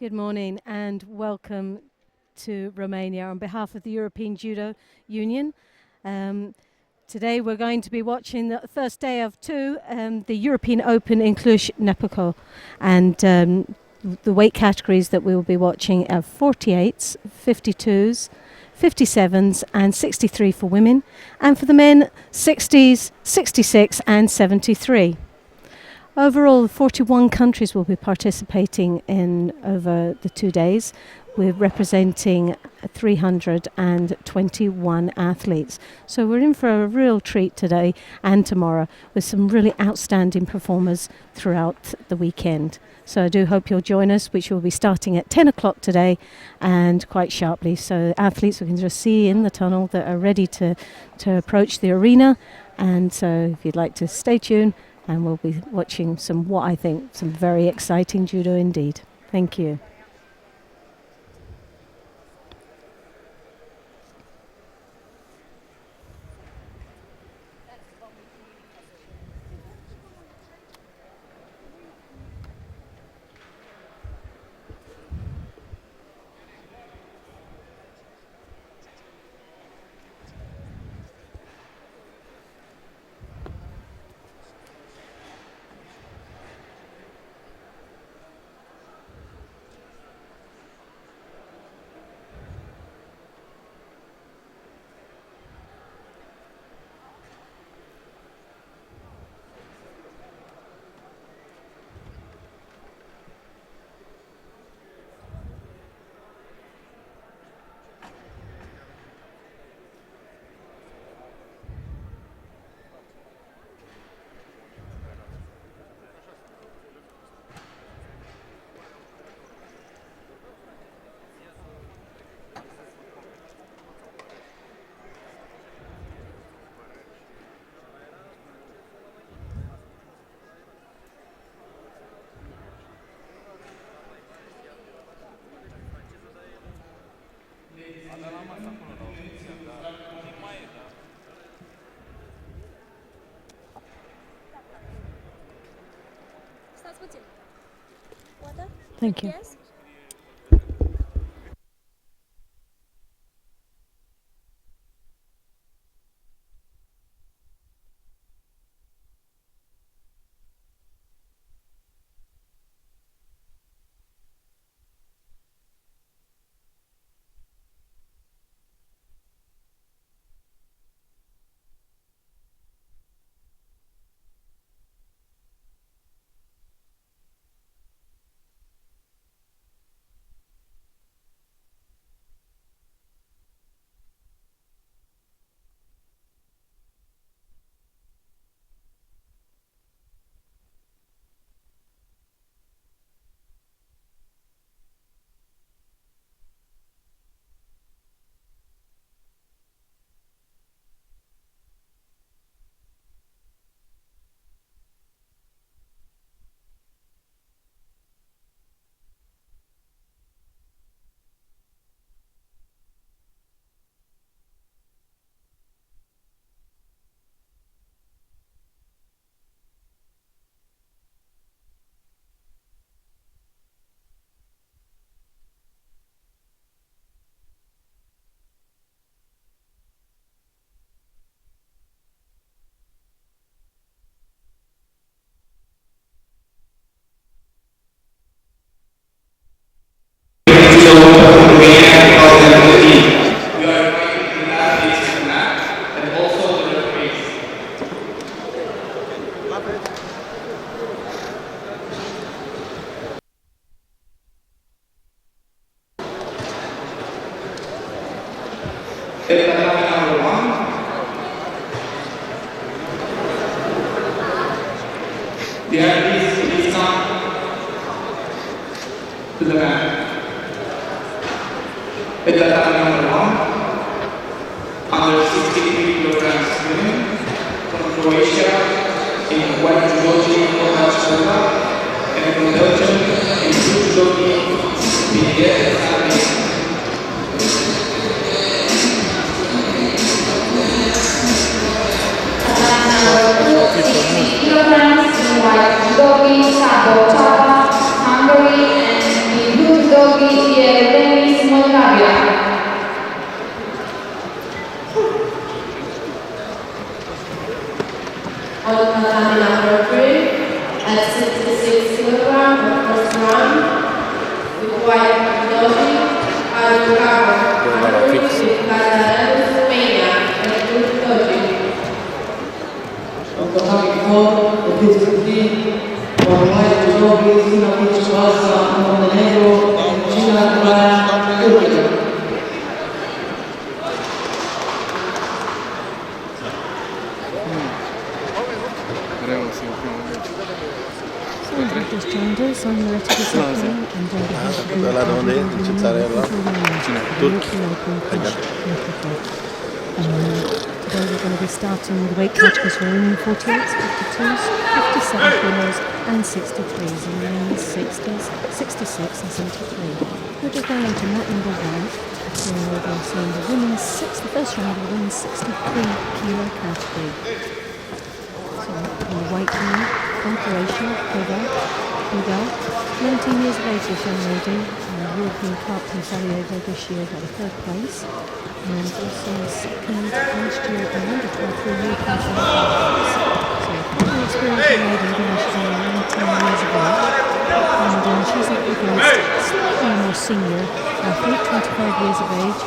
Good morning and welcome to Romania on behalf of the European Judo Union. Today we're going to be watching the first day of the European Open in Cluj Napoca, and the weight categories that we will be watching are 48s, 52s, 57s and 63 for women, and for the men 60s, 66 and 73. Overall, 41 countries will be participating in over the 2 days. We're representing 321 athletes. So we're in for a real treat today and tomorrow with some really outstanding performers throughout the weekend. So I do hope you'll join us, which will be starting at 10 o'clock today and quite sharply. So athletes we can just see in the tunnel that are ready to approach the arena. And so if you'd like to stay tuned, and we'll be watching some very exciting judo indeed. Thank you. Thank you. Yes. Number one. The athletes please come to the mat. At number one, under 63 kilograms women from Croatia in white judo team Cluj Napoca, and from Belgium in blue judo team Elimination. Kilograms in white judo team Hungary, and in blue judo on tatami number 3 at 66 kilograms for first round with white judoji, ROU with Romania and Cluj Napoca. On tatami 4 at 53 for white judoji, Montenegro and China, Just joined us on the rest of the second and on behalf of the today we're going to be starting with weight categories for women 48s, 52s, 57 kilos and 63s and men 60s, 66 and 73. We're just going on to mat number 1 where we're going to see the women's the first round of the women's 63 kilo category. So in the white team from Croatia, Judo, 19 years of age, this young lady, European Cup in Sarajevo this year, got a 3rd place, and also 2nd last year at the under 12 European Championships. So quite an experienced lady, even though she's only 19 years of age, and she's up against slightly more senior athlete, 25 years of age,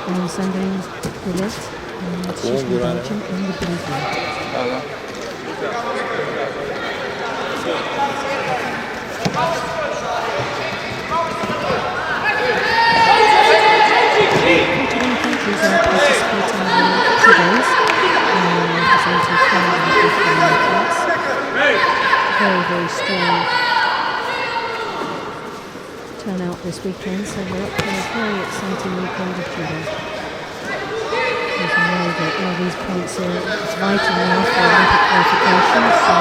and Sandrine Billet, and she's from Belgium in the blue team. Countries are participating in Judos, representing 5 different athletes. Very, very strong turnout this weekend, so we're up to a very exciting weekend of Judo. You can know that all these points are vital now for Olympic qualification, so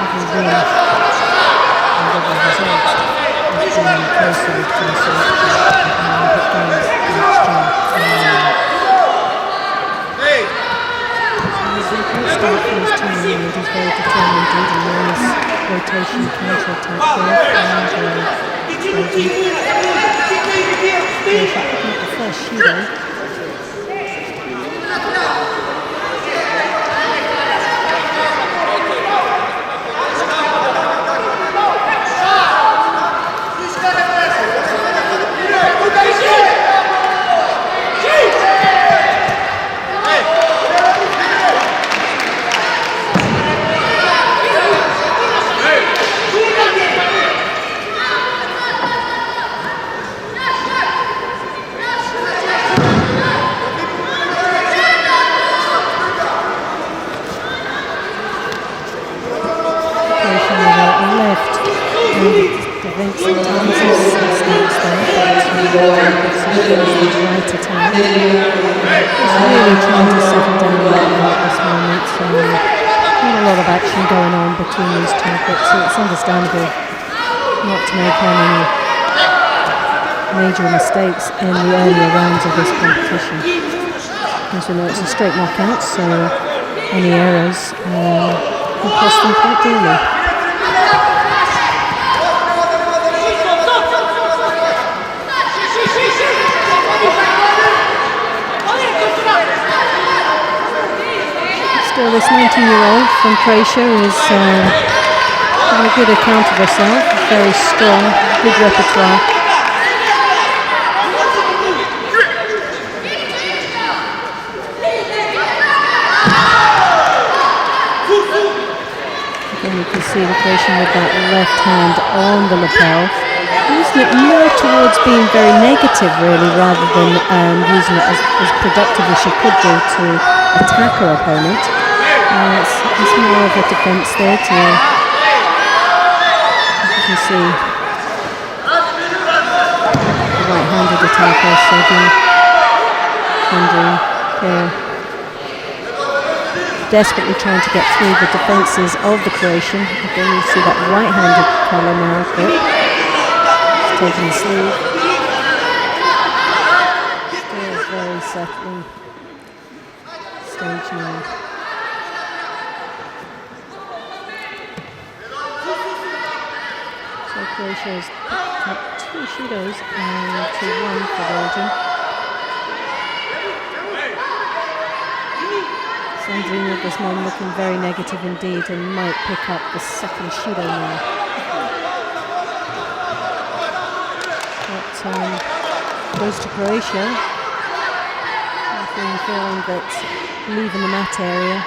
every win and every result is bringing closer to the selection of Olympic Games next year. So it's a great start for his team, and he's very determined in the nice rotation counter-attack there, and picking up the first Judo. Between these two, but it's understandable not to make any major mistakes in the earlier rounds of this competition. As we know, it's a straight knockout, so any errors will cost them quite dearly. Still, this 19-year-old from Croatia is having a good account of herself, very strong, good repertoire. Again, you can see the Croatian with that left hand on the lapel, using it more towards being very negative, really, rather than using it as productive as she could do to attack her opponent. It's more of a defense there to, as you can see, the right-handed attacker, Sandrine desperately trying to get through the defences of the Croatian. Again, you see that right-handed collar now grip. It's taking the sleeve. Still very settling stage now. So Croatia has picked up 2 Judos and 2-1 for Belgium. Sandrine at this moment looking very negative indeed and might pick up the second Judo now. But goes to Croatia. Feeling that leaving the mat area,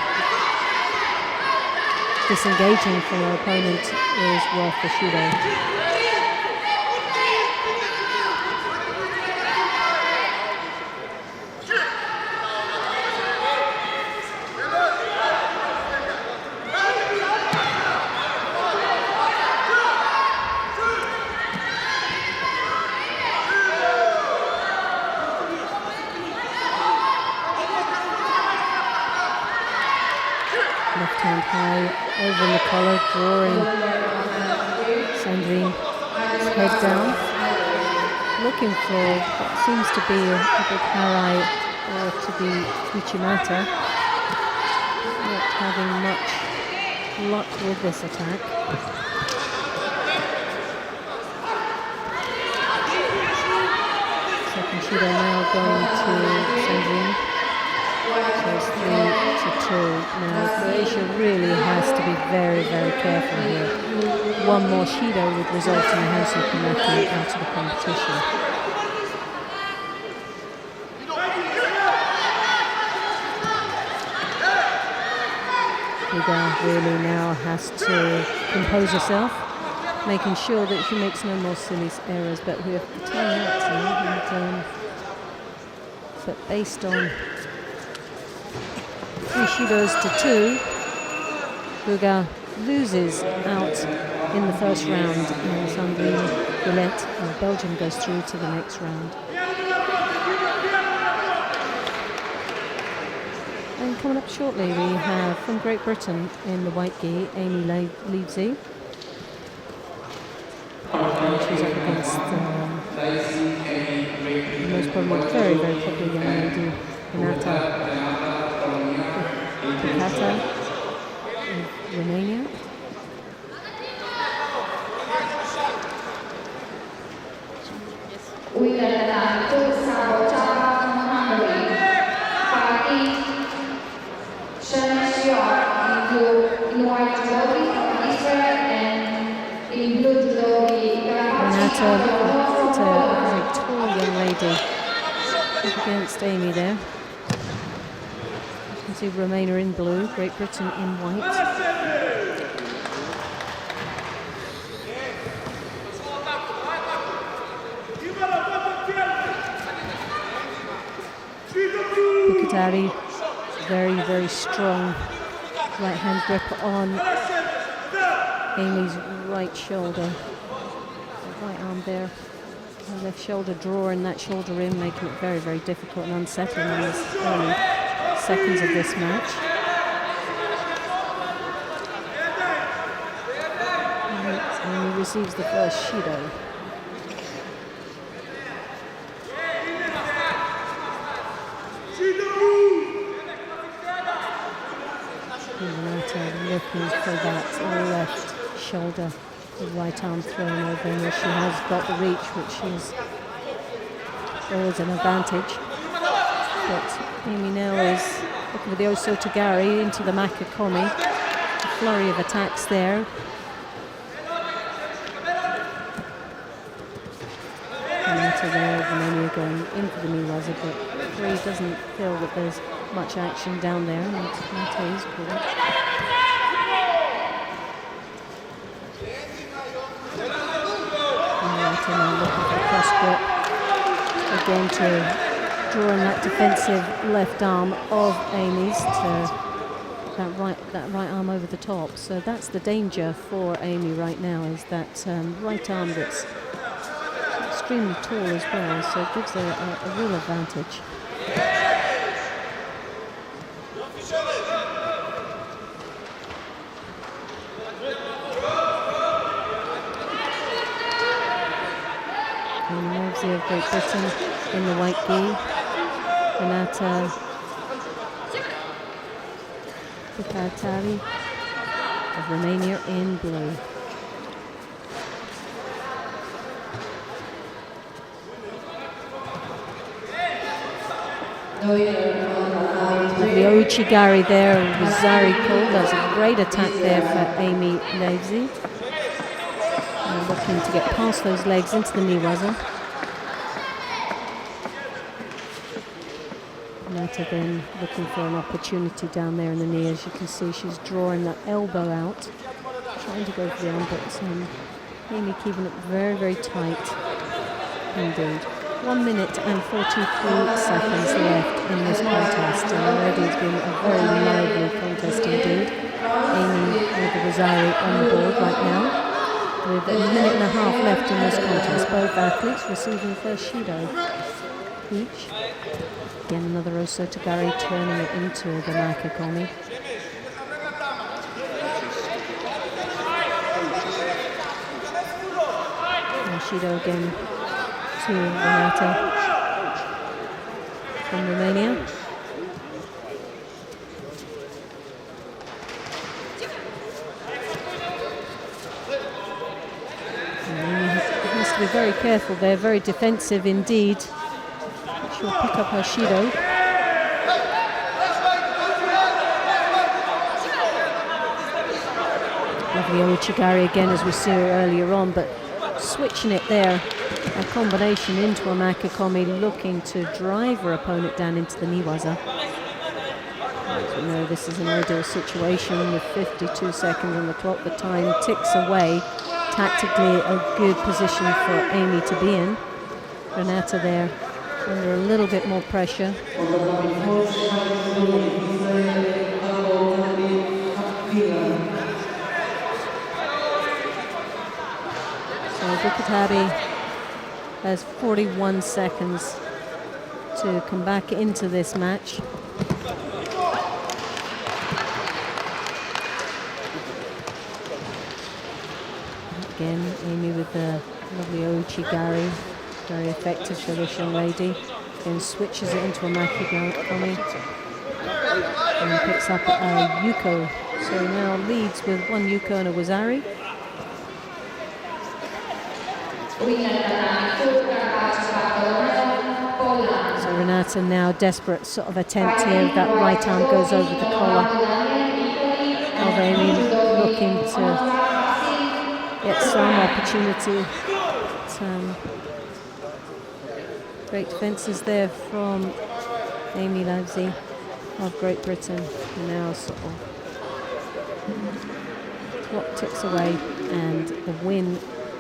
disengaging from her opponent is worth the Judo. Left hand high over the collar, drawing Sandrine's head down, looking for what seems to be a big harai or to be Uchimata. Not having much luck with this attack. Second Judo now going to Sandrine. So it's 3-2. Now Croatia really has to be very, very careful here. One more Judo would result in Hansu Kanaki out of the competition. Liga really now has to compose herself, making sure that she makes no more silly errors. But we have the timeouts now, and, but based on 3 Judos to 2, Buga loses out in the first round, and Sandrine Gillette of Belgium goes through to the next round. And coming up shortly, we have from Great Britain in the white gi, Amy Leavesey. She's up against the most probably very, very popular young lady, Renata Picata of Romania. Renata, a very tall young lady, up against Amy there. You can see Romania in blue, Great Britain in white. Bukatari, very, very strong right hand grip on Amy's right shoulder. The right arm there, the left shoulder drawing that shoulder in, making it very, very difficult and unsettling in this early seconds of this match. And he receives the first Judo. Looking for that left shoulder, the right arm thrown over, and she has got the reach, which is always an advantage. But Amy now is looking with the Osotogari into the Makakomi. A flurry of attacks there. Renata there, Romania going in for the knee waza, but Free doesn't feel that there's much action down there, and Renata is good. Now looking for the cross grip again to drawing that defensive left arm of Amy's to that right arm over the top. So that's the danger for Amy right now, is that right arm that's extremely tall as well, so it gives her a real advantage. Of Great Britain in the white gi, Renata Picatari of Romania in blue. The Ouchigari there, Wazari called. That's a great attack there for Amy Levesey. Looking to get past those legs into the Niwaza. Nata then looking for an opportunity down there in the knee. As you can see, she's drawing that elbow out, trying to go for the arm, but Amy keeping it very, very tight indeed. 1 minute and 43 seconds left in this contest, and already it's been a very lively contest indeed. Amy with the Rosari on board right now, with a minute and a half left in this contest. Both athletes receiving first Judo each. Again, another Osotogari turning it into the Maikakomi. And Shido again to Renata from Romania. Has to be very careful there, very defensive indeed. She'll pick up her Shido. Lovely Ouchigari again, as we saw earlier on, but switching it there, a combination into a Maikakomi, looking to drive her opponent down into the Niwaza. As we know, this is an ideal situation with 52 seconds on the clock. The time ticks away. Tactically, a good position for Amy to be in. Renata there under a little bit more pressure. So Bukatabi has 41 seconds to come back into this match. Again, Amy with the lovely Ouchigari, very effective for this young lady. Then switches it into a Maikakomi and picks up a Yuko. So now leads with one Yuko and a Wazari. So Renata now desperate sort of attempt here. That right arm goes over the collar of Amy, looking to get some opportunity. Great defences there from Amy Levesey of Great Britain. Now sort of clock ticks away, and the win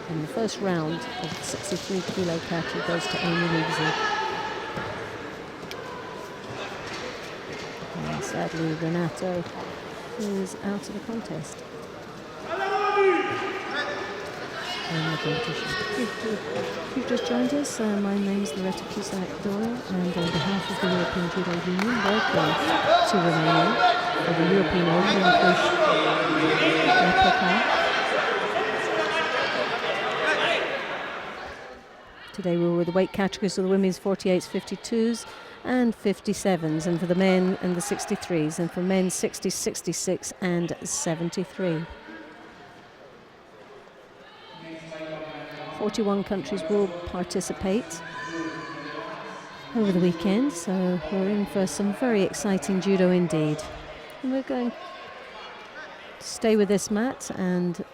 in the first round of the 63 kilo category goes to Amy Levesey. And sadly, Renato is out of the contest. If you've just joined us, my name is Loretta Cusack-Doyle, and on behalf of the European Judo Union, welcome to Romania for the European Open in Cluj Napoca. Today we were with the weight categories of the women's 48s, 52s and 57s, and for the men and the 63s, and for men 60, 66 and 73. 41 countries will participate over the weekend, so we're in for some very exciting judo indeed. And we're going to stay with this mat and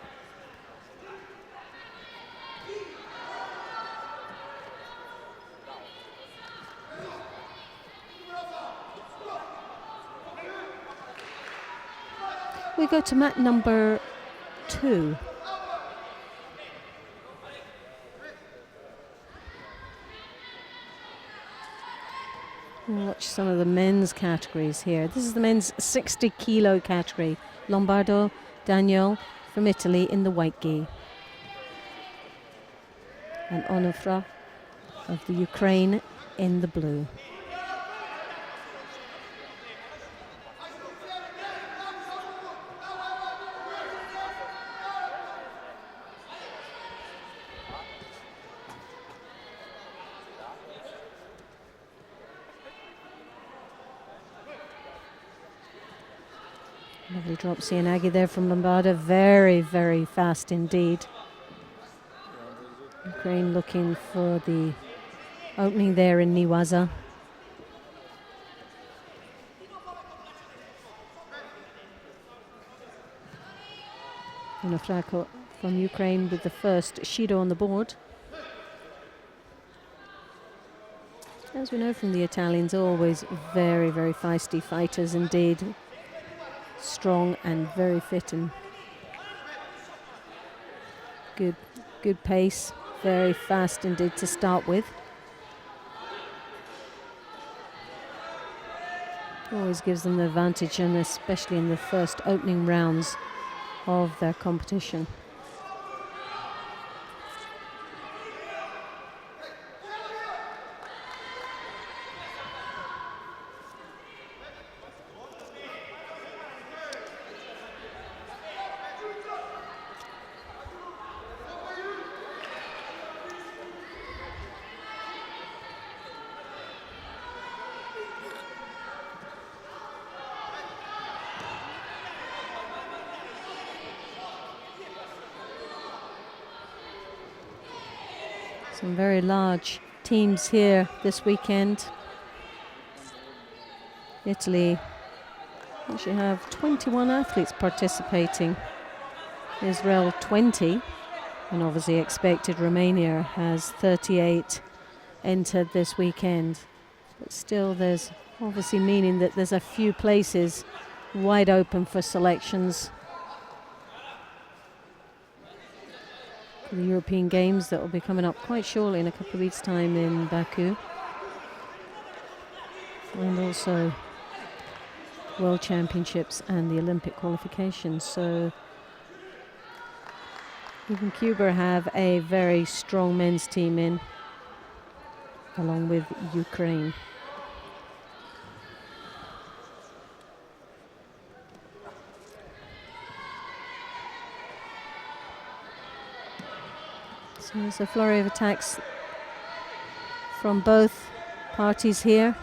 we go to mat number 2. We'll watch some of the men's categories here. This is the men's 60 kilo category. Lombardo Daniel from Italy in the white gi. And Onufra of the Ukraine in the blue. Lovely drop Cianagi there from Lombardo. Very, very fast indeed. Ukraine looking for the opening there in Niwaza. Unofrako from Ukraine with the first Shido on the board. As we know from the Italians, always very, very feisty fighters indeed. Strong and very fit and good pace. Very fast indeed to start with. Always gives them the advantage, and especially in the first opening rounds of their competition. Some very large teams here this weekend. Italy actually have 21 athletes participating. Israel 20, and obviously expected Romania has 38 entered this weekend. But still there's obviously meaning that there's a few places wide open for selections for the European Games that will be coming up quite shortly in a couple of weeks' time in Baku. And also World Championships and the Olympic qualifications. So even Cuba have a very strong men's team in, along with Ukraine. So there's a flurry of attacks from both parties here.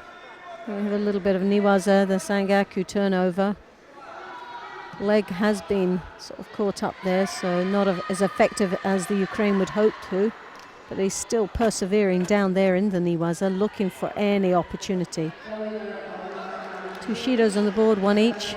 We have a little bit of niwaza, the sangaku turnover. Leg has been sort of caught up there, so not as effective as the Ukraine would hope to, but he's still persevering down there in the niwaza, looking for any opportunity. 2 Shidos on the board, 1 each.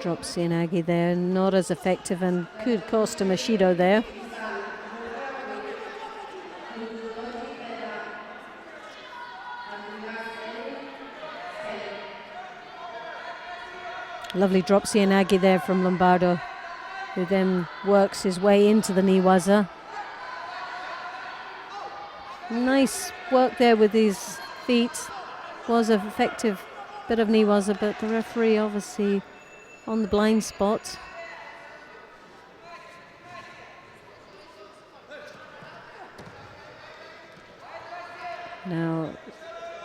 Drops Sianagi there, not as effective and could cost him a Shido there. Lovely drop Sianagi there from Lombardo, who then works his way into the niwaza. Nice work there with his feet. Was an effective bit of niwaza, but the referee obviously on the blind spot. Now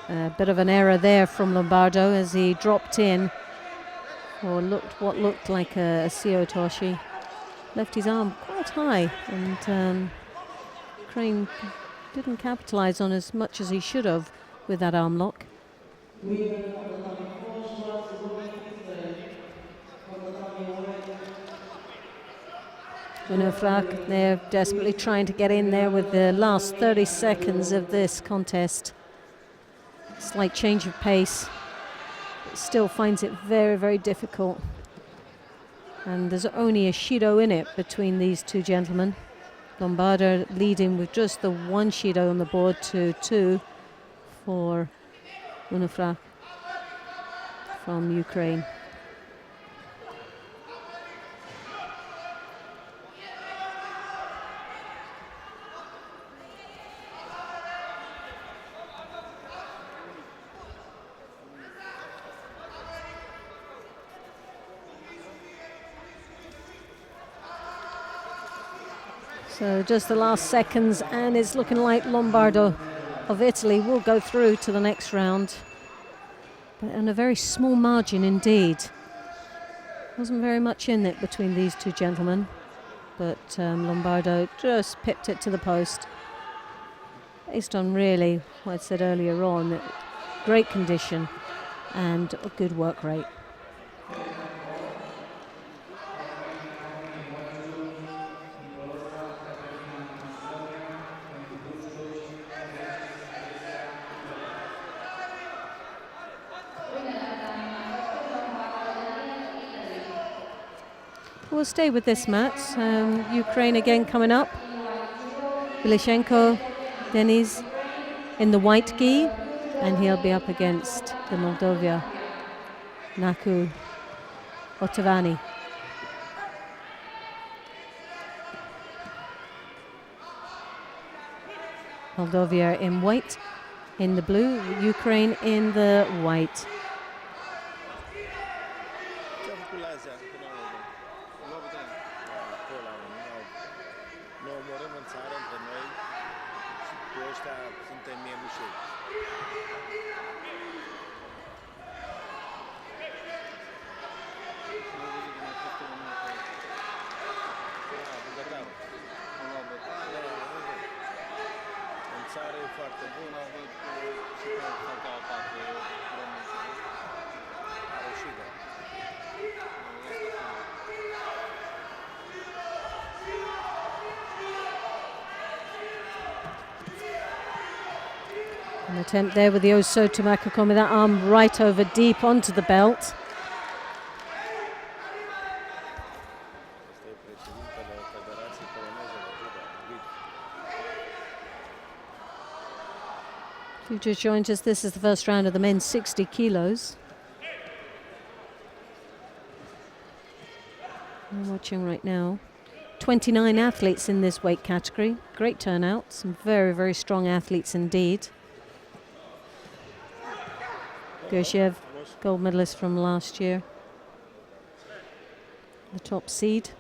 a bit of an error there from Lombardo as he dropped in, or what looked like a Seo Toshi. Left his arm quite high, and Crane didn't capitalize on as much as he should have with that arm lock. Unofrak, they're desperately trying to get in there with the last 30 seconds of this contest. Slight change of pace, but still finds it very, very difficult. And there's only a Shido in it between these two gentlemen. Lombardo leading with just the 1 Shido on the board to 2 for Unofrak from Ukraine. So just the last seconds, and it's looking like Lombardo of Italy will go through to the next round, but on a very small margin indeed. Wasn't very much in it between these two gentlemen, but Lombardo just pipped it to the post. Based on really what I said earlier on, great condition and a good work rate. we'll stay with this match. Ukraine again coming up. Bilishenko, Denis in the white gi, and he'll be up against the Moldova, Naku Otavani. Moldova in white, in the blue, Ukraine in the white. An attempt there with the Oso to Makakon with that arm right over deep onto the belt. If you just joined us, this is the first round of the men's 60 kilos. I'm watching right now. 29 athletes in this weight category. Great turnout. Some very, very strong athletes indeed. Gershev, gold medalist from last year. The top seed.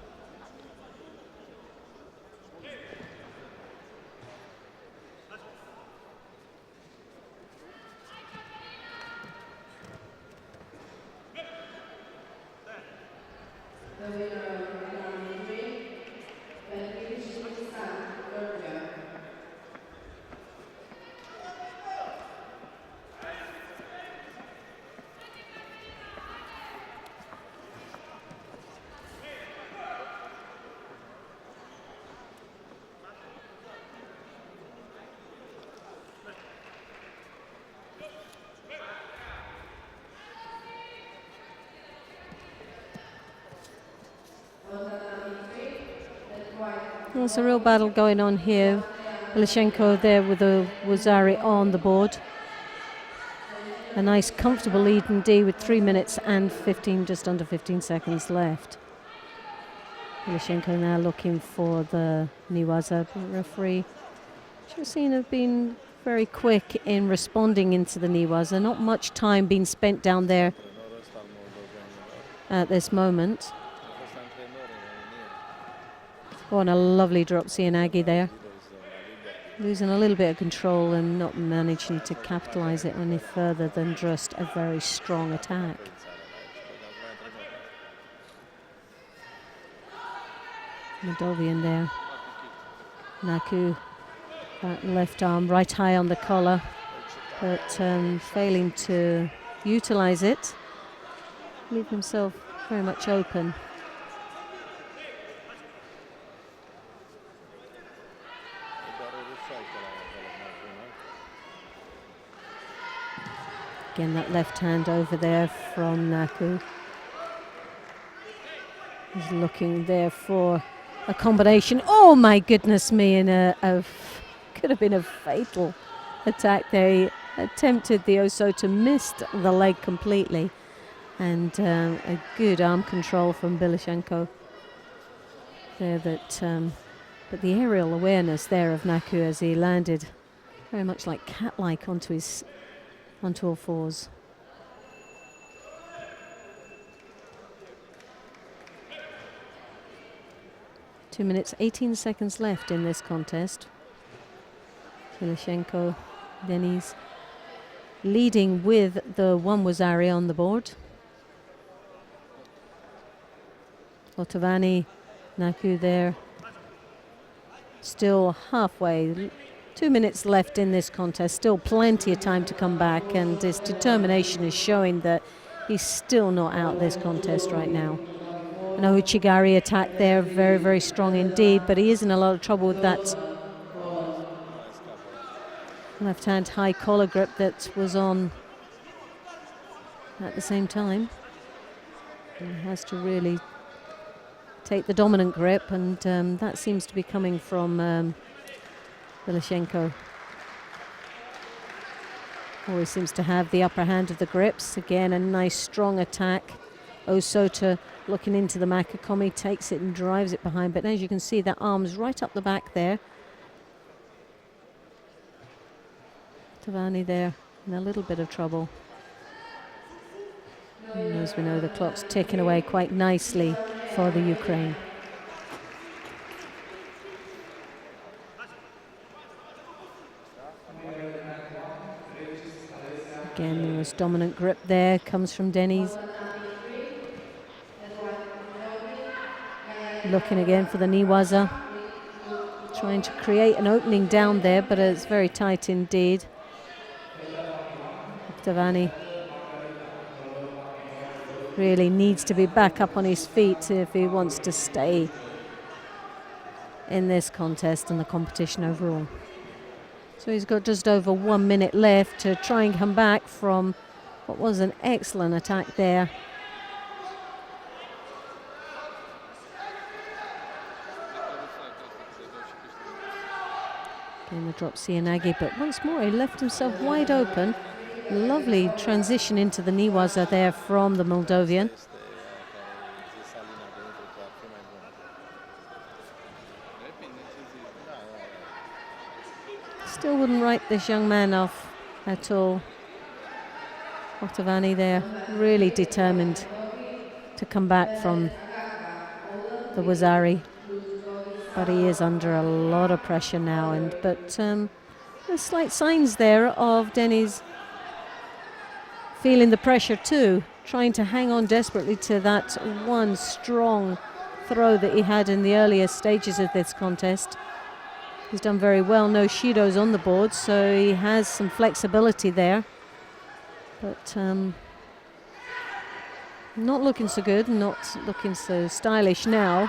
There's a real battle going on here. Bilishenko there with the Wazari on the board. A nice comfortable lead indeed with 3 minutes and 15, just under 15 seconds left. Bilishenko now looking for the Niwaza referee. Chosine have been very quick in responding into the Niwaza. Not much time being spent down there at this moment. Oh, and a lovely drop Sianagi there. Losing a little bit of control and not managing to capitalize it any further than just a very strong attack. Moldovan there. Naku, that left arm right high on the collar, but failing to utilize it. Leave himself very much open. Again, that left hand over there from Naku. He's looking there for a combination. Oh my goodness me, and could have been a fatal attack there. He attempted the Oso to miss the leg completely, and a good arm control from Bilishenko there. But the aerial awareness there of Naku as he landed very much like cat-like onto all fours. Two minutes, 18 seconds left in this contest. Bilishenko, Denis leading with the one Wazari on the board. Otavani, Naku there. Still halfway. 2 minutes left in this contest. Still plenty of time to come back, and his determination is showing that he's still not out this contest right now. An Ouchigari attack there, very, very strong indeed, but he is in a lot of trouble with that left-hand high collar grip that was on at the same time. He has to really take the dominant grip, and that seems to be coming from Bilashenko. Always seems to have the upper hand of the grips. Again, a nice strong attack. Osota looking into the Makakomi, takes it and drives it behind, but as you can see, that arm's right up the back there. Tavani there in a little bit of trouble. And as we know, the clock's ticking away quite nicely for the Ukraine. Again, the most dominant grip there comes from Denis. Looking again for the Niwaza. Trying to create an opening down there, but it's very tight indeed. Tavani really needs to be back up on his feet if he wants to stay in this contest and the competition overall. So he's got just over 1 minute left to try and come back from what was an excellent attack there. Again, the drop Sianagi, but once more he left himself wide open. Lovely transition into the Niwaza there from the Moldovan. Still wouldn't write this young man off at all. Ottavani there, really determined to come back from the Wazari. But he is under a lot of pressure now, but there's slight signs there of Denis feeling the pressure too, trying to hang on desperately to that one strong throw that he had in the earlier stages of this contest. He's done very well, no shidos on the board, so he has some flexibility there. But not looking so good, not looking so stylish now.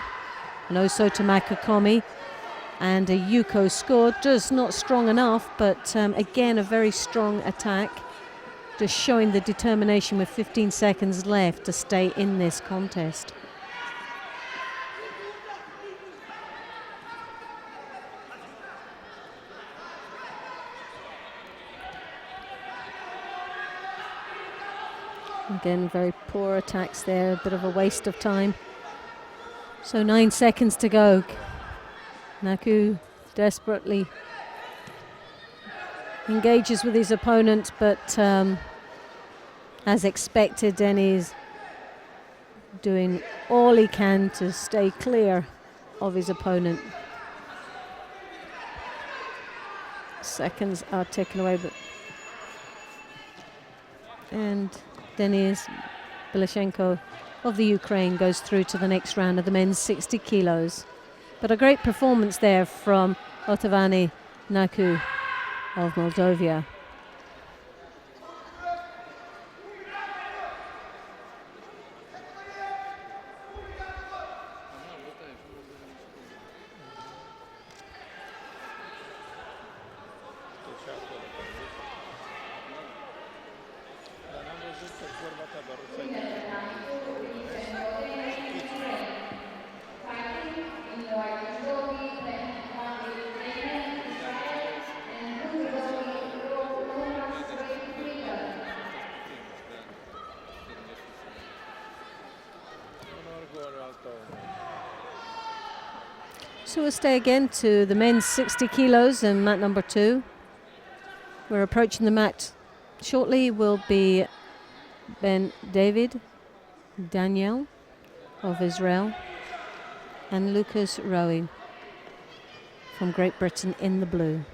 And Osota Makakomi and a Yuko scored, just not strong enough, but again a very strong attack, just showing the determination with 15 seconds left to stay in this contest. Again, very poor attacks there, a bit of a waste of time. So 9 seconds to go. Naku desperately engages with his opponent, but as expected, Denis doing all he can to stay clear of his opponent. Seconds are ticking away, and Denis Bilashenko of the Ukraine goes through to the next round of the men's 60 kilos. But a great performance there from Ottavani Naku of Moldova. So we'll stay again to the men's 60 kilos and mat number 2. We're approaching the mat shortly. Will be Ben David Daniel of Israel and Lucas ROU from Great Britain in the blue.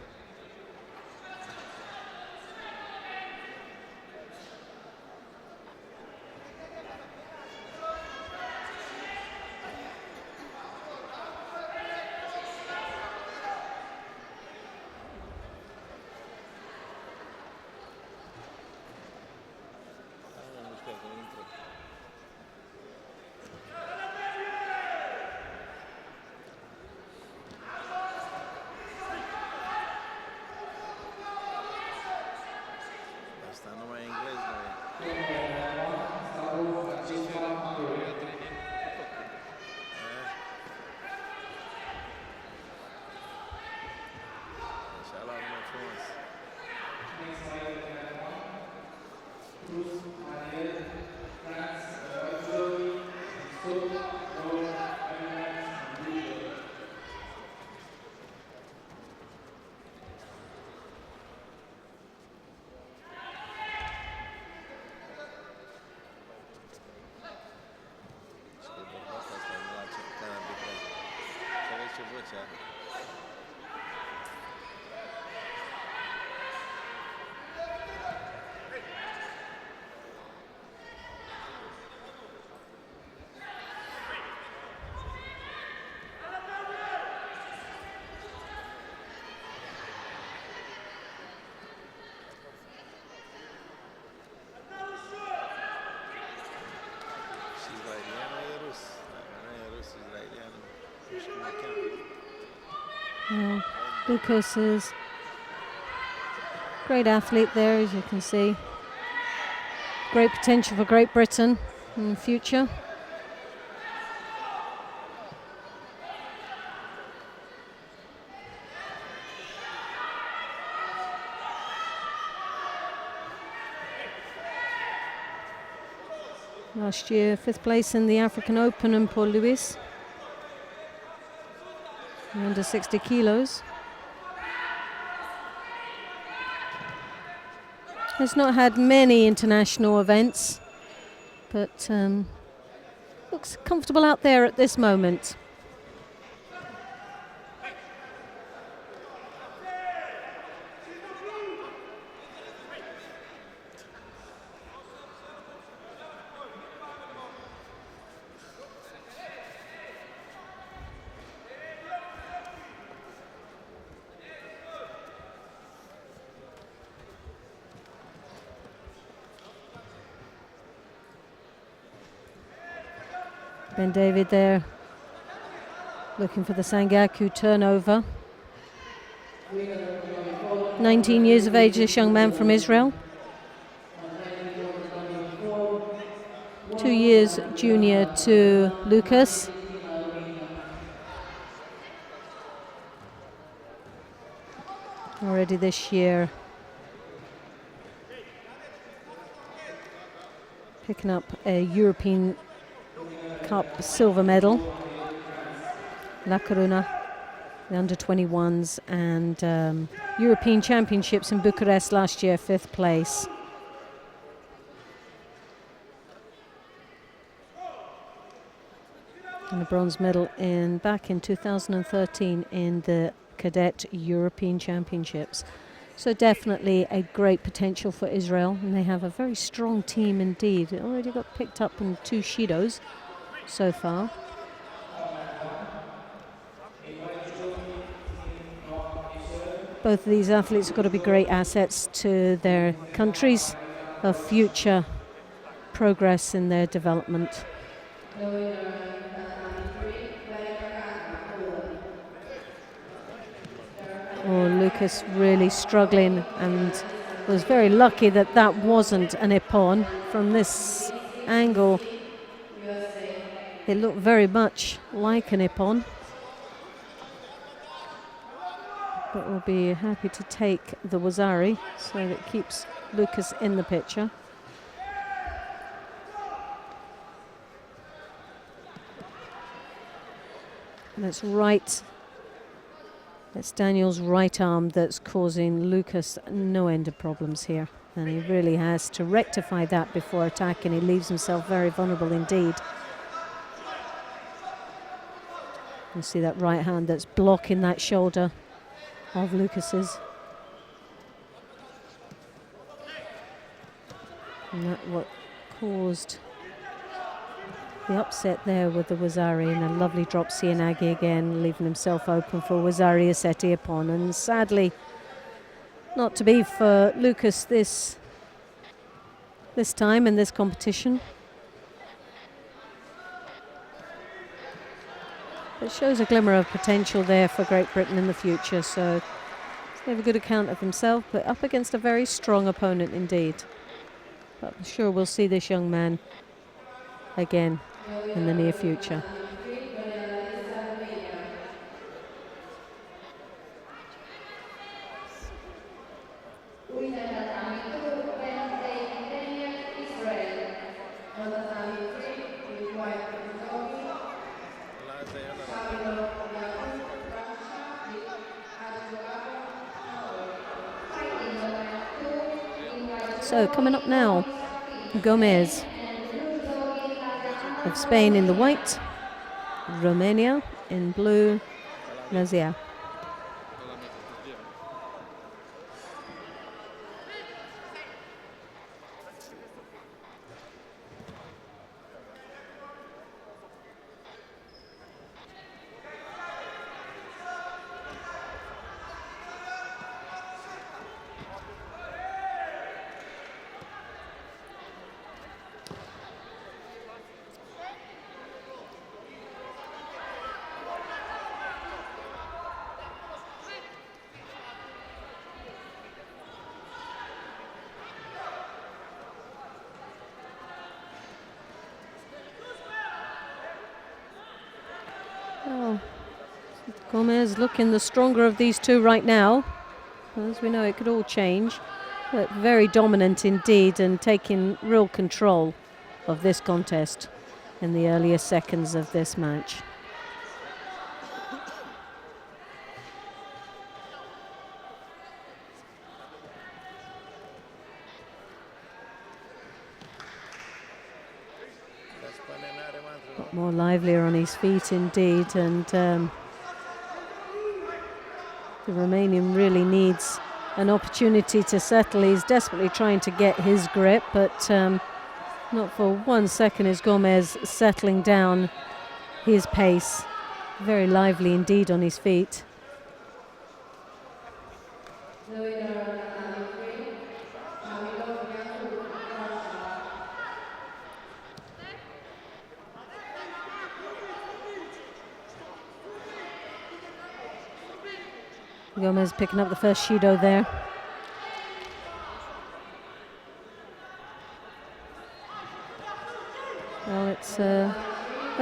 Lucas is a great athlete there, as you can see. Great potential for Great Britain in the future. Last year, 5th place in the African Open in Paul Louis, under 60 kilos. Has not had many international events, but looks comfortable out there at this moment. Ben David there, looking for the Sangaku turnover. 19 years of age, this young man from Israel. 2 years junior to Lucas. Already this year picking up a European Cup silver medal, La Corona, the under-21s, and European Championships in Bucharest last year, 5th place. And a bronze medal back in 2013 in the Cadet European Championships. So definitely a great potential for Israel, and they have a very strong team indeed. It already got picked up in 2 Shidos so far. Both of these athletes have got to be great assets to their countries for future progress in their development. Oh, Lucas really struggling, and was very lucky that that wasn't an ippon. From this angle, it looked very much like an ippon. But we'll be happy to take the Wazari, so that it keeps Lucas in the picture. That's right. It's Daniel's right arm that's causing Lucas no end of problems here. And he really has to rectify that before attacking. He leaves himself very vulnerable indeed. You see that right hand that's blocking that shoulder of Lucas's. And that what caused the upset there with the Wazari, and a lovely drop Sianagi again, leaving himself open for Wazari Aseti upon. And sadly, not to be for Lucas this time in this competition. It shows a glimmer of potential there for Great Britain in the future, so he have a good account of himself, but up against a very strong opponent indeed. But I'm sure we'll see this young man again in the near future. So coming up now, Gomez of Spain in the white, Romania in blue, Nazia. Well, Gomez looking the stronger of these two right now. As we know, it could all change, but very dominant indeed and taking real control of this contest in the earlier seconds of this match. More livelier on his feet indeed, and the Romanian really needs an opportunity to settle. He's desperately trying to get his grip, but not for 1 second is Gomez settling down his pace. Very lively indeed on his feet. Gomez picking up the first Judo there. Well, it's a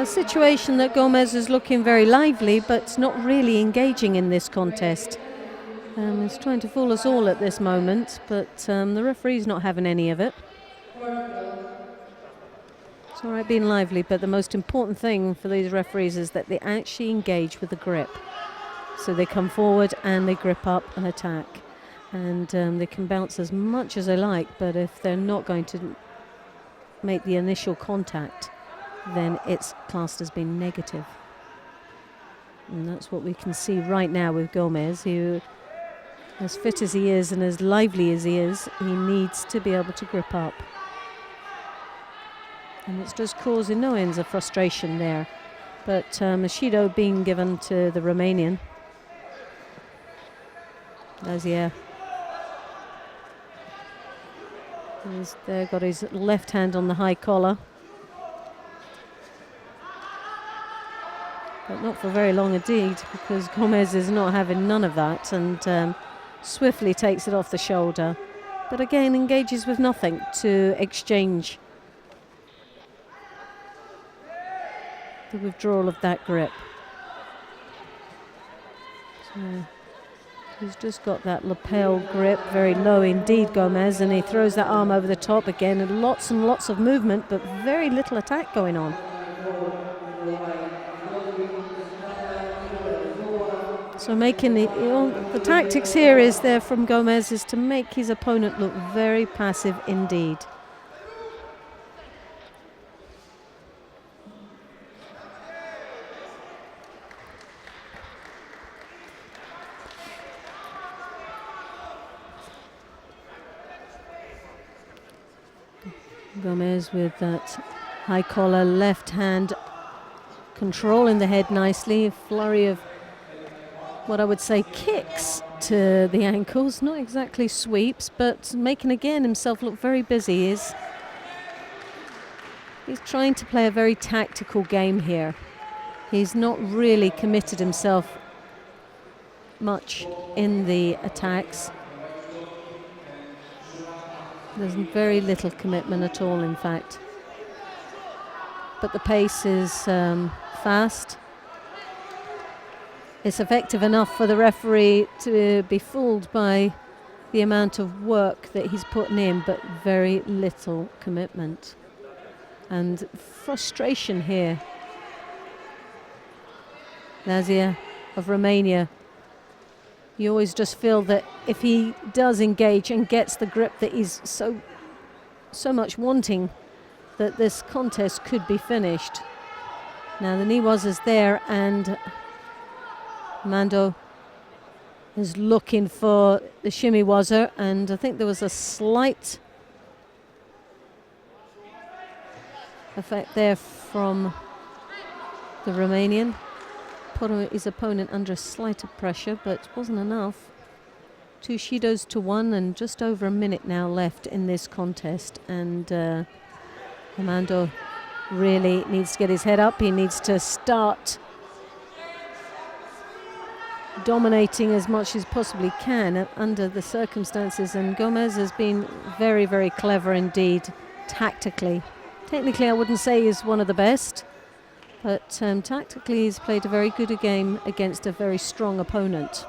situation that Gomez is looking very lively, but not really engaging in this contest. He's trying to fool us all at this moment, but the referee's not having any of it. It's all right being lively, but the most important thing for these referees is that they actually engage with the grip. So they come forward and they grip up and attack. And they can bounce as much as they like, but if they're not going to make the initial contact, then it's classed as being negative. And that's what we can see right now with Gomez, who, as fit as he is and as lively as he is, he needs to be able to grip up. And it's just causing no ends of frustration there. But a Judo being given to the Romanian. He's there, got his left hand on the high collar. But not for very long indeed, because Gomez is not having none of that and swiftly takes it off the shoulder. But again, engages with nothing to exchange the withdrawal of that grip. So he's just got that lapel grip, very low indeed, Gomez, and he throws that arm over the top again, and lots of movement, but very little attack going on. So making the tactics here is there from Gomez is to make his opponent look very passive indeed. Gomez with that high collar left hand, controlling the head nicely, a flurry of what I would say kicks to the ankles, not exactly sweeps, but making again himself look very busy. He's trying to play a very tactical game here. He's not really committed himself much in the attacks. There's very little commitment at all, in fact. But the pace is fast. It's effective enough for the referee to be fooled by the amount of work that he's putting in, but very little commitment. And frustration here. Lazia of Romania. You always just feel that if he does engage and gets the grip that he's so much wanting, that this contest could be finished. Now the knee is there, and Mando is looking for the shimmy waza, and I think there was a slight effect there from the Romanian. Put his opponent under slight pressure, but wasn't enough. 2 Judos to 1, and just over a minute now left in this contest, and Armando really needs to get his head up. He needs to start dominating as much as possibly can under the circumstances, and Gomez has been very, very clever indeed tactically. Technically I wouldn't say he's one of the best, But tactically, he's played a very good game against a very strong opponent.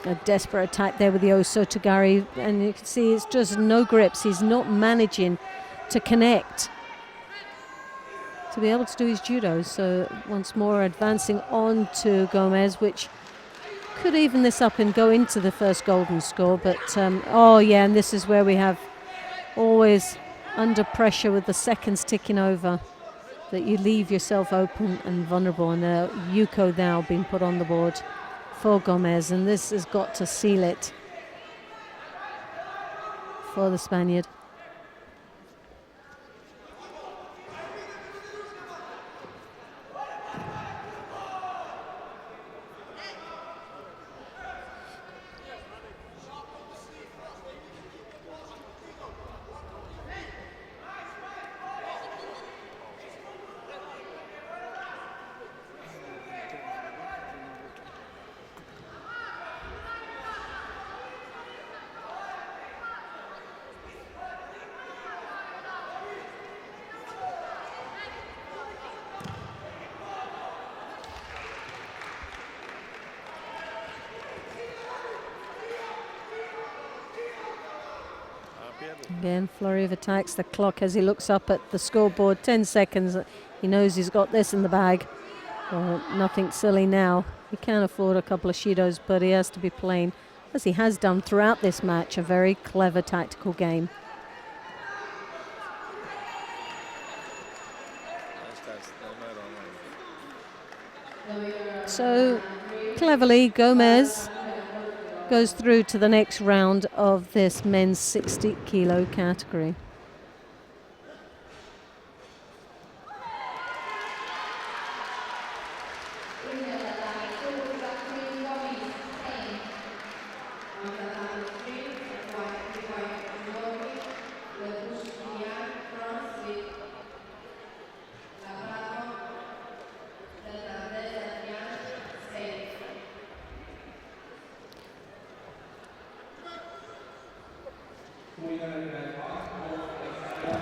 A desperate attack there with the Osotogari, and you can see it's just no grips. He's not managing to connect to be able to do his judo. So once more advancing on to Gomez, which could even this up and go into the first golden score. But oh yeah, and this is where we have always under pressure with the seconds ticking over, that you leave yourself open and vulnerable. And Yuko now being put on the board for Gomez, and this has got to seal it for the Spaniard. Again, flurry of attacks, the clock as he looks up at the scoreboard, 10 seconds. He knows he's got this in the bag. Nothing silly now. He can afford a couple of Shidos, but he has to be playing, as he has done throughout this match, a very clever tactical game. So, cleverly, Gomez goes through to the next round of this men's 60 kilo category.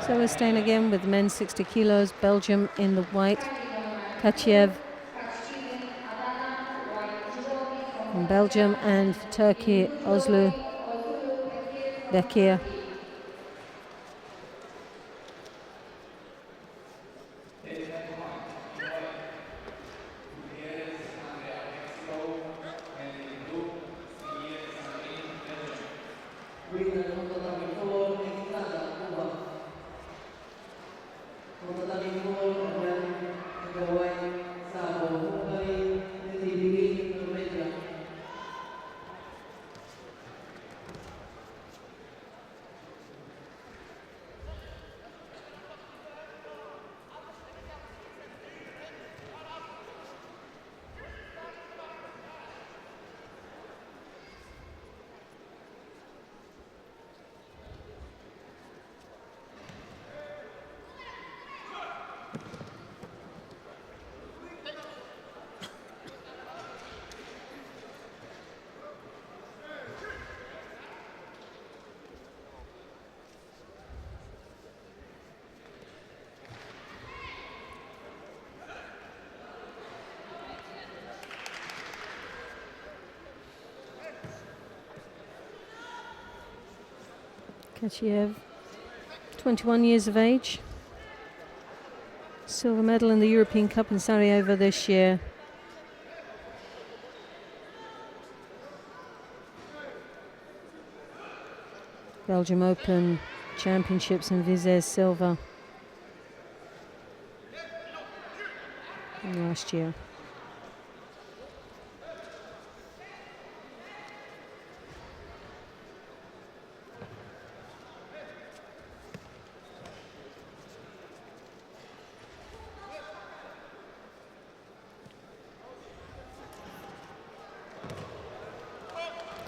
So we're staying again with the men's 60 kilos, Belgium in the white, Kachiev from Belgium, and Turkey, Ozlu Bekir. Kachiev, 21 years of age. Silver medal in the European Cup in Sarajevo this year. Belgium Open Championships in Vizes silver last year.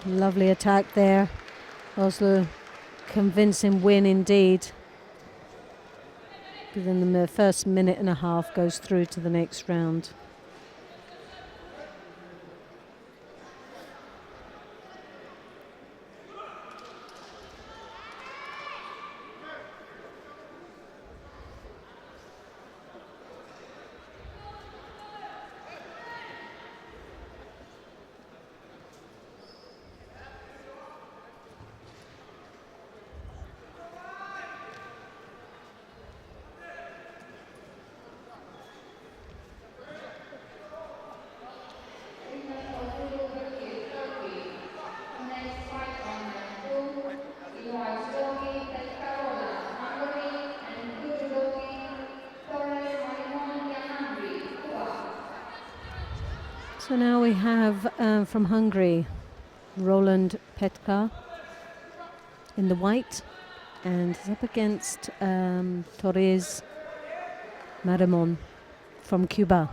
Lovely attack there. Oslo, convincing win indeed. Within the first minute and a half, goes through to the next round. So now we have from Hungary, Roland Petka in the white, and he's up against Torres Maramon from Cuba.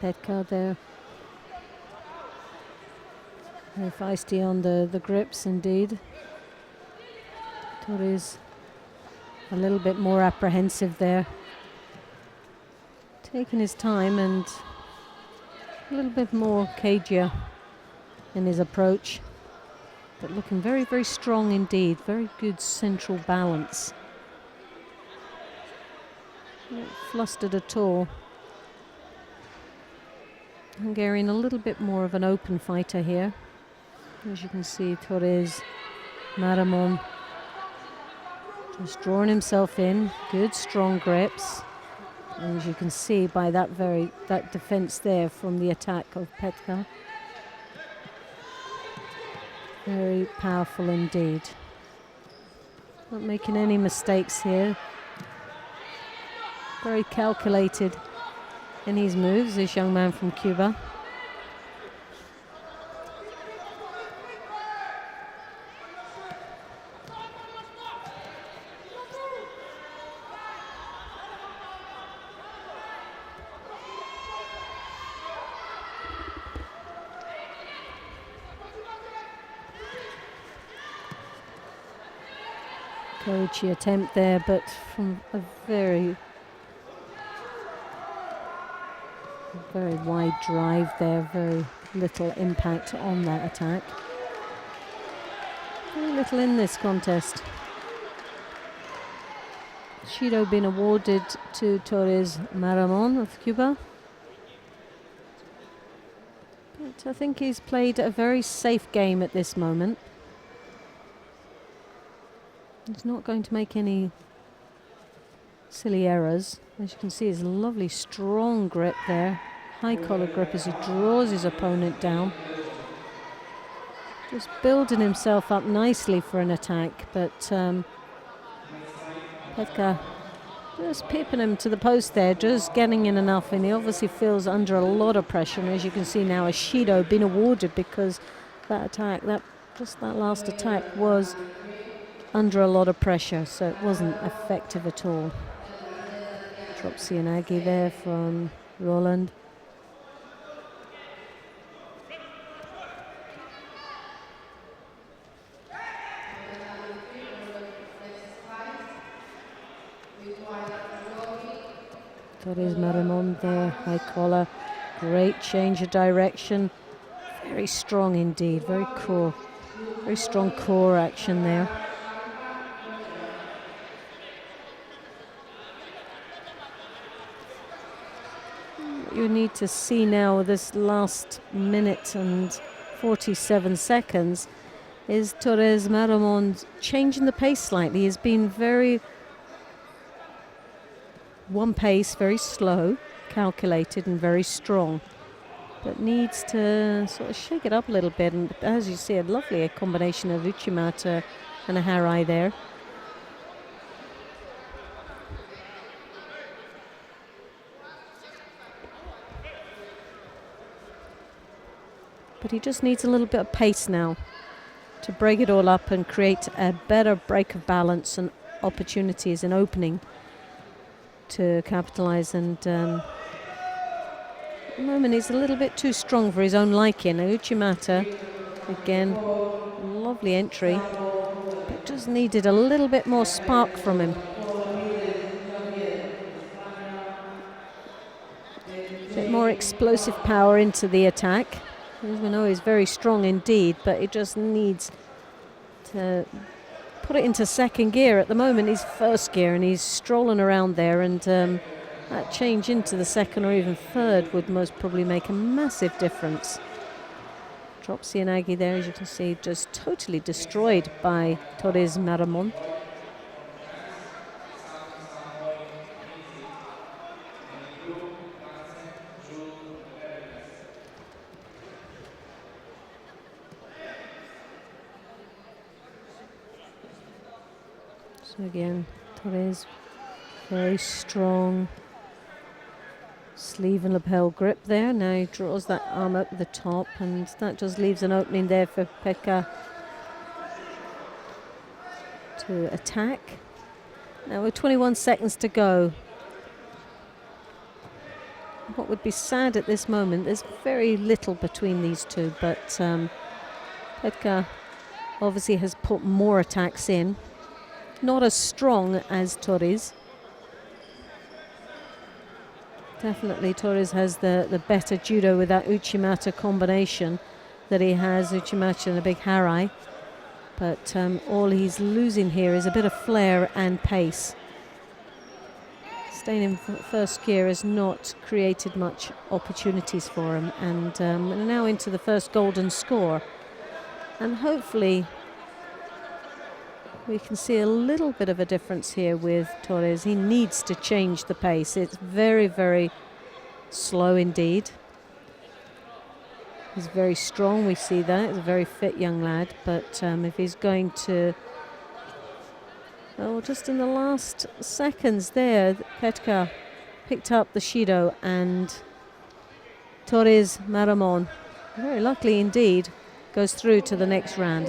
Petka there. Very feisty on the grips indeed. Torres a little bit more apprehensive there. Taking his time and a little bit more cagier in his approach. But looking very, very strong indeed. Very good central balance. Not flustered at all. Hungarian a little bit more of an open fighter here. As you can see, Torres Maramon just drawing himself in. Good strong grips. And as you can see by that defense there from the attack of Petka. Very powerful indeed. Not making any mistakes here. Very calculated in his moves, this young man from Cuba. Koichi attempt there, but from a very wide drive there, very little impact on that attack. Very little in this contest. Judo been awarded to Torres Maramon of Cuba. But I think he's played a very safe game at this moment. He's not going to make any silly errors. As you can see, his lovely strong grip there. High collar grip as he draws his opponent down. Just building himself up nicely for an attack, but Petka just peeping him to the post there, just getting in enough, and he obviously feels under a lot of pressure. And as you can see now, a Shido been awarded because that attack, that last attack was under a lot of pressure, so it wasn't effective at all. Drop Sianagi there from Roland. Torres Maramon there, high collar, great change of direction. Very strong indeed, very strong core action there. You need to see now this last minute and 47 seconds is Torres Maramon changing the pace slightly. He's been very one pace, very slow, calculated and very strong, but needs to sort of shake it up a little bit. And as you see, a combination of Uchimata and a Harai there. But he just needs a little bit of pace now to break it all up and create a better break of balance and opportunities and opening to capitalize. And at the moment he's a little bit too strong for his own liking. Uchimata, again, lovely entry, but just needed a little bit more spark from him. A bit more explosive power into the attack. As we know, he's very strong indeed, but it just needs to put it into second gear. At the moment he's first gear and he's strolling around there, and that change into the second or even third would most probably make a massive difference. Drops Cianagi there, as you can see, just totally destroyed by Torres Maramon. So again, Torres, very strong sleeve and lapel grip there. Now he draws that arm up the top, and that just leaves an opening there for Pekka to attack. Now with 21 seconds to go. What would be sad at this moment, there's very little between these two, but Pekka obviously has put more attacks in. Not as strong as Torres. Definitely Torres has the better judo with that Uchimata combination that he has, Uchimata and a big harai. But all he's losing here is a bit of flair and pace. Staying in first gear has not created much opportunities for him, and now into the first golden score. And hopefully we can see a little bit of a difference here with Torres. He needs to change the pace. It's very, very slow indeed. He's very strong, we see that. He's a very fit young lad, but if he's going to... Oh, just in the last seconds there, Pekka picked up the Shido, and Torres Maramon, very luckily indeed, goes through to the next round.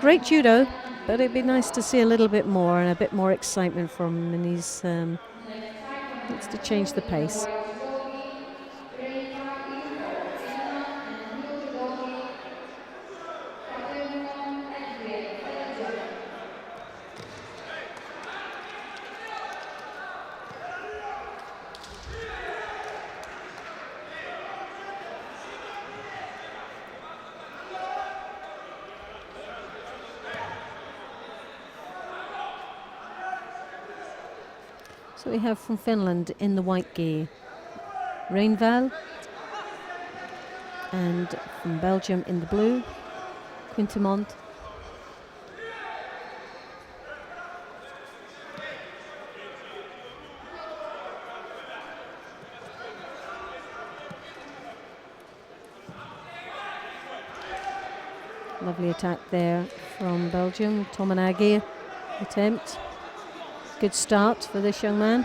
Great judo, but it'd be nice to see a little bit more and a bit more excitement from him, and he's needs to change the pace. So we have from Finland in the white gi, Reinval, and from Belgium in the blue, Quintimont. Lovely attack there from Belgium, Tomanagi attempt. Good start for this young man.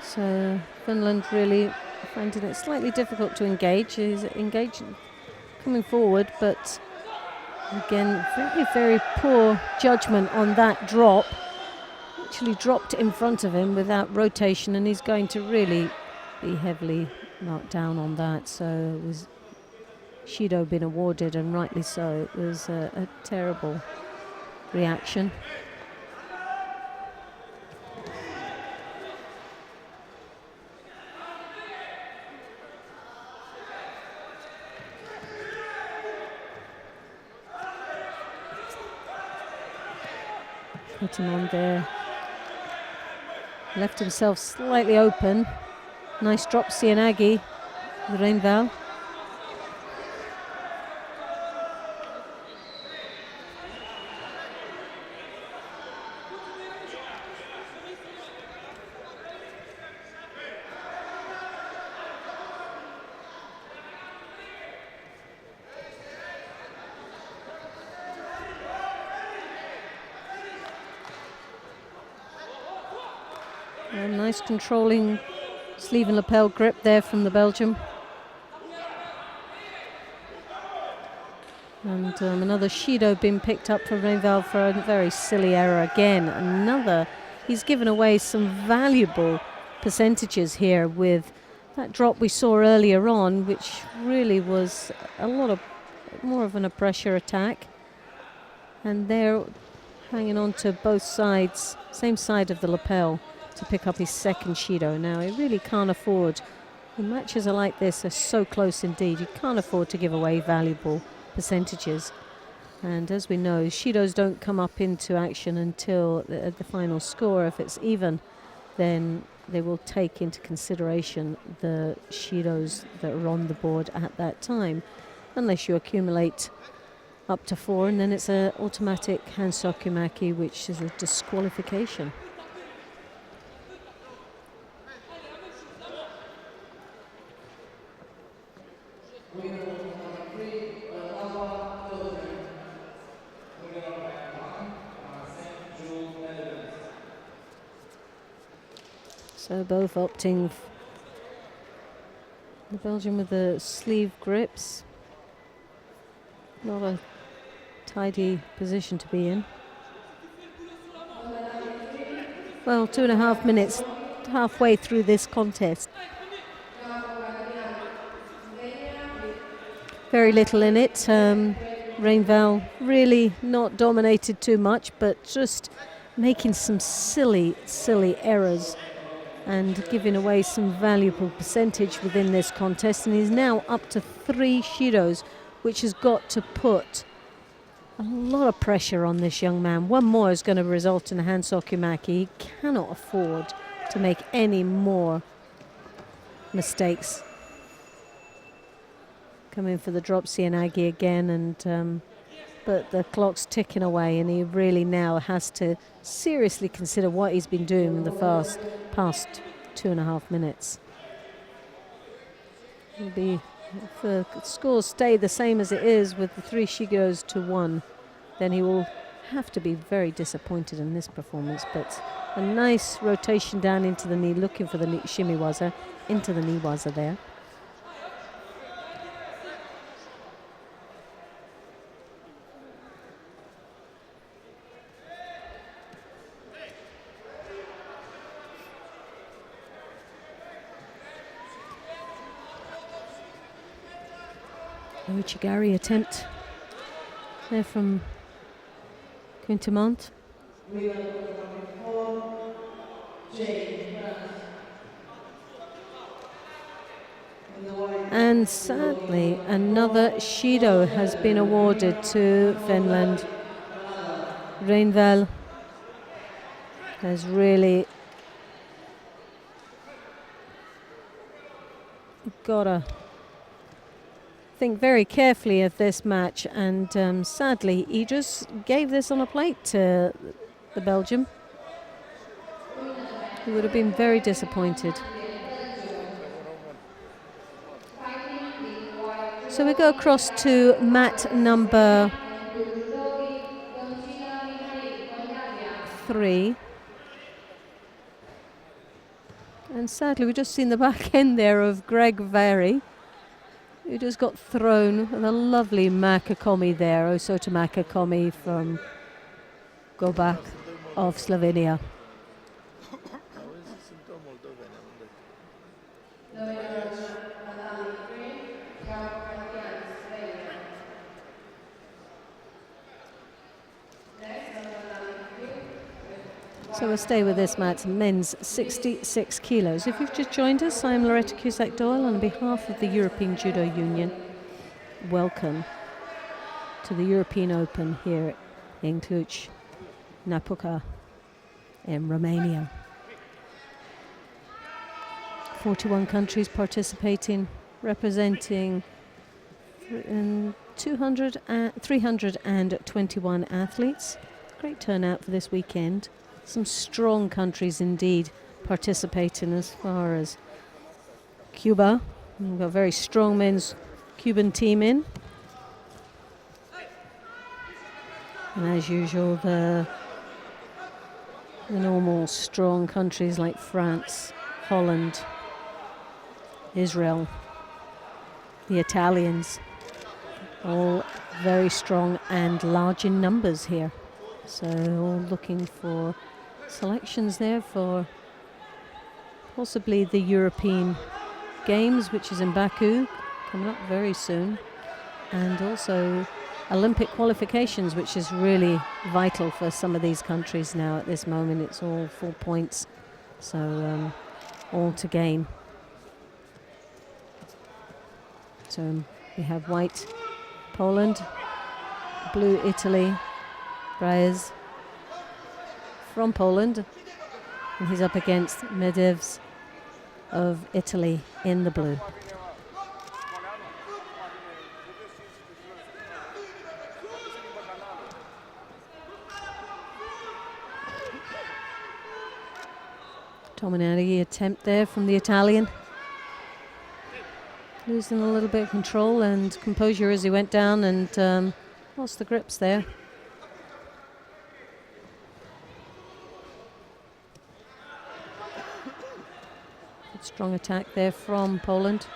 So Finland really finding it slightly difficult to engage. He's engaging, coming forward, but again, very, very poor judgment on that drop. Actually dropped in front of him without rotation, and he's going to really be heavily marked down on that. So it was Shido been awarded, and rightly so. It was a terrible reaction. Put him on there. Left himself slightly open. Nice drop, Cianagi, Reinval. A nice controlling sleeve and lapel grip there from the Belgium. And another Shido being picked up for Rainval for a very silly error again. He's given away some valuable percentages here with that drop we saw earlier on, which really was more of a pressure attack. And they're hanging on to both sides, same side of the lapel, to pick up his second Shido. Now, he really can't afford, when matches are like this, are so close indeed, you can't afford to give away valuable percentages. And as we know, Shidos don't come up into action until the final score. If it's even, then they will take into consideration the Shidos that are on the board at that time, unless you accumulate up to 4, and then it's an automatic Hansokumaki, which is a disqualification. So both opting, the Belgian with the sleeve grips. Not a tidy position to be in. Well, 2.5 minutes, halfway through this contest. Very little in it. Rainval really not dominated too much, but just making some silly errors and giving away some valuable percentage within this contest. And he's now up to 3 Shidos, which has got to put a lot of pressure on this young man. One more is going to result in a Hansokumaki. He cannot afford to make any more mistakes. Coming for the drop Cianagi again, and but the clock's ticking away, and he really now has to seriously consider what he's been doing in the past 2.5 minutes. It'll be, if the scores stay the same as it is with the 3 Shidos to 1, then he will have to be very disappointed in this performance. But a nice rotation down into the knee, looking for the shimiwaza, into the knee waza there. Uchigari attempt there from Quintamont. And sadly, another Shido has been awarded to Finland. Rainval has really got to think very carefully of this match, and sadly he just gave this on a plate to the Belgium. He would have been very disappointed. So we go across to mat number 3. And sadly we've just seen the back end there of Greg Vary, who just got thrown with a lovely Makakomi there, Osota Makakomi from Gobak of Slovenia. So we'll stay with this match, men's 66 kilos. If you've just joined us, I'm Loretta Cusack-Doyle on behalf of the European Judo Union. Welcome to the European Open here in Cluj Napoca in Romania. 41 countries participating, representing 321 athletes. Great turnout for this weekend. Some strong countries indeed participating, as far as Cuba. We've got a very strong men's Cuban team in. And as usual, the the normal strong countries like France, Holland, Israel, the Italians, all very strong and large in numbers here. So all looking for selections there for possibly the European Games, which is in Baku, coming up very soon, and also Olympic qualifications, which is really vital for some of these countries now at this moment. It's all 4 points, so all to gain. So we have white Poland, blue Italy, Braez from Poland, and he's up against Medveds of Italy in the blue. Dominating attempt there from the Italian. Losing a little bit of control and composure as he went down and lost the grips there. Good strong attack there from Poland.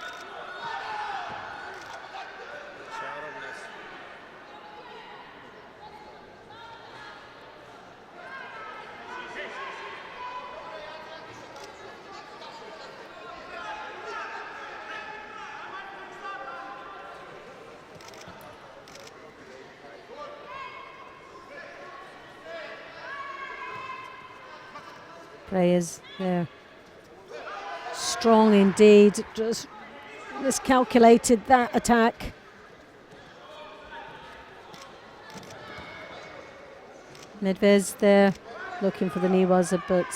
Players there, strong indeed, just miscalculated that attack. Medveds there looking for the knee waza, but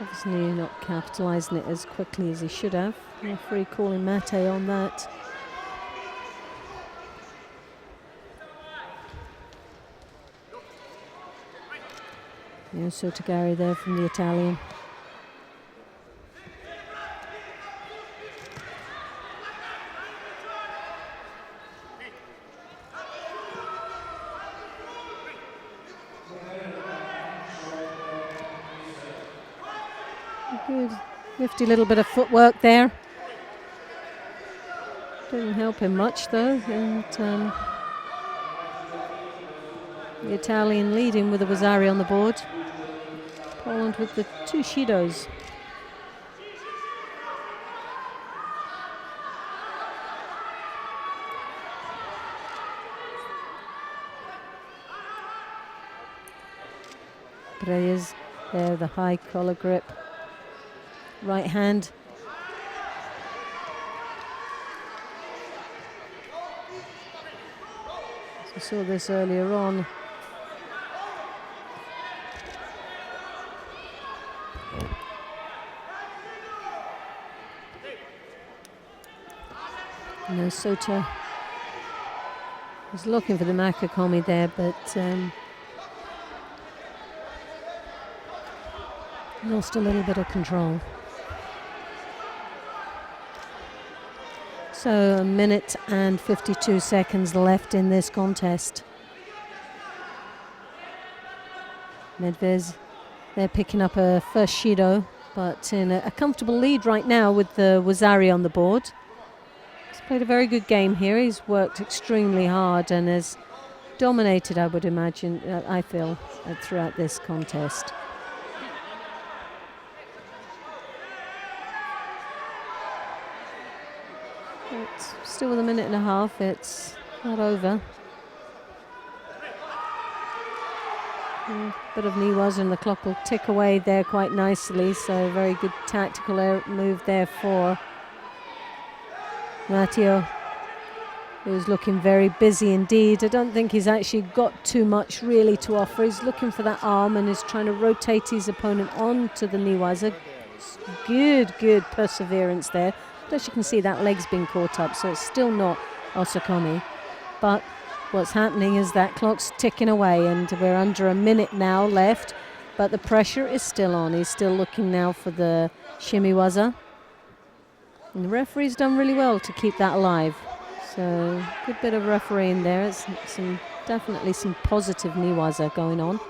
obviously not capitalising it as quickly as he should have. Referee calling mate on that. Sotogari there from the Italian. Good, nifty little bit of footwork there. Didn't help him much though, and the Italian leading with the Wazzari on the board. Poland with the 2 Shidos. Braez there, the high collar grip. Right hand. So we saw this earlier on. No, Soto was looking for the Makakomi there, but lost a little bit of control. So 1 minute and 52 seconds left in this contest. Medveds, they're picking up a first Shido, but in a comfortable lead right now with the Wazzari on the board. Played a very good game here. He's worked extremely hard and has dominated, I would imagine, I feel, throughout this contest. But still with 1.5 minutes, it's not over. Bit of knee was, and the clock will tick away there quite nicely, so very good tactical move there for Matteo, who's looking very busy indeed. I don't think he's actually got too much really to offer. He's looking for that arm and is trying to rotate his opponent onto the knee waza. Good perseverance there. But as you can see, that leg's been caught up, so it's still not Osakomi. But what's happening is that clock's ticking away, and we're under 1 minute now left, but the pressure is still on. He's still looking now for the shimiwaza. And the referee's done really well to keep that alive. So good bit of refereeing there. It's definitely some positive niwaza going on.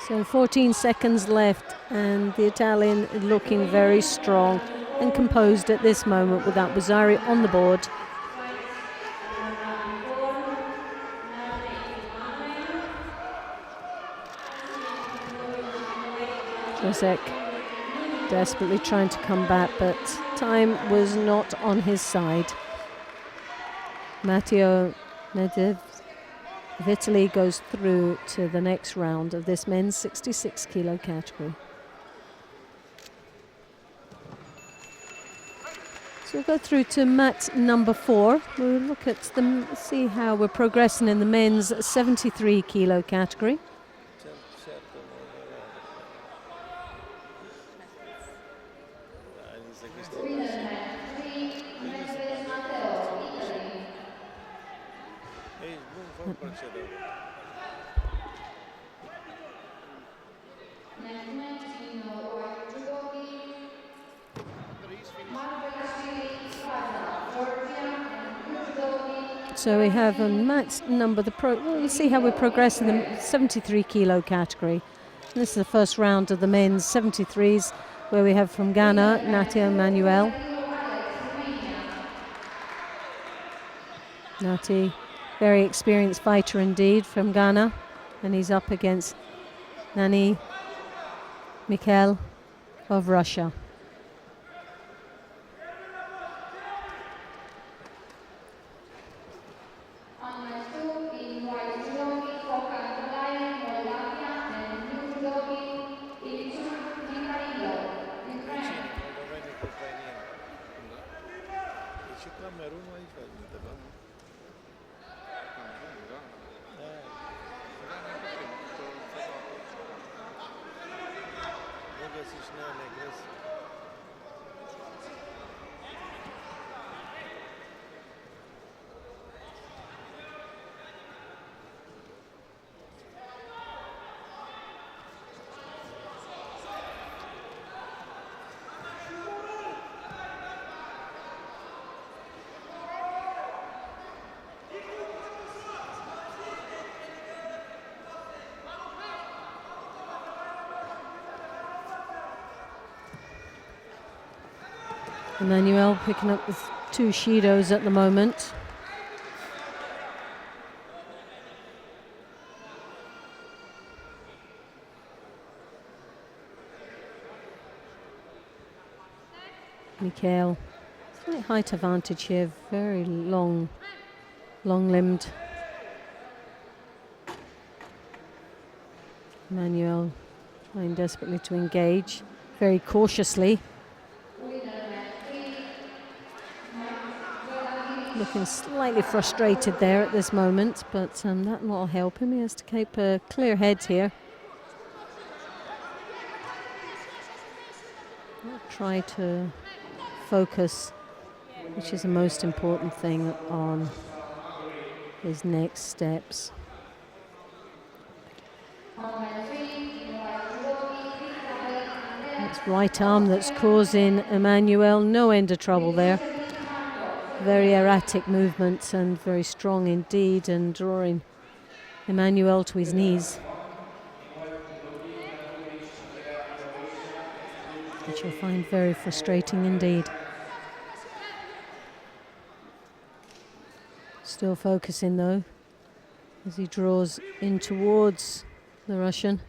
So 14 seconds left, and the Italian looking very strong and composed at this moment with that Buzzari on the board. Jacek desperately trying to come back, but time was not on his side. Matteo Medvedev of Italy goes through to the next round of this men's 66 kilo category. So we'll go through to mat number 4. We'll look at them, see how we're progressing in the men's 73 kilo category. So we have a mat number, we'll see how we progress in the 73 kilo category. This is the first round of the men's 73s, where we have from Ghana, Natia Manuel. Nati, very experienced fighter indeed from Ghana, and he's up against Nani Mikhail of Russia. Emmanuel picking up with 2 Shidos at the moment. Mikhail, slight height advantage here, very long-limbed. Emmanuel trying desperately to engage, very cautiously. Looking slightly frustrated there at this moment, but that will help him. He has to keep a clear head here. I'll try to focus, which is the most important thing, on his next steps. It's right arm that's causing Emmanuel no end of trouble there. Very erratic movements and very strong indeed, and drawing Emmanuel to his knees, which you'll find very frustrating indeed. Still focusing though, as he draws in towards the Russian.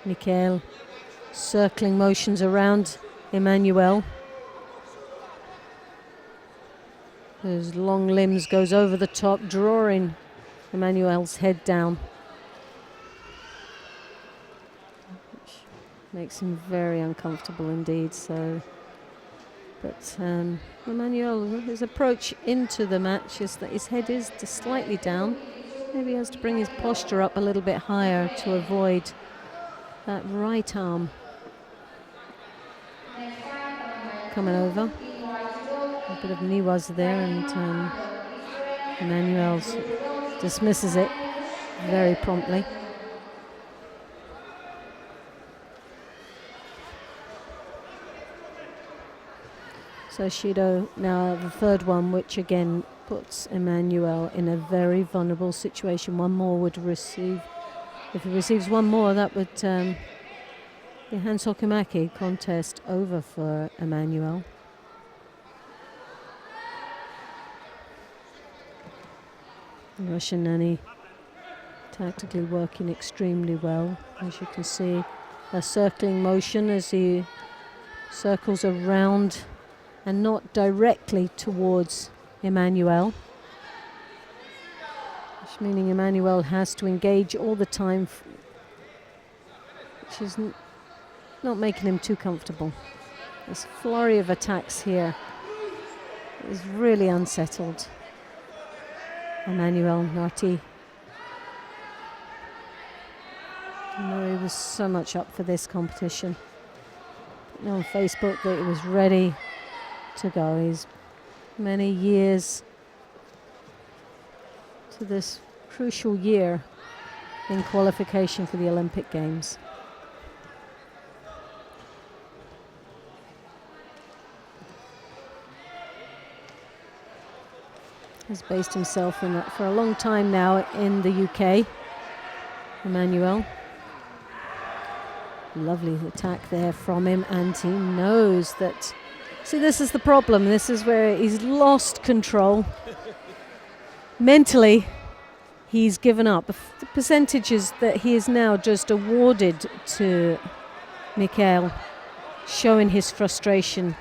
Mikhail circling motions around Emmanuel. His long limbs goes over the top, drawing Emmanuel's head down. makes him very uncomfortable indeed. So, but Emmanuel, his approach into the match is that his head is just slightly down. Maybe he has to bring his posture up a little bit higher to avoid that right arm coming over. A bit of niwaza there, and Emmanuel dismisses it very promptly. So Shido now the third one, which again puts Emmanuel in a very vulnerable situation. One more would receive. If he receives one more, that would the Hansokumaki contest over for Emmanuel. Russian Nani tactically working extremely well. As you can see, a circling motion as he circles around and not directly towards Emmanuel, which meaning Emmanuel has to engage all the time, which is not making him too comfortable. This flurry of attacks here is really unsettled Emmanuel Narti. I know he was so much up for this competition. Putting on Facebook that he was ready to go. He's many years to this crucial year in qualification for the Olympic Games. He's based himself in that for a long time now in the UK. Emmanuel. Lovely attack there from him, and he knows that. See, this is the problem. This is where he's lost control. Mentally, he's given up. The percentages that he is now just awarded to Mikhail, showing his frustration.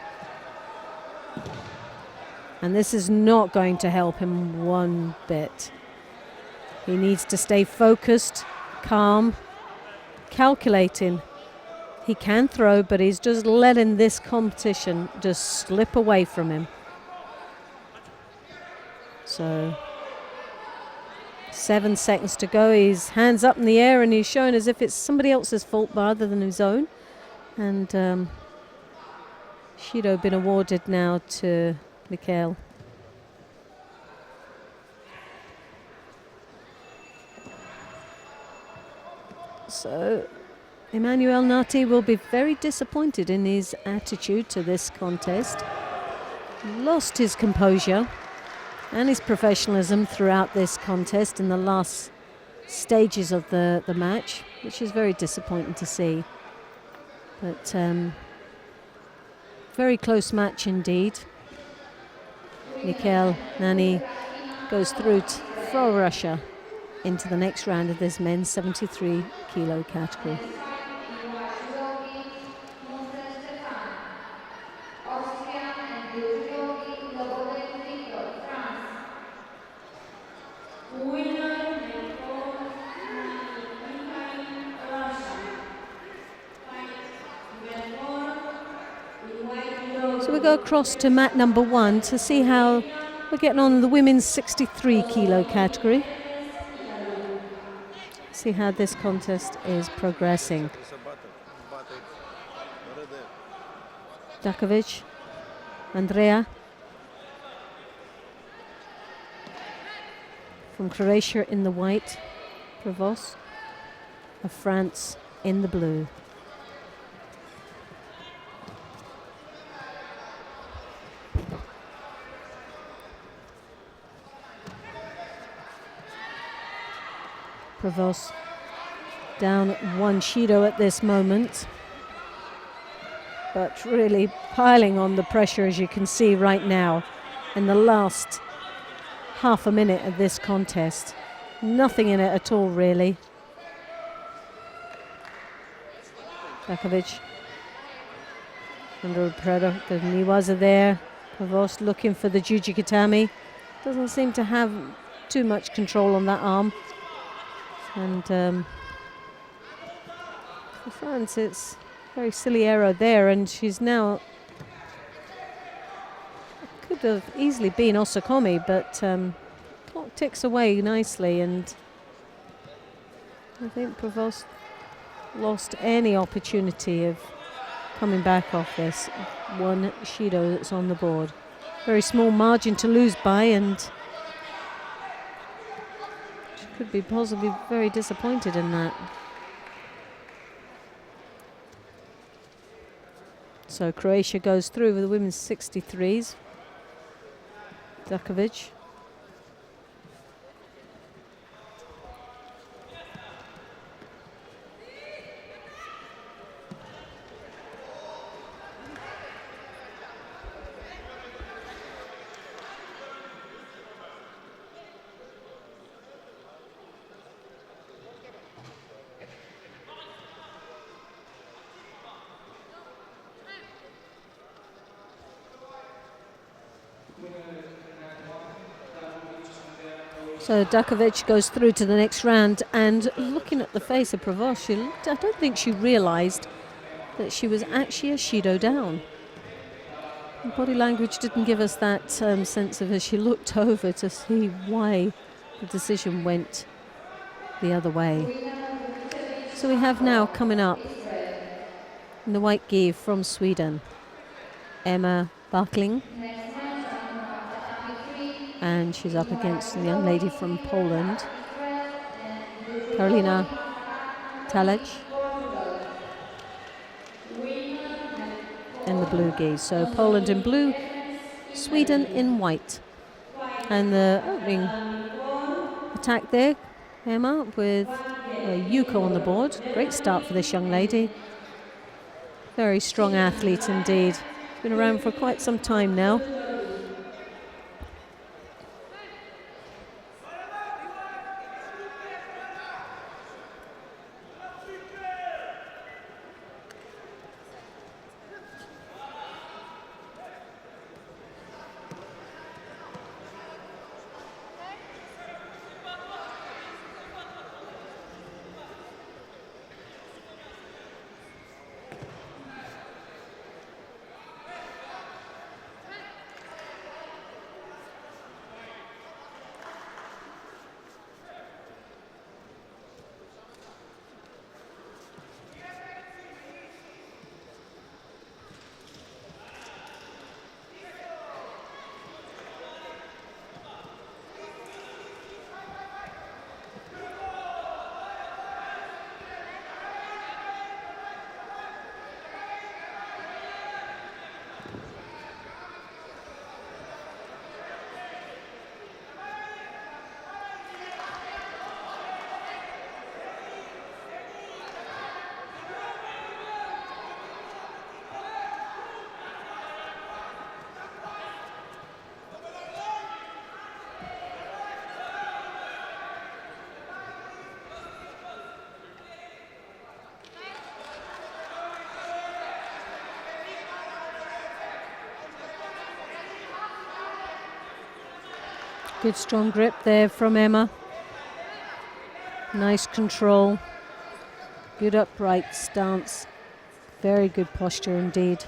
And this is not going to help him one bit. He needs to stay focused, calm, calculating. He can throw, but he's just letting this competition just slip away from him. So 7 seconds to go. He's hands up in the air and he's showing as if it's somebody else's fault rather than his own. And Shido been awarded now to Mikhail. So Emmanuel Narti will be very disappointed in his attitude to this contest. Lost his composure and his professionalism throughout this contest in the last stages of the match, which is very disappointing to see. But very close match indeed. Mikhail Nani goes through for Russia into the next round of this men's 73 kilo category. So we go across to mat number 1 to see how we're getting on in the women's 63 kilo category. See how this contest is progressing. Dakovic, Andrea from Croatia in the white, Provos of France in the blue. Provos down 1 Shido at this moment, but really piling on the pressure, as you can see right now in the last half a minute of this contest. Nothing in it at all, really. Dakovic under pressure. The niwaza there. Provos looking for the Jujikatami. Doesn't seem to have too much control on that arm. And for France, it's Very silly error there, and she's now could have easily been Osakomi, but clock ticks away nicely, and I think Provost lost any opportunity of coming back off this one Shido that's on the board. Very small margin to lose by, and she could be possibly very disappointed in that. So Croatia goes through with the women's 63s. Dakovic. So Dakovic goes through to the next round, and looking at the face of Provost, I don't think she realised that she was actually a Shido down. Body language didn't give us that sense of as she looked over to see why the decision went the other way. So we have now coming up in the white gi from Sweden, Emma Barkling. And she's up against the young lady from Poland, Karolina Talec, in the blue gi. So Poland in blue, Sweden in white. And the opening attack there, Emma, with Yuko on the board. Great start for this young lady. Very strong athlete indeed. Been around for quite some time now. Good strong grip there from Emma. Nice control. Good upright stance. Very good posture indeed.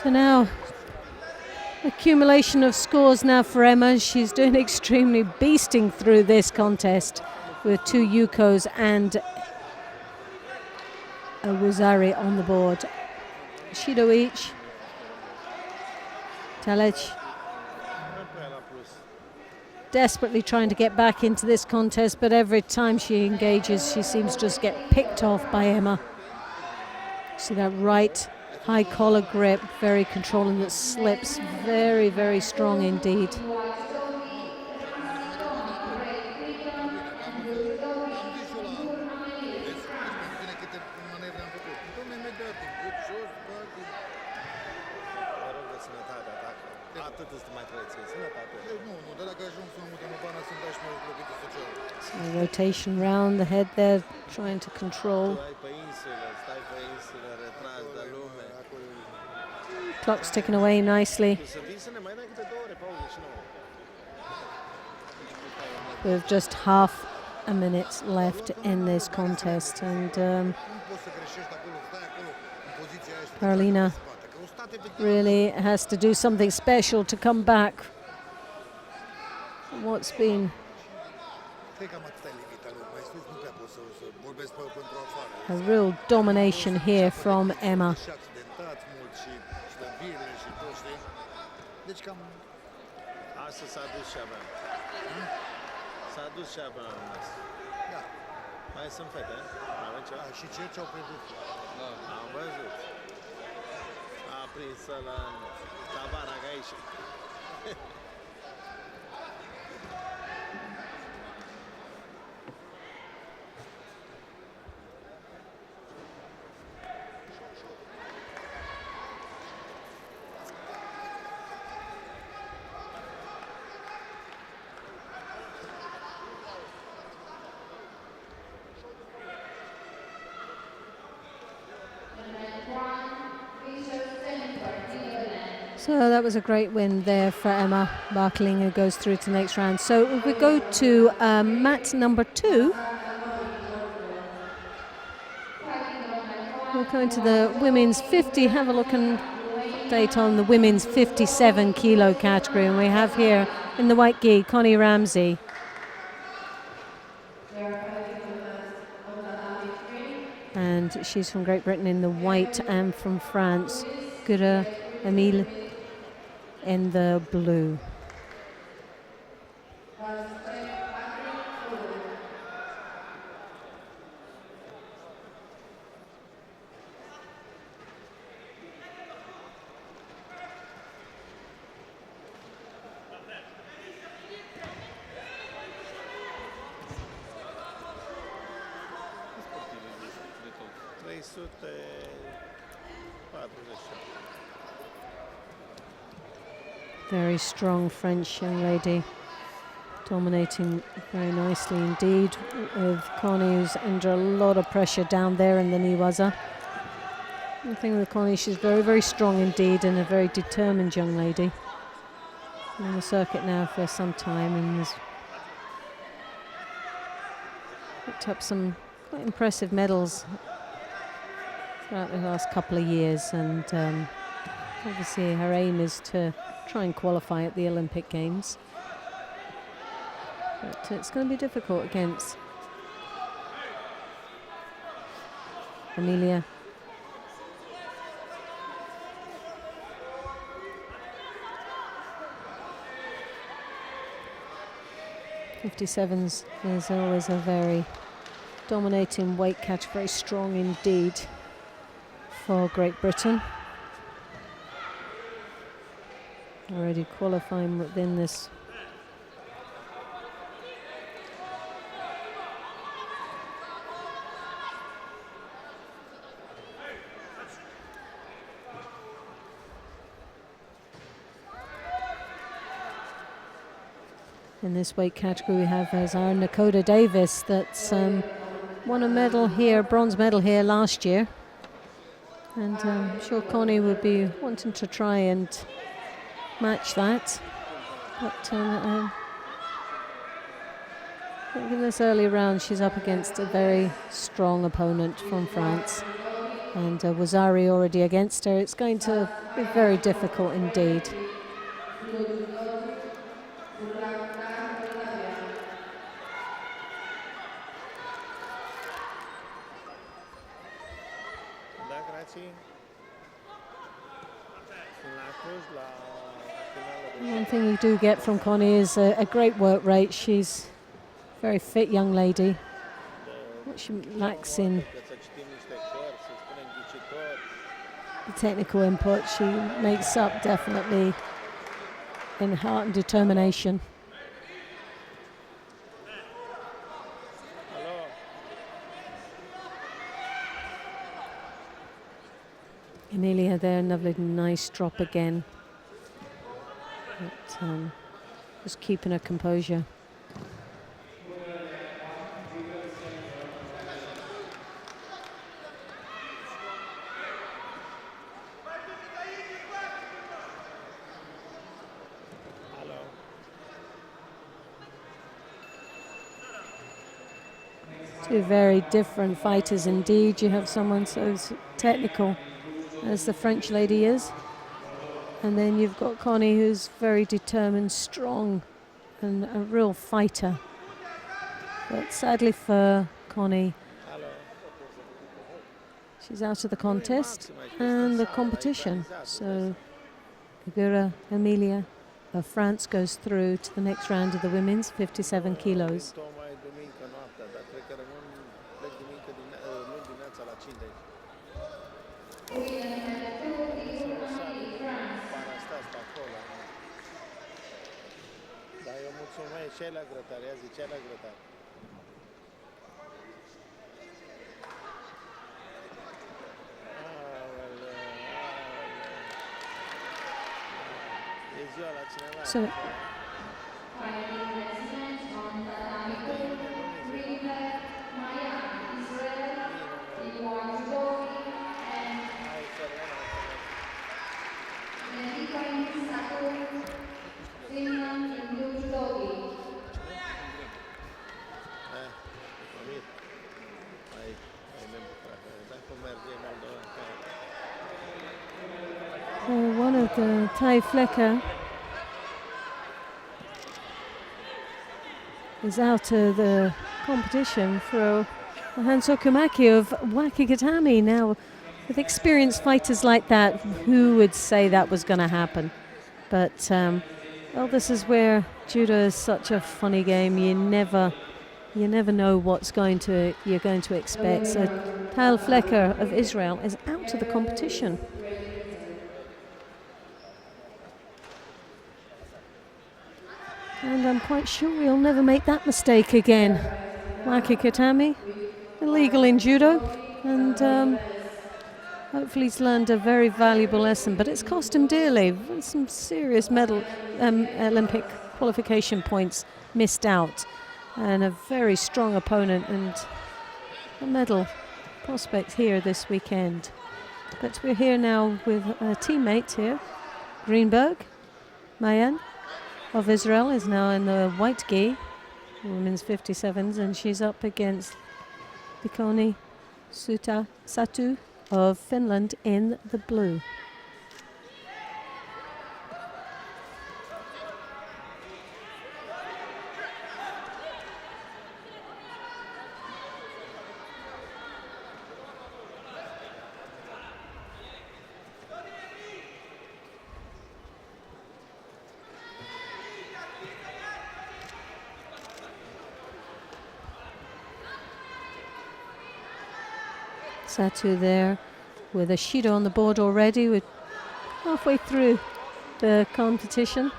So now, accumulation of scores now for Emma. She's doing extremely beasting through this contest with 2 Yukos and a Wuzari on the board. Shido each. Talec desperately trying to get back into this contest, but every time she engages, she seems to just get picked off by Emma. See that right high collar grip, very controlling, that slips very, very strong indeed. So rotation round the head there, trying to control. Clock's ticking away nicely. With just half a minute left in this contest, and Carolina really has to do something special to come back from what's been a real domination here from Emma. Mai sunt fete, avem ceva? Și ce-au pierdut? Am văzut. A prins la tabana aici. So that was a great win there for Emma Barkling, who goes through to the next round. So if we go to mat number 2, we're going to the women's 50. Have a look and update on the women's 57 kilo category. And we have here in the white gi, Connie Ramsey. And she's from Great Britain in the white, and from France, Gura Emile in the blue. Very strong French young lady, dominating very nicely indeed, with Connie, who's under a lot of pressure down there in the Niwaza. The thing with Connie, she's very, very strong indeed, and a very determined young lady. On the circuit now for some time, and has picked up some quite impressive medals throughout the last couple of years, and obviously her aim is to try and qualify at the Olympic Games. But it's going to be difficult against Amelia. '57s is always a very dominating weight catch, very strong indeed for Great Britain. Already qualifying within this in this weight category. We have as our Nakota Davis, that's won a medal here, bronze medal here last year, and I'm sure Connie would be wanting to try and match that, but in this early round she's up against a very strong opponent from France. and Wazari already against her. It's going to be very difficult indeed. Da, grazie. La Cluj, la finale. One thing you do get from Connie is a great work rate. She's a very fit young lady. What she lacks in the technical input, she makes up definitely in heart and determination. Emilia there, another nice drop again. But, just keeping her composure. Two very different fighters indeed. You have someone so technical as the French lady is, and then you've got Connie, who's very determined, strong, and a real fighter. But sadly for Connie, she's out of the contest and the competition. So Igura Emilia of France goes through to the next round of the women's 57 kilos. So one of the Thai Flecker is out of the competition for Hanso Kumaki of Wakikatami. Now, with experienced fighters like that, who would say that was going to happen? But, well, this is where judo is such a funny game. You never know what's you're going to expect. So, Tal Flecker of Israel is out of the competition. And I'm quite sure he'll never make that mistake again. Wakikatami, illegal in judo, and hopefully he's learned a very valuable lesson, but it's cost him dearly. Some serious medal, Olympic qualification points missed out, and a very strong opponent and a medal prospect here this weekend. But we're here now with a teammate here, Greenberg. Mayan of Israel is now in the white gi, women's 57s, and she's up against Bikoni Satu of Finland in the blue. Satu there with a Shido on the board already. We're halfway through the competition.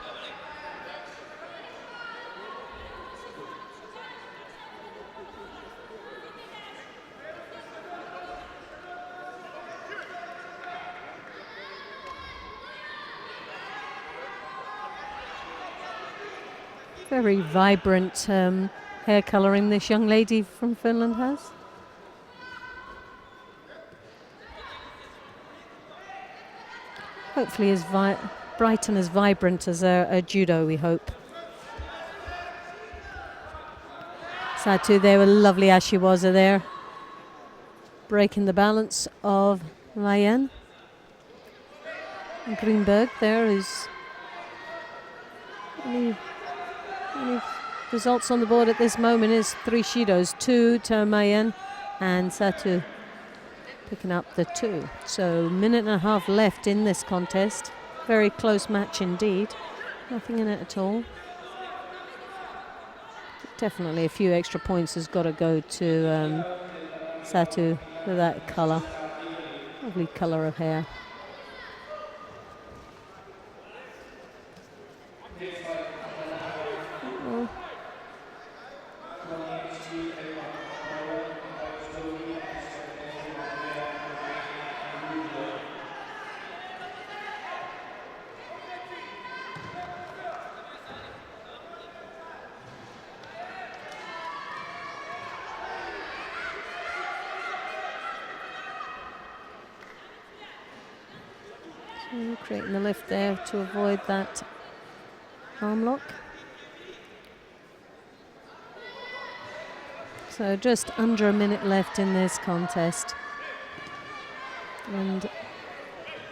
Very vibrant hair colouring this young lady from Finland has. Hopefully as bright and as vibrant as a judo, we hope. Satu there with lovely Ashiwaza there. breaking the balance of Mayen. Greenberg there is any results on the board at this moment is 3 Shidos, 2 to Mayen and Satu picking up the 2. So minute and a half left in this contest. Very close match indeed. Nothing in it at all. Definitely a few extra points has got to go to Satu with that colour. Lovely colour of hair. Creating the lift there to avoid that arm lock. So just under a minute left in this contest. And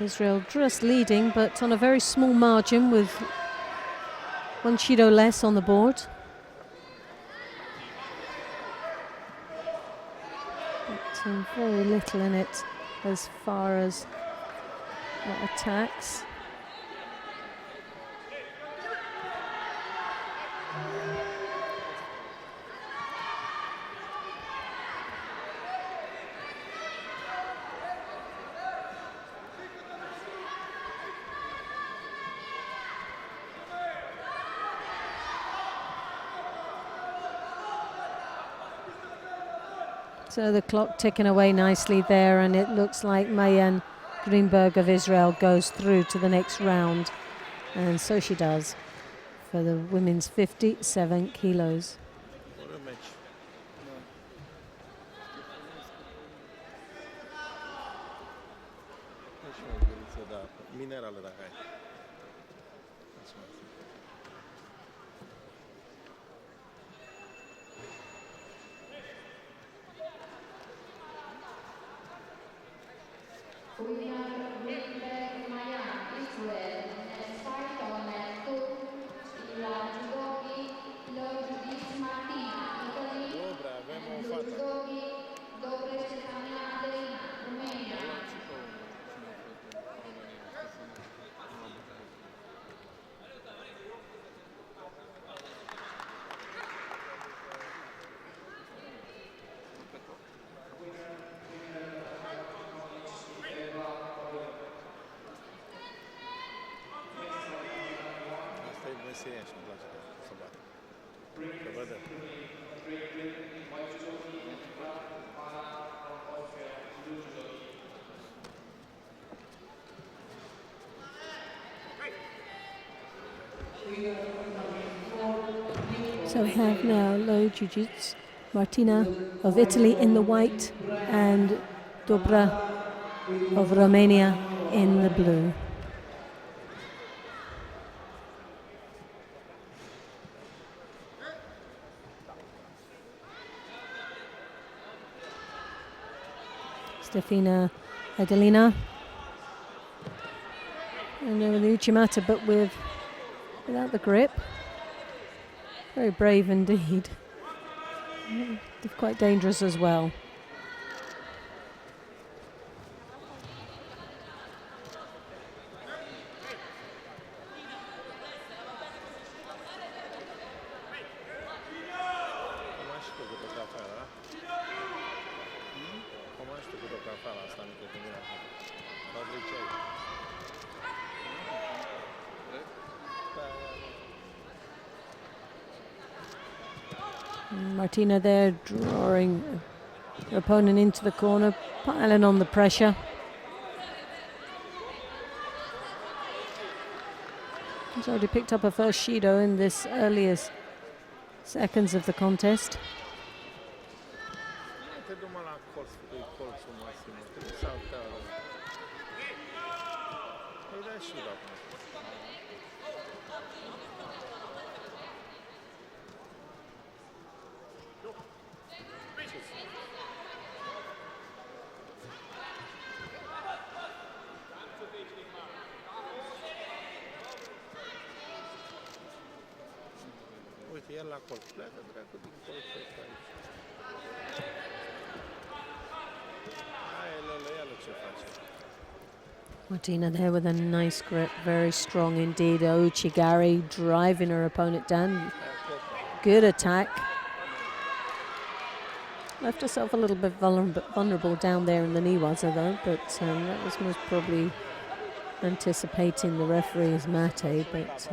Israel just leading, but on a very small margin with 1 Shido less on the board. But very little in it as far as attacks. So the clock ticking away nicely there, and it looks like Mayen Greenberg of Israel goes through to the next round, and so she does for the women's 57 kilos. So we have now low jiu-jitsu, Martina of Italy in the white and Dobra of Romania in the blue. Stefina Adelina. And over the Uchimata, but without the grip. Very brave indeed. Quite dangerous as well. Martina there drawing her opponent into the corner, piling on the pressure. She's already picked up her first Shido in this earliest seconds of the contest. Și el la colț. Pleacă dracu din colț aici. Hai, Lele, iară ce face. Martina there with a nice grip, very strong indeed. Uchigari driving her opponent down. Good attack. Left herself a little bit vulnerable down there in the niwaza though, but that was most probably anticipating the referee's mate, but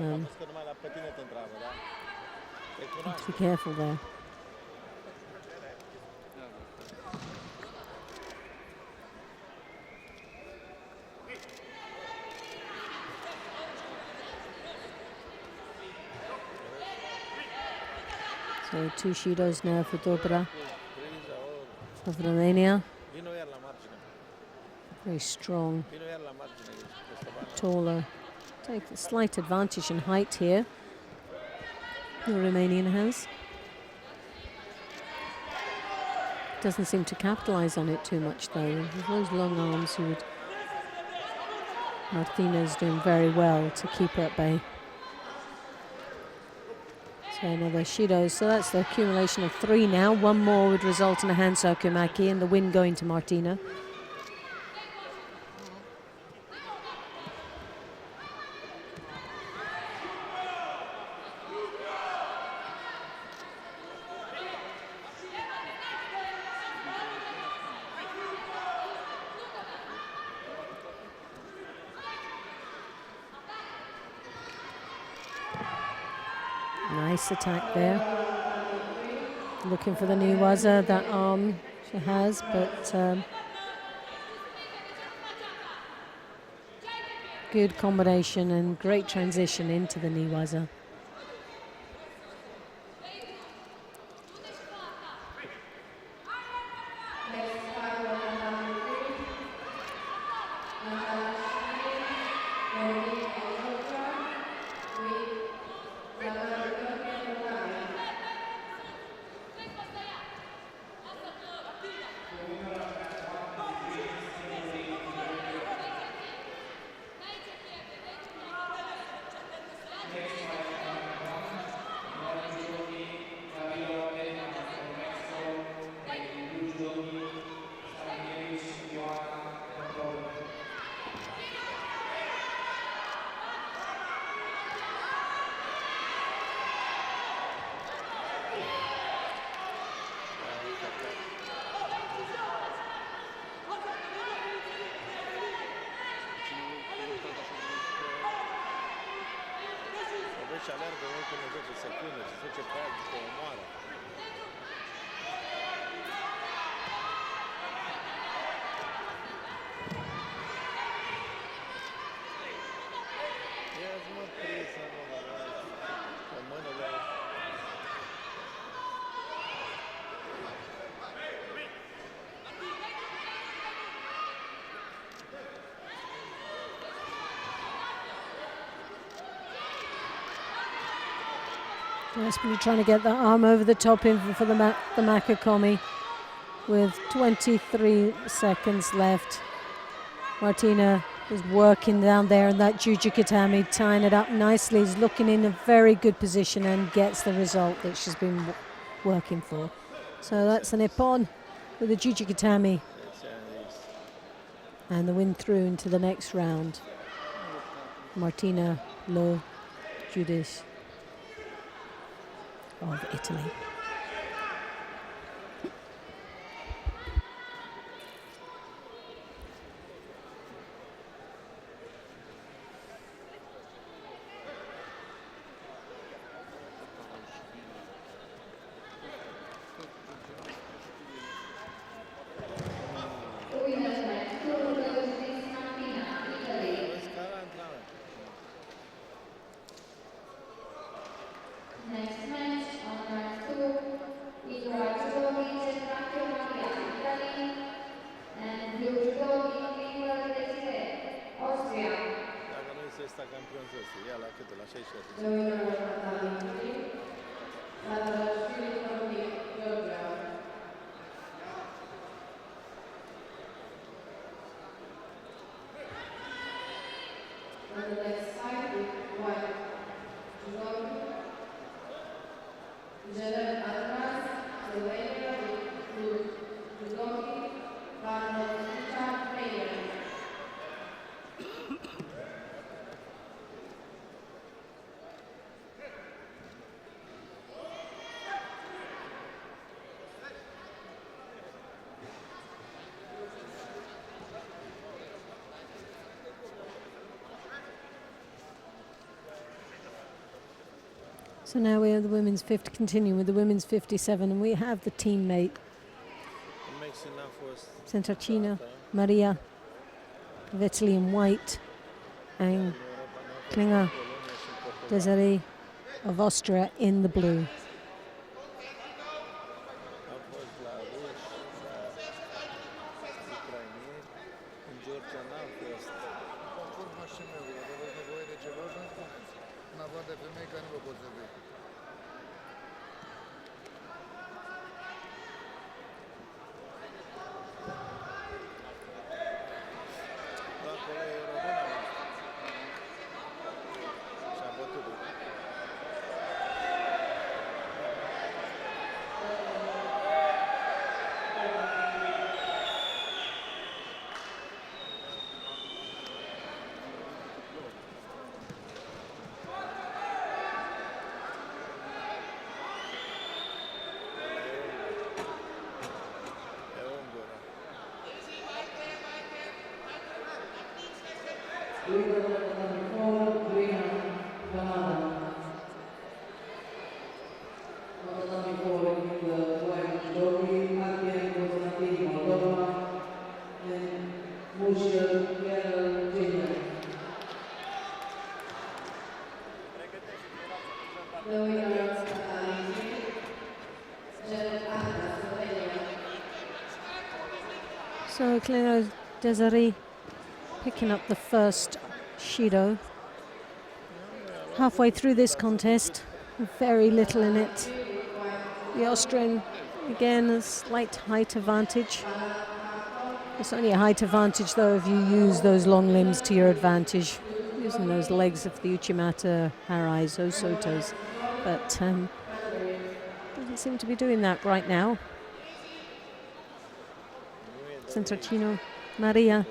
have to be careful there. So 2 Judos now for Dobra of Romania. Very strong, taller. Take a slight advantage in height here. The Romanian has. Doesn't seem to capitalize on it too much though. With those long arms, Martina's doing very well to keep her at bay. So another Shido. So that's the accumulation of 3 now. 1 more would result in a hand Sakumaki and the win going to Martina. Nice attack there. Looking for the niwaza, that arm she has, but good combination and great transition into the niwaza. Și alergă în ultimele 10 secunde, se duce pe aia, se omoară. Ia-ți mă prisă, o mână de aia. Desperately trying to get that arm over the top in for the Makakomi with 23 seconds left. Martina is working down there in that Jujikatami, tying it up nicely. Is looking in a very good position and gets the result that she's been working for. So that's an Ippon with the Jujikatami. And the win through into the next round. Martina Lo Judish of Italy. So now we have the women's 50, continuing with the women's 57, and we have the teammate, Centracino, Maria of Italy in white, and Klinger Desiree of Austria in the blue. So Clio Desiree picking up the first Shido. Halfway through this contest, very little in it. The Austrian, again, a slight height advantage. It's only a height advantage though if you use those long limbs to your advantage, using those legs of the Uchimata, Harais, Osotos. But doesn't seem to be doing that right now. Centracino, Maria.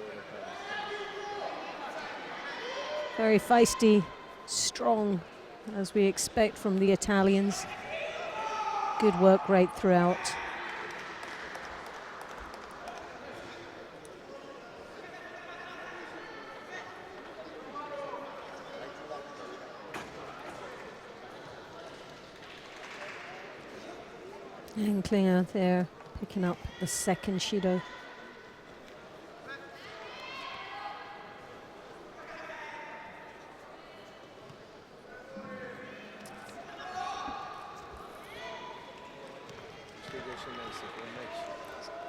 Very feisty, strong, as we expect from the Italians. Good work rate throughout. And Klinger there picking up the second Shido.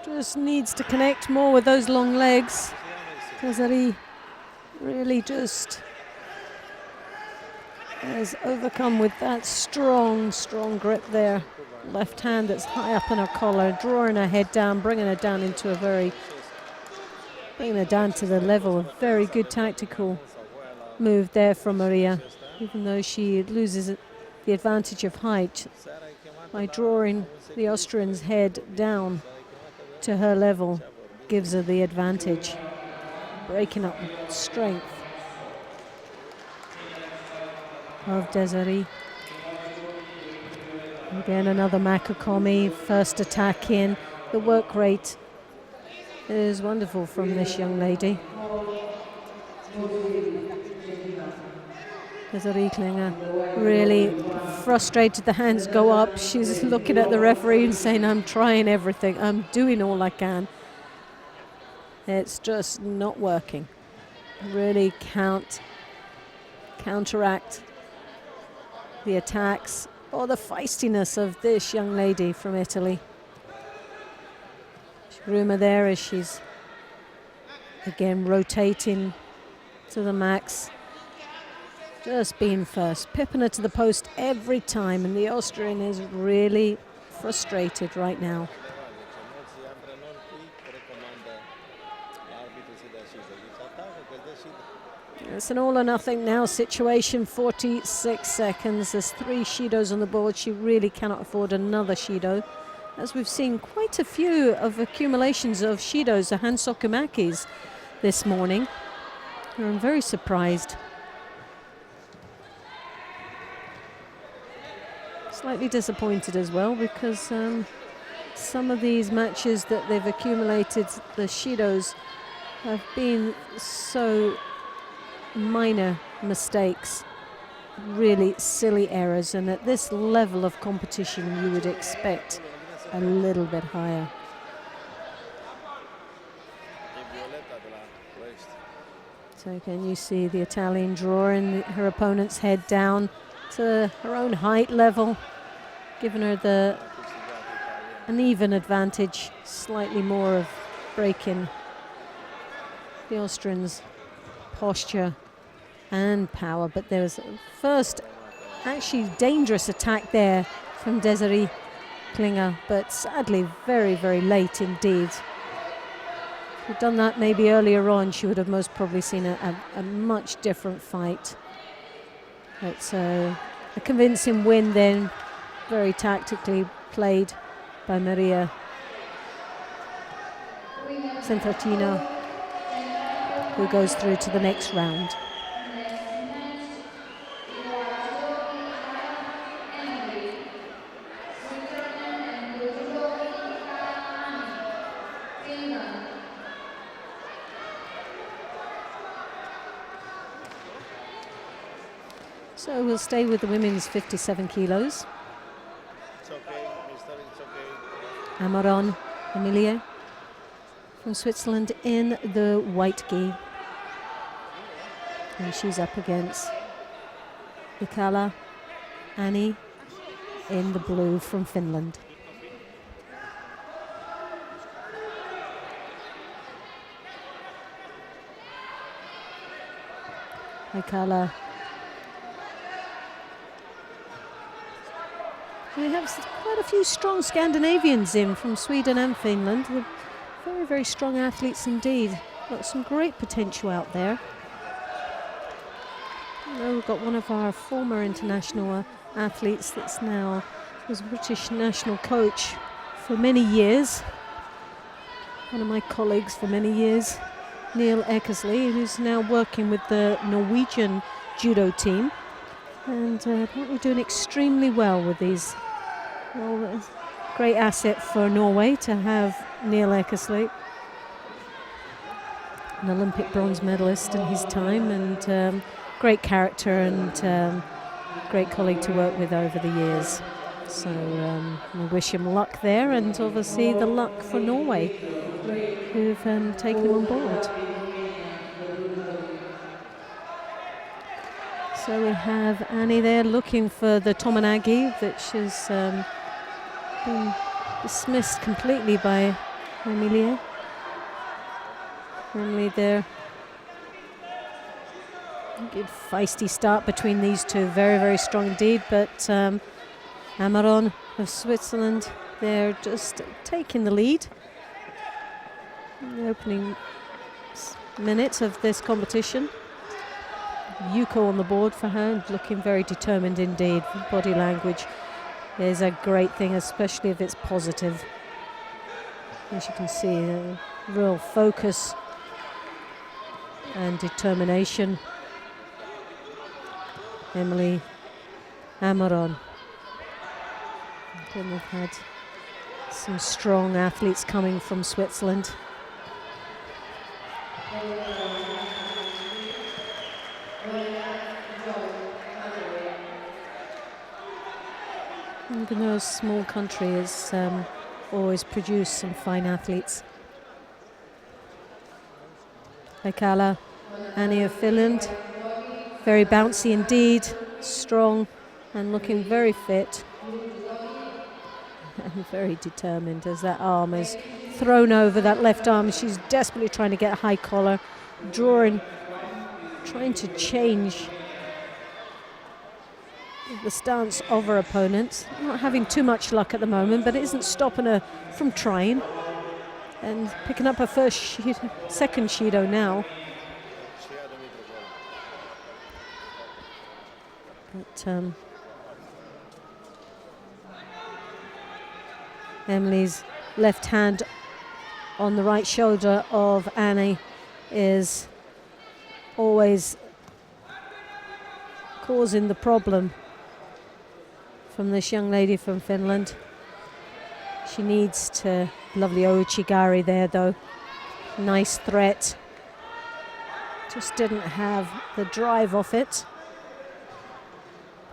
Just needs to connect more with those long legs. Desiree really just has overcome with that strong, strong grip there. Left hand that's high up in her collar, drawing her head down, bringing her down into a bringing her down to the level of very good tactical move there from Maria, even though she loses the advantage of height by drawing the Austrian's head down to her level, gives her the advantage, breaking up the strength of Desiree. Again, another Makakomi, first attack in. The work rate is wonderful from this young lady. Desiree Klinger really frustrated, the hands go up. She's looking at the referee and saying, I'm trying everything, I'm doing all I can. It's just not working. Really can't counteract the attacks or the feistiness of this young lady from Italy. Rumor there as she's again rotating to the max. Just being first, pipping her to the post every time, and the Austrian is really frustrated right now. It's an all or nothing now situation, 46 seconds. There's 3 Shidos on the board. She really cannot afford another Shido, as we've seen quite a few of accumulations of Shidos, the Hansokumakis, this morning. I'm very surprised. Slightly disappointed as well, because some of these matches that they've accumulated, the Shidos, have been so minor mistakes really silly errors, and at this level of competition you would expect a little bit higher. So again, you see the Italian drawing her opponent's head down to her own height level, giving her an even advantage, slightly more of breaking the Austrians' posture and power. But there was a first actually dangerous attack there from Desiree Klinger, but sadly very, very late indeed. If she'd done that maybe earlier on, she would have most probably seen a much different fight. But a convincing win then, very tactically played by Maria Centratino, who goes through to the next round. So we'll stay with the women's 57 kilos. It's okay, mister, it's okay. Amaron Emilie from Switzerland in the white gi. And she's up against Mikala Annie in the blue from Finland. Mikala. We have quite a few strong Scandinavians in from Sweden and Finland. They're very, very strong athletes indeed. Got some great potential out there. We've got one of our former international athletes that's now was a British national coach for many years. One of my colleagues for many years, Neil Eckersley, who's now working with the Norwegian judo team. And apparently doing extremely well with these. Well, it's a great asset for Norway to have Neil Eckersley, an Olympic bronze medalist in his time, and great character and great colleague to work with over the years. So we wish him luck there, and obviously the luck for Norway, who've taken him on board. So we have Annie there looking for the Tomonagi, which has been dismissed completely by Emilie. Emily there. Good feisty start between these two, very, very strong indeed, but Amaron of Switzerland, they're just taking the lead in the opening minutes of this competition. Yuko on the board for her, looking very determined indeed. Body language is a great thing, especially if it's positive. As you can see, real focus and determination. Emily Amaron. Then we've had some strong athletes coming from Switzerland. Even though a small country has always produced some fine athletes. Mikala Annie of Finland, very bouncy indeed, strong and looking very fit and very determined as that arm is thrown over, that left arm. She's desperately trying to get a high collar, drawing, trying to change the stance of her opponent. Not having too much luck at the moment, but it isn't stopping her from trying and picking up her second Shido now. But Emily's left hand on the right shoulder of Annie is always causing the problem from this young lady from Finland. She needs to, lovely Ouchigari there though, nice threat, just didn't have the drive off it.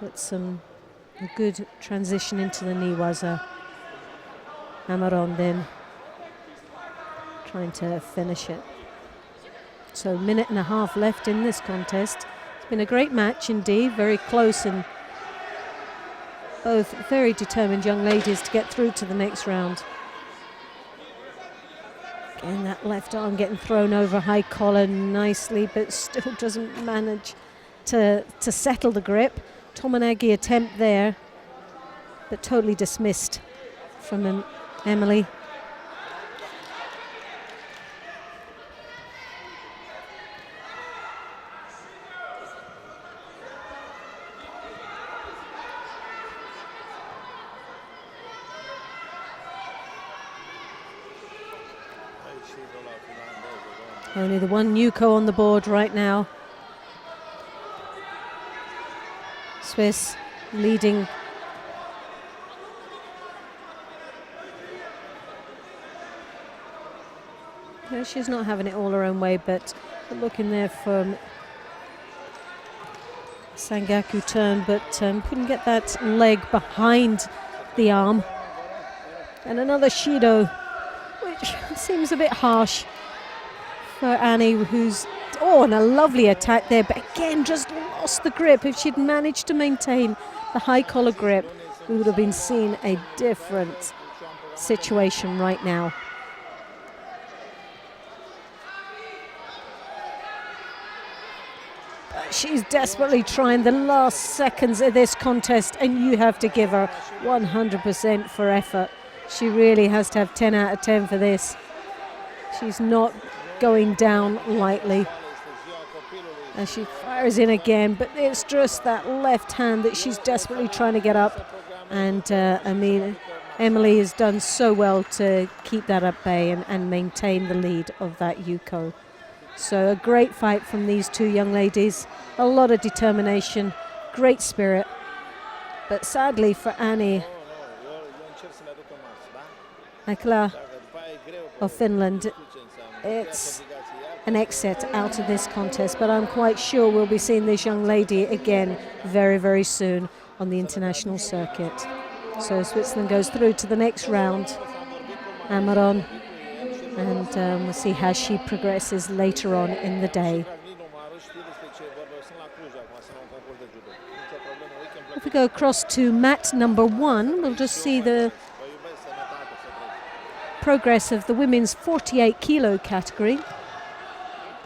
But a good transition into the Niwaza. Amaron then trying to finish it. So 1.5 minutes left in this contest. It's been a great match indeed, very close, and both very determined young ladies to get through to the next round. Again, that left arm getting thrown over high collar nicely, but still doesn't manage to settle the grip. Tomonagi attempt there, but totally dismissed from Emily. Only the one Nuko on the board right now. Swiss leading. No, she's not having it all her own way, but looking there for Sangaku turn, but couldn't get that leg behind the arm. And another Shido, which seems a bit harsh for Annie, who's, and a lovely attack there, but again just lost the grip. If she'd managed to maintain the high collar grip, we would have been seeing a different situation right now. But she's desperately trying the last seconds of this contest, and you have to give her 100% for effort. She really has to have 10 out of 10 for this. She's not going down lightly as she fires in again, but it's just that left hand that she's desperately trying to get up, and Emily has done so well to keep that at bay and maintain the lead of that Yuko. So a great fight from these two young ladies, a lot of determination, great spirit, but sadly for Annie Akla of Finland, it's an exit out of this contest, but I'm quite sure we'll be seeing this young lady again very, very soon on the international circuit. So Switzerland goes through to the next round, Amaron, and we'll see how she progresses later on in the day. If we go across to mat number 1, we'll just see the progress of the women's 48 kilo category.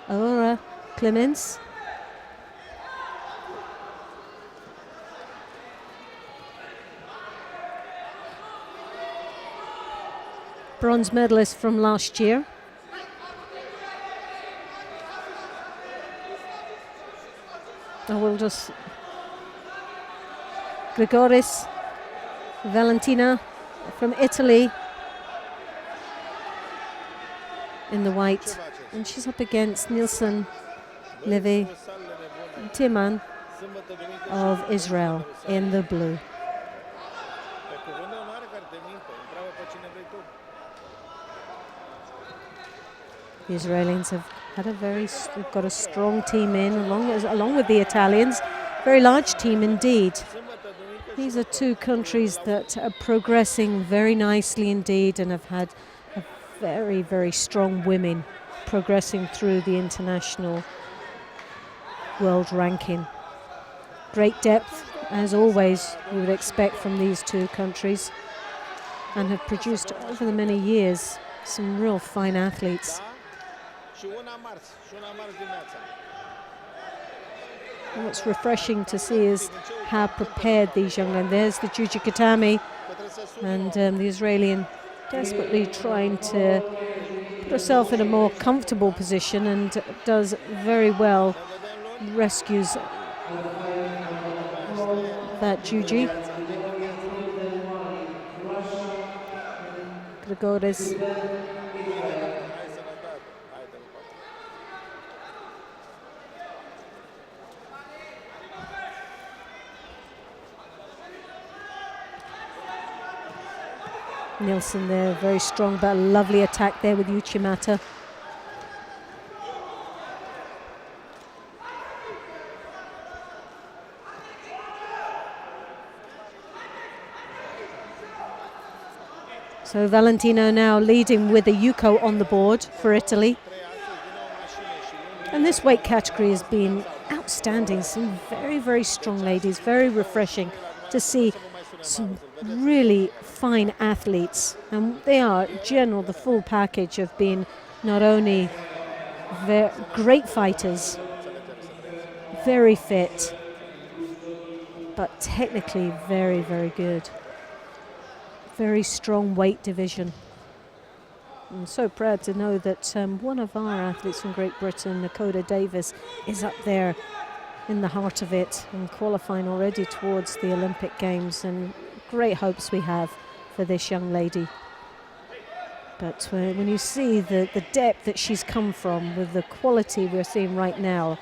Aurora Clemens. Bronze medalist from last year. We'll just Grigoris Valentina from Italy in the white, and she's up against Nilsson Levi Timan of Israel in the blue. The Israelis have had they've got a strong team in, along with the Italians. Very large team indeed. These are two countries that are progressing very nicely indeed, and have had very, very strong women progressing through the international world ranking. Great depth, as always, you would expect from these two countries, and have produced over the many years some real fine athletes. And what's refreshing to see is how prepared these young men. There's the Juji Katami, and the Israeli desperately trying to put herself in a more comfortable position, and does very well, rescues that Juji. Grigoris. Nilsson there, very strong, but a lovely attack there with Uchimata. So Valentino now leading with a Yuko on the board for Italy. And this weight category has been outstanding. Some very, very strong ladies, very refreshing to see some really fine athletes. And they are, in general, the full package of being not only great fighters, very fit, but technically very, very good. Very strong weight division. I'm so proud to know that one of our athletes from Great Britain, Dakota Davis, is up there in the heart of it and qualifying already towards the Olympic Games, and great hopes we have for this young lady. But when you see the depth that she's come from with the quality we're seeing right now,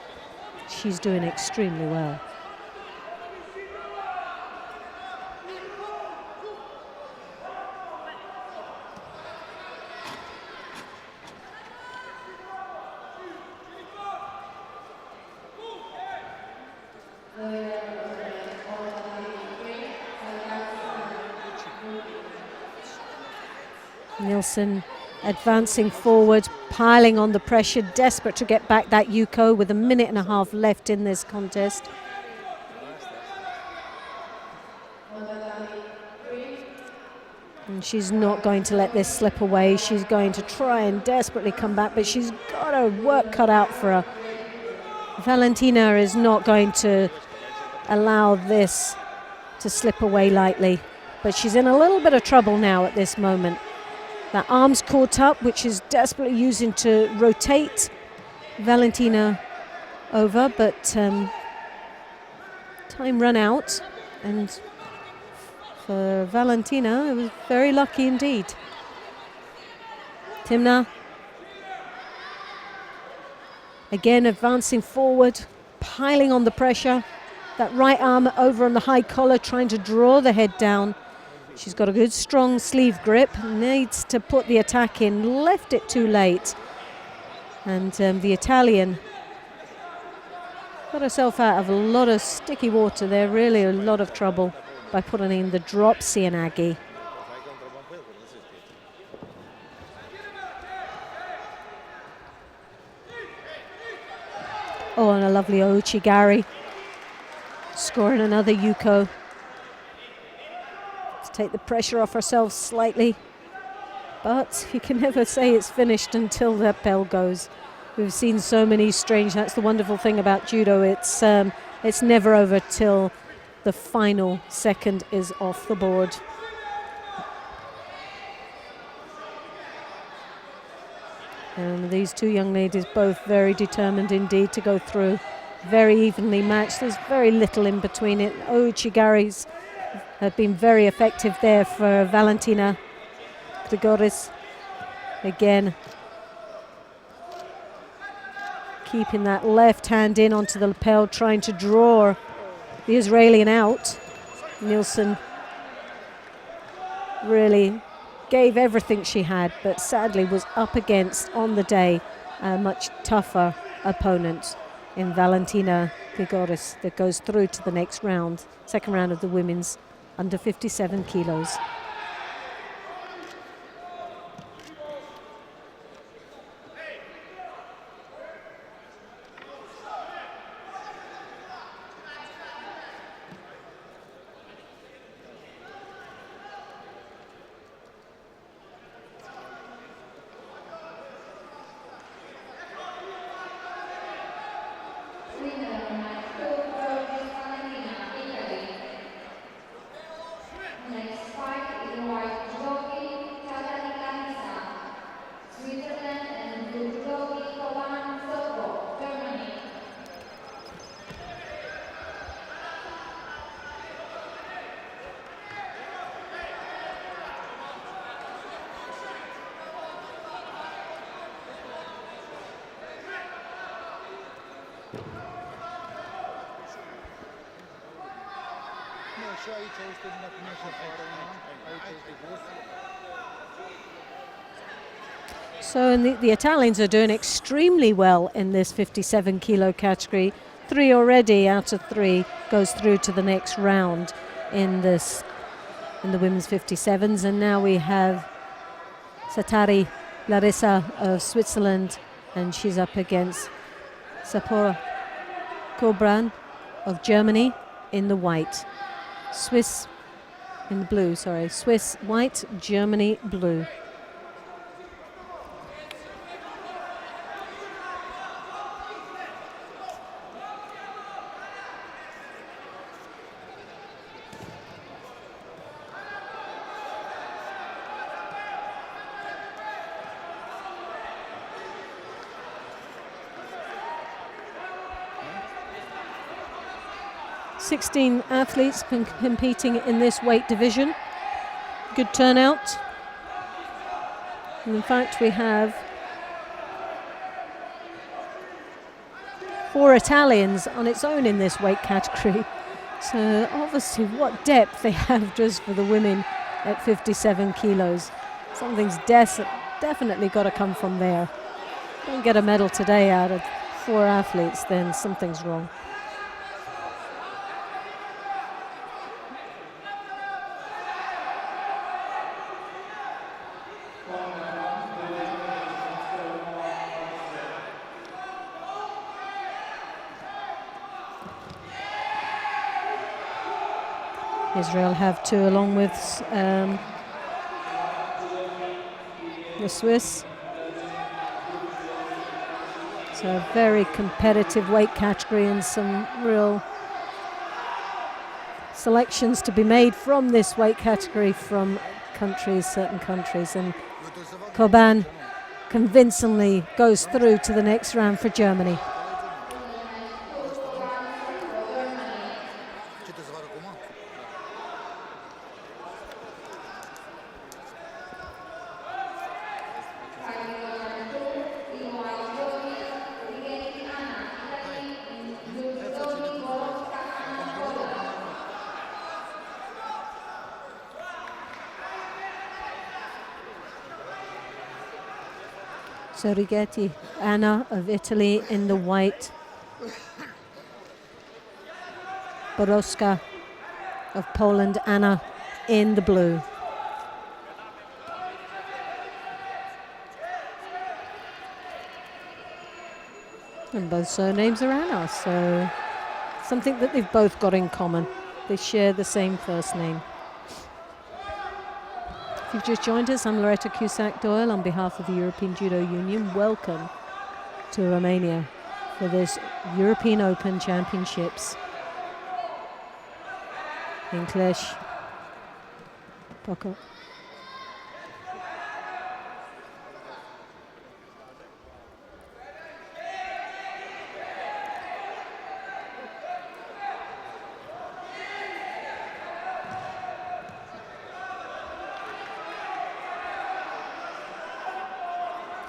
she's doing extremely well. Nilsson advancing forward, piling on the pressure, desperate to get back that Yuko with 1.5 minutes left in this contest. And she's not going to let this slip away. She's going to try and desperately come back, but she's got her work cut out for her. Valentina is not going to allow this to slip away lightly, but she's in a little bit of trouble now at this moment. That arm's caught up, which is desperately using to rotate Valentina over, but time run out, and for Valentina, it was very lucky indeed. Timna again advancing forward, piling on the pressure. That right arm over on the high collar, trying to draw the head down. She's got a good strong sleeve grip, needs to put the attack in, left it too late. And the Italian got herself out of a lot of sticky water there, really a lot of trouble by putting in the drop Cianagi. Oh, and a lovely Ouchigari, scoring another Yuko. Take the pressure off ourselves slightly, but you can never say it's finished until that bell goes. We've seen so many strange, that's the wonderful thing about judo, it's never over till the final second is off the board. And these two young ladies both very determined indeed to go through. Very evenly matched, there's very little in between it. Ouchigari's have been very effective there for Valentina Grigoris. Again, keeping that left hand in onto the lapel, trying to draw the Israeli out. Nilsson really gave everything she had, but sadly was up against, on the day, a much tougher opponent in Valentina Grigoris that goes through to the next round, second round of the women's under 57 kilos. So and the Italians are doing extremely well in this 57 kilo category. 3 already out of 3 goes through to the next round in the women's 57s, and now we have Satari Larissa of Switzerland, and she's up against Sapora Kobran of Germany in the white. Swiss in the blue, sorry. Swiss white, Germany blue. Sixteen athletes competing in this weight division. Good turnout. And in fact, we have 4 Italians on its own in this weight category. So obviously what depth they have just for the women at 57 kilos. Something's definitely got to come from there. Don't get a medal today out of 4 athletes, then something's wrong. Israel have 2 along with the Swiss. So a very competitive weight category and some real selections to be made from this weight category from countries, certain countries. And Koban convincingly goes through to the next round for Germany. So Righetti Anna of Italy in the white. Borowska of Poland, Anna in the blue. And both surnames are Anna, so something that they've both got in common. They share the same first name. If you've just joined us, I'm Loretta Cusack-Doyle on behalf of the European Judo Union. Welcome to Romania for this European Open Championships in Cluj Napoca.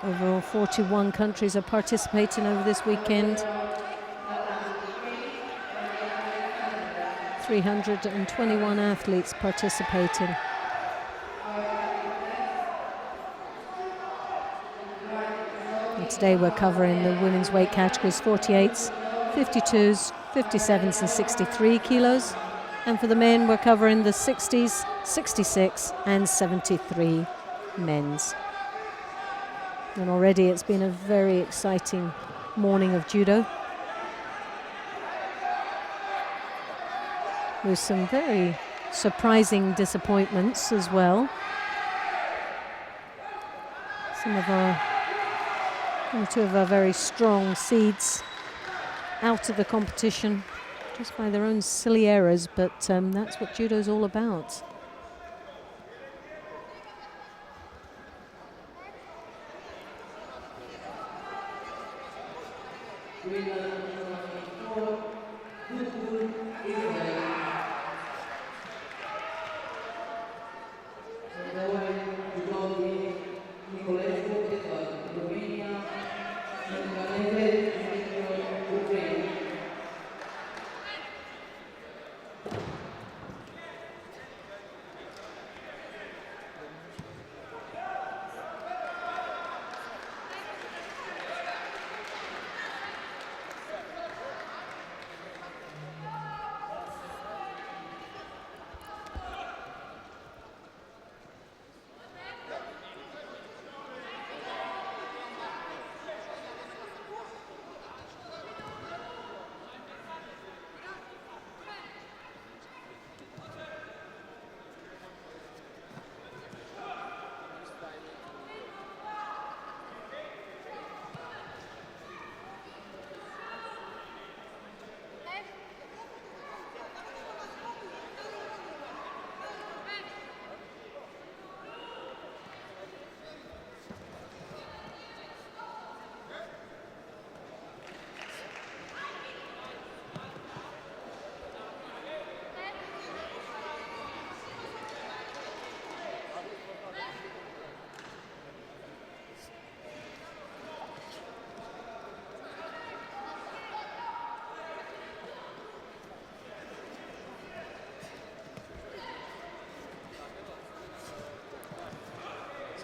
Overall, 41 countries are participating over this weekend. 321 athletes participating. And today we're covering the women's weight categories: 48s, 52s, 57s and 63 kilos. And for the men, we're covering the 60s, 66 and 73 men's. And already it's been a very exciting morning of judo, with some very surprising disappointments as well. One or two of our very strong seeds out of the competition just by their own silly errors, but that's what judo's all about.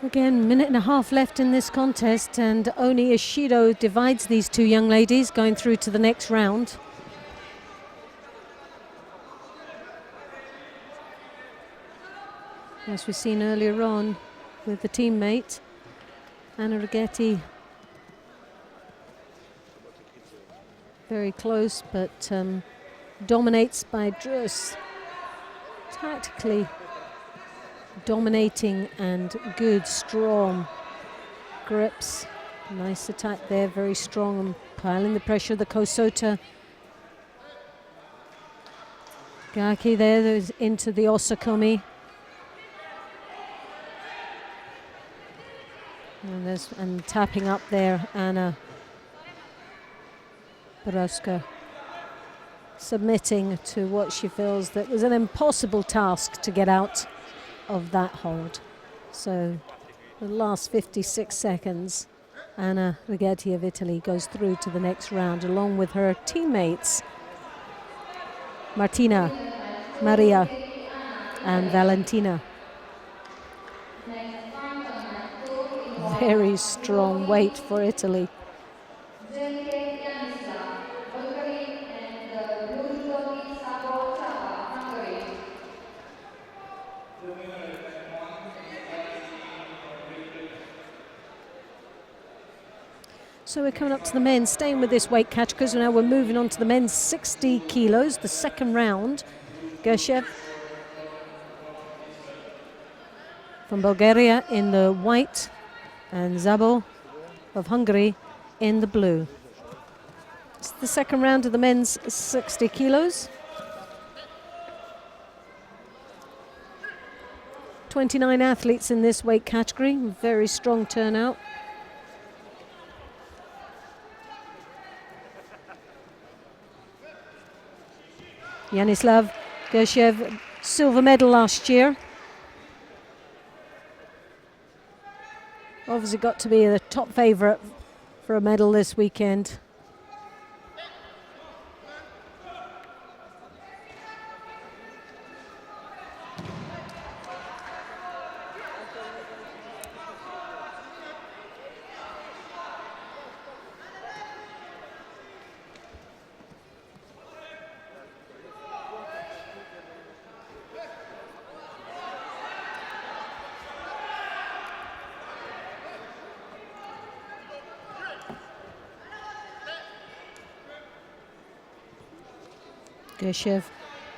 Again, minute and a half left in this contest, and only Ishido divides these two young ladies going through to the next round. As we've seen earlier on with the teammate, Anna Righetti, very close, but dominates by Drus. Tactically dominating and good, strong grips. Nice attack there, very strong and piling the pressure. The Kosota Gaki there, into the Osakomi. And tapping up there, Anna Borowska, submitting to what she feels that was an impossible task to get out of that hold. So the last 56 seconds, Anna Righetti of Italy goes through to the next round along with her teammates Martina, Maria and Valentina. Very strong weight for Italy. So we're coming up to the men, staying with this weight catch because now we're moving on to the men's 60 kilos, the second round. Gershev from Bulgaria in the white and Zabo of Hungary in the blue. It's the second round of the men's 60 kilos. 29 athletes in this weight category, very strong turnout. Yanislav Gershev, silver medal last year. Obviously got to be the top favourite for a medal this weekend. Gershev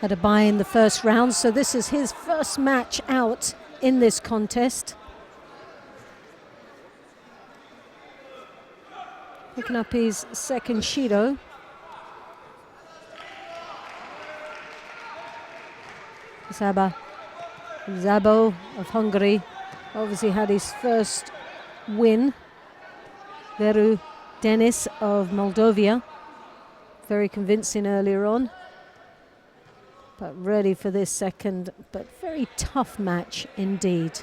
had a bye in the first round, so this is his first match out in this contest. Picking up his second Shido. Zabo of Hungary obviously had his first win. Veru Denis of Moldova, very convincing earlier on. But ready for this second, but very tough match indeed.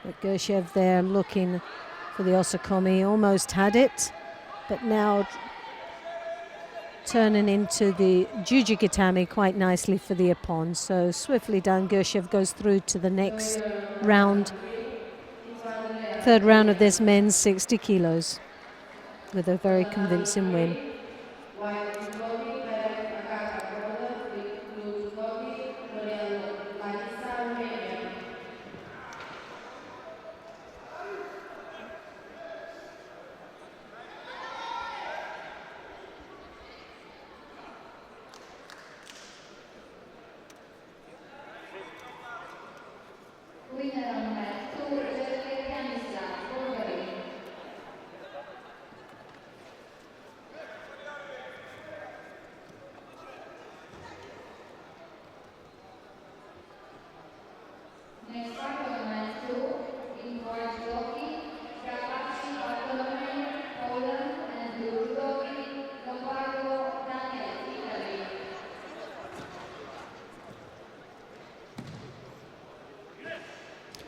But Gershev there looking for the Osakomi, almost had it, but now turning into the Jujikitami quite nicely for the Ippon. So swiftly down, Gershev goes through to the next round, third round of this men's 60 kilos with a very convincing win.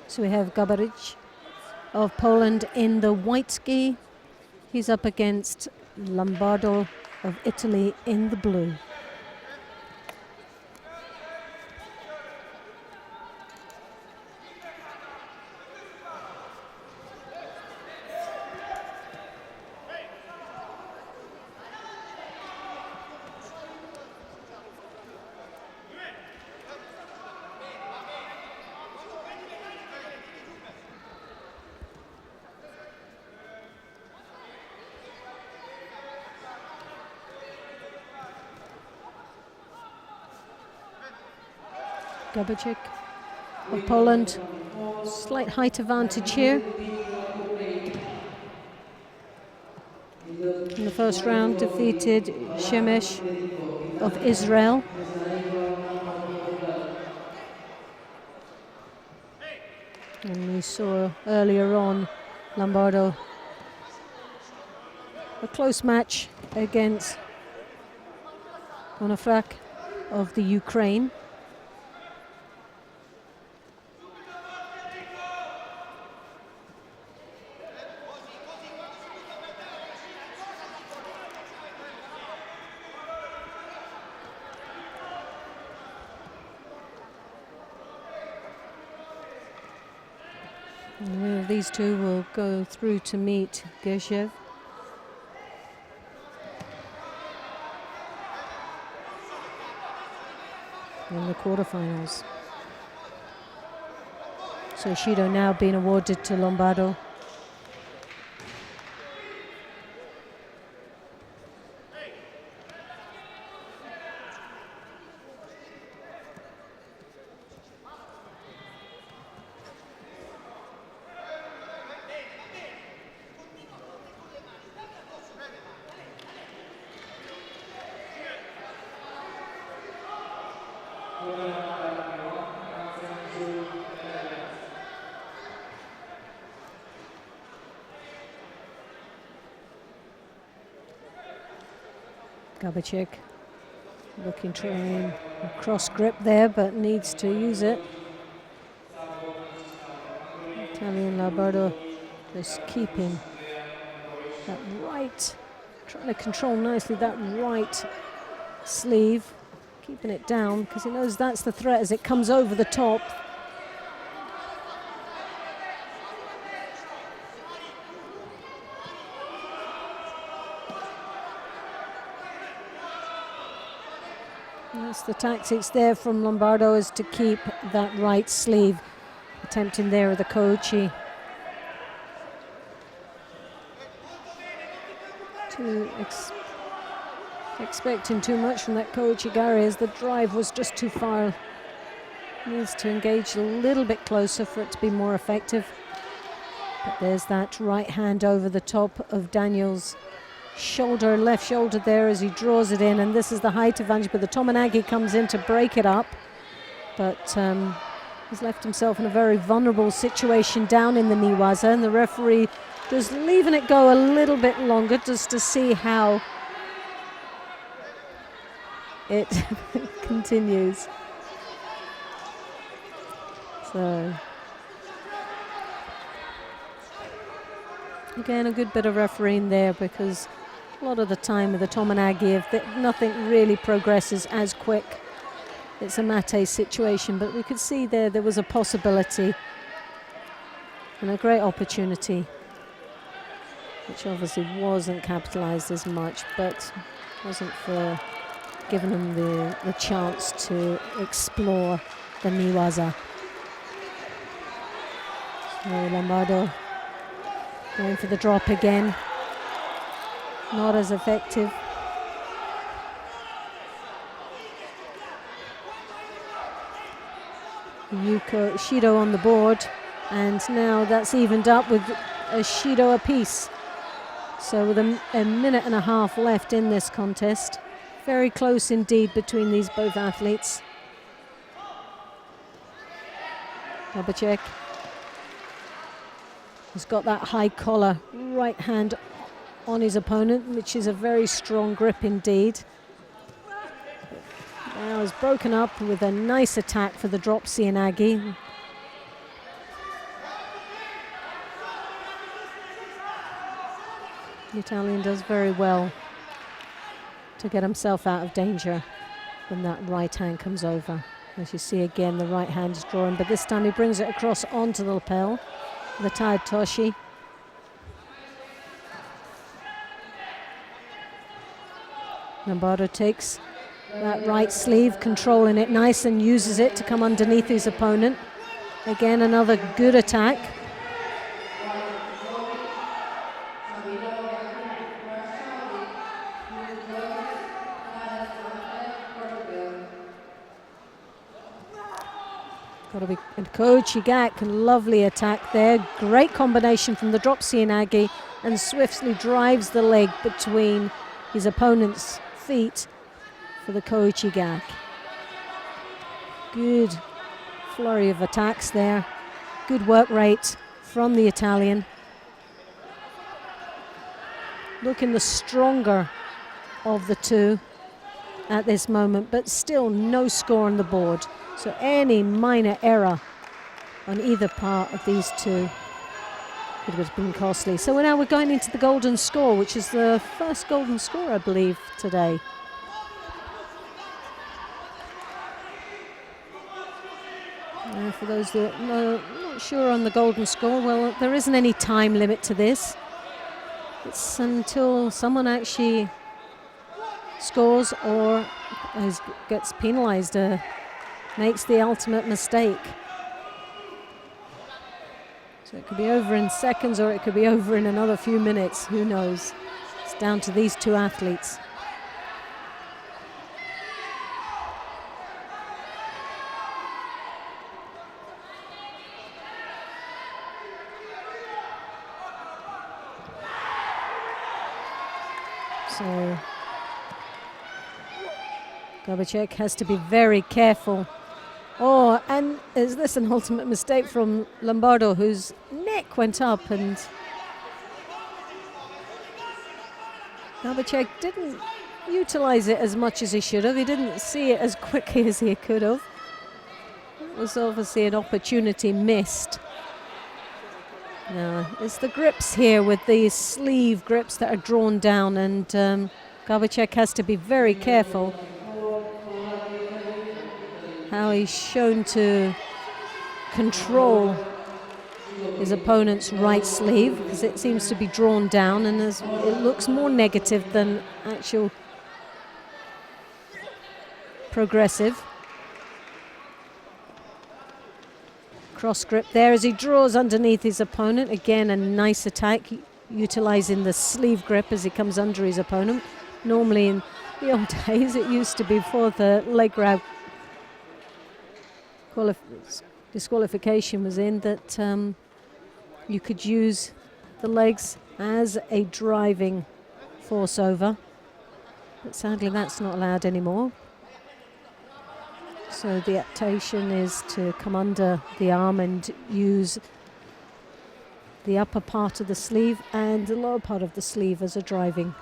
So we have Gabarich of Poland in the white ski. He's up against Lombardo of Italy in the blue. Gabacek of Poland. Slight height advantage here. In the first round, defeated Shemesh of Israel. And we saw earlier on Lombardo, a close match against Onofrak of the Ukraine. And these two will go through to meet Gershev. In the quarterfinals. So Shido now being awarded to Lombardo. Gabacek looking, trying a cross grip there, but needs to use it. Italian Lombardo just keeping that right, trying to control nicely that right sleeve, keeping it down because he knows that's the threat as it comes over the top. That's the tactics there from Lombardo, is to keep that right sleeve. Attempting there with the Kochi. Expecting too much from that Kochi Gary as the drive was just too far. Needs to engage a little bit closer for it to be more effective. But there's that right hand over the top of Daniel's shoulder, left shoulder there as he draws it in, and this is the height advantage, but the Tominagi comes in to break it up, but he's left himself in a very vulnerable situation down in the Niwaza, and the referee just leaving it go a little bit longer just to see how it continues. So again, a good bit of refereeing there, because a lot of the time with the Tominagi, if nothing really progresses as quick, it's a mate situation. But we could see there was a possibility and a great opportunity, which obviously wasn't capitalized as much, but wasn't for giving them the chance to explore the Niwaza. So Lombardo going for the drop again. Not as effective. Shido on the board, and now that's evened up with a Shido apiece. So with a minute and a half left in this contest, very close indeed between these both athletes. Gabacek has got that high collar right hand on his opponent, which is a very strong grip indeed. Now is broken up with a nice attack for the drop Cianagi. The Italian does very well to get himself out of danger when that right hand comes over. As you see again, the right hand is drawing, but this time he brings it across onto the lapel, the tied Toshi. Lombardo takes that right sleeve, controlling it nice, and uses it to come underneath his opponent. Again, another good attack. Got to be, and Kochigak, lovely attack there. Great combination from the drop Sienagi, and swiftly drives the leg between his opponent's feet for the Kochigak. Good flurry of attacks there. Good work rate from the Italian. Looking the stronger of the two at this moment, but still no score on the board. So any minor error on either part of these two would have been costly. So now we're going into the golden score, which is the first golden score, I believe, today. For those that are not sure on the golden score, well, there isn't any time limit to this. It's until someone actually scores or gets penalised, makes the ultimate mistake. So it could be over in seconds or it could be over in another few minutes, who knows. It's down to these two athletes. So Gabicek has to be very careful. Oh, and is this an ultimate mistake from Lombardo, whose neck went up, and Gabicek didn't utilize it as much as he should have. He didn't see it as quickly as he could have. It was obviously an opportunity missed. No, it's the grips here with these sleeve grips that are drawn down, and Gabicek has to be very careful how he's shown to control his opponent's right sleeve, because it seems to be drawn down, and it looks more negative than actual progressive. Cross grip there as he draws underneath his opponent. Again, a nice attack, utilizing the sleeve grip as he comes under his opponent. Normally in the old days, it used to be before the leg grab disqualification was in, that you could use the legs as a driving force over, but sadly that's not allowed anymore. So the adaptation is to come under the arm and use the upper part of the sleeve and the lower part of the sleeve as a driving.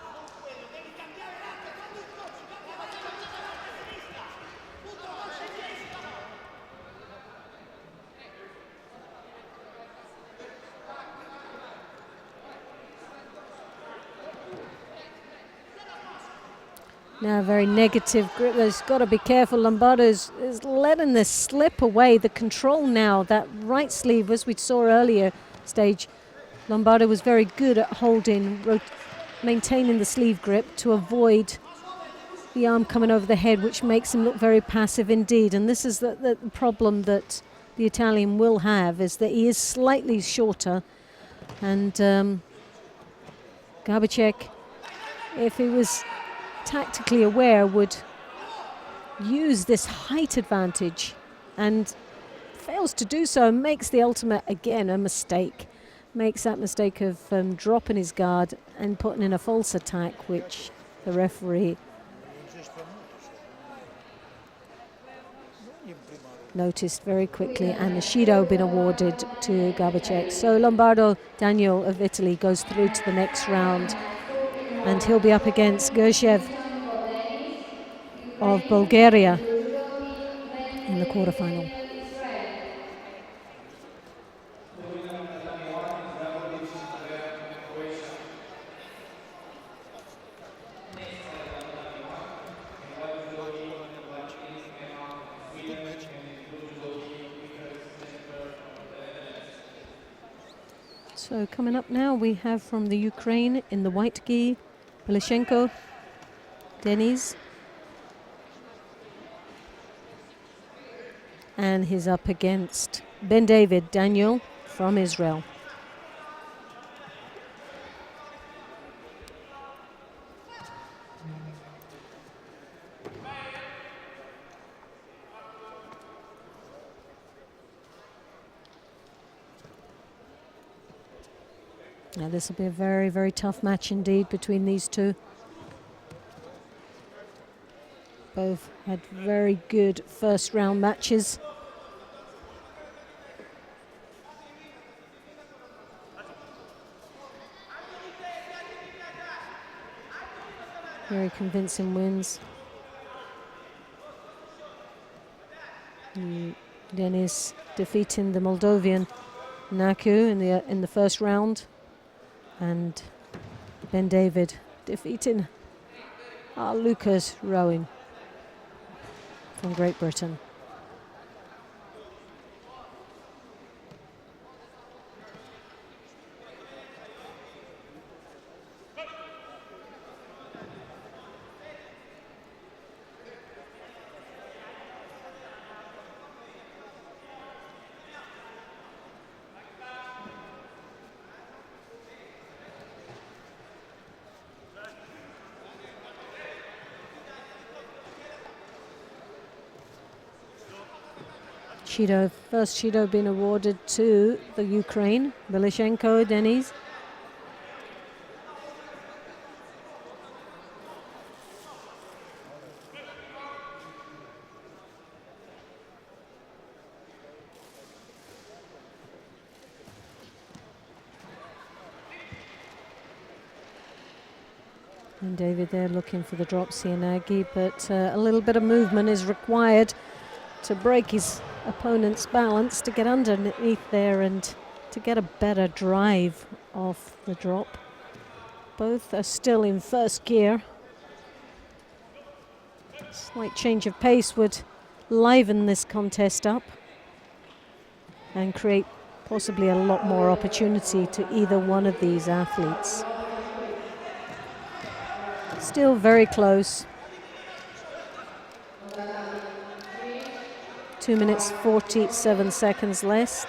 Now, very negative grip. There's got to be careful. Lombardo is letting this slip away. The control now, that right sleeve, as we saw earlier stage, Lombardo was very good at holding, maintaining the sleeve grip to avoid the arm coming over the head, which makes him look very passive indeed. And this is the problem that the Italian will have, is that he is slightly shorter. And Gabicek, if he was tactically aware, would use this height advantage, and fails to do so and makes the ultimate, again, a mistake. Makes that mistake of dropping his guard and putting in a false attack, which the referee noticed very quickly, and the Shido been awarded to Gabicek. So Lombardo Daniel of Italy goes through to the next round, and he'll be up against Gershev of Bulgaria in the quarterfinal. So coming up now, we have from the Ukraine in the white gi, Belishenko Denis. And he's up against Ben David Daniel from Israel. Now this will be a very, very tough match indeed between these two. Both had very good first round matches. Very convincing wins. Denis defeating the Moldovan Naku in the first round, and Ben David defeating Lucas Rowing from Great Britain. Judo, first Judo being awarded to the Ukraine, Belishenko, Denis. And David there looking for the drop, Cianagi, but a little bit of movement is required to break his opponent's balance, to get underneath there and to get a better drive off the drop. Both are still in first gear. Slight change of pace would liven this contest up and create possibly a lot more opportunity to either one of these athletes. Still very close. 2 minutes 47 seconds left.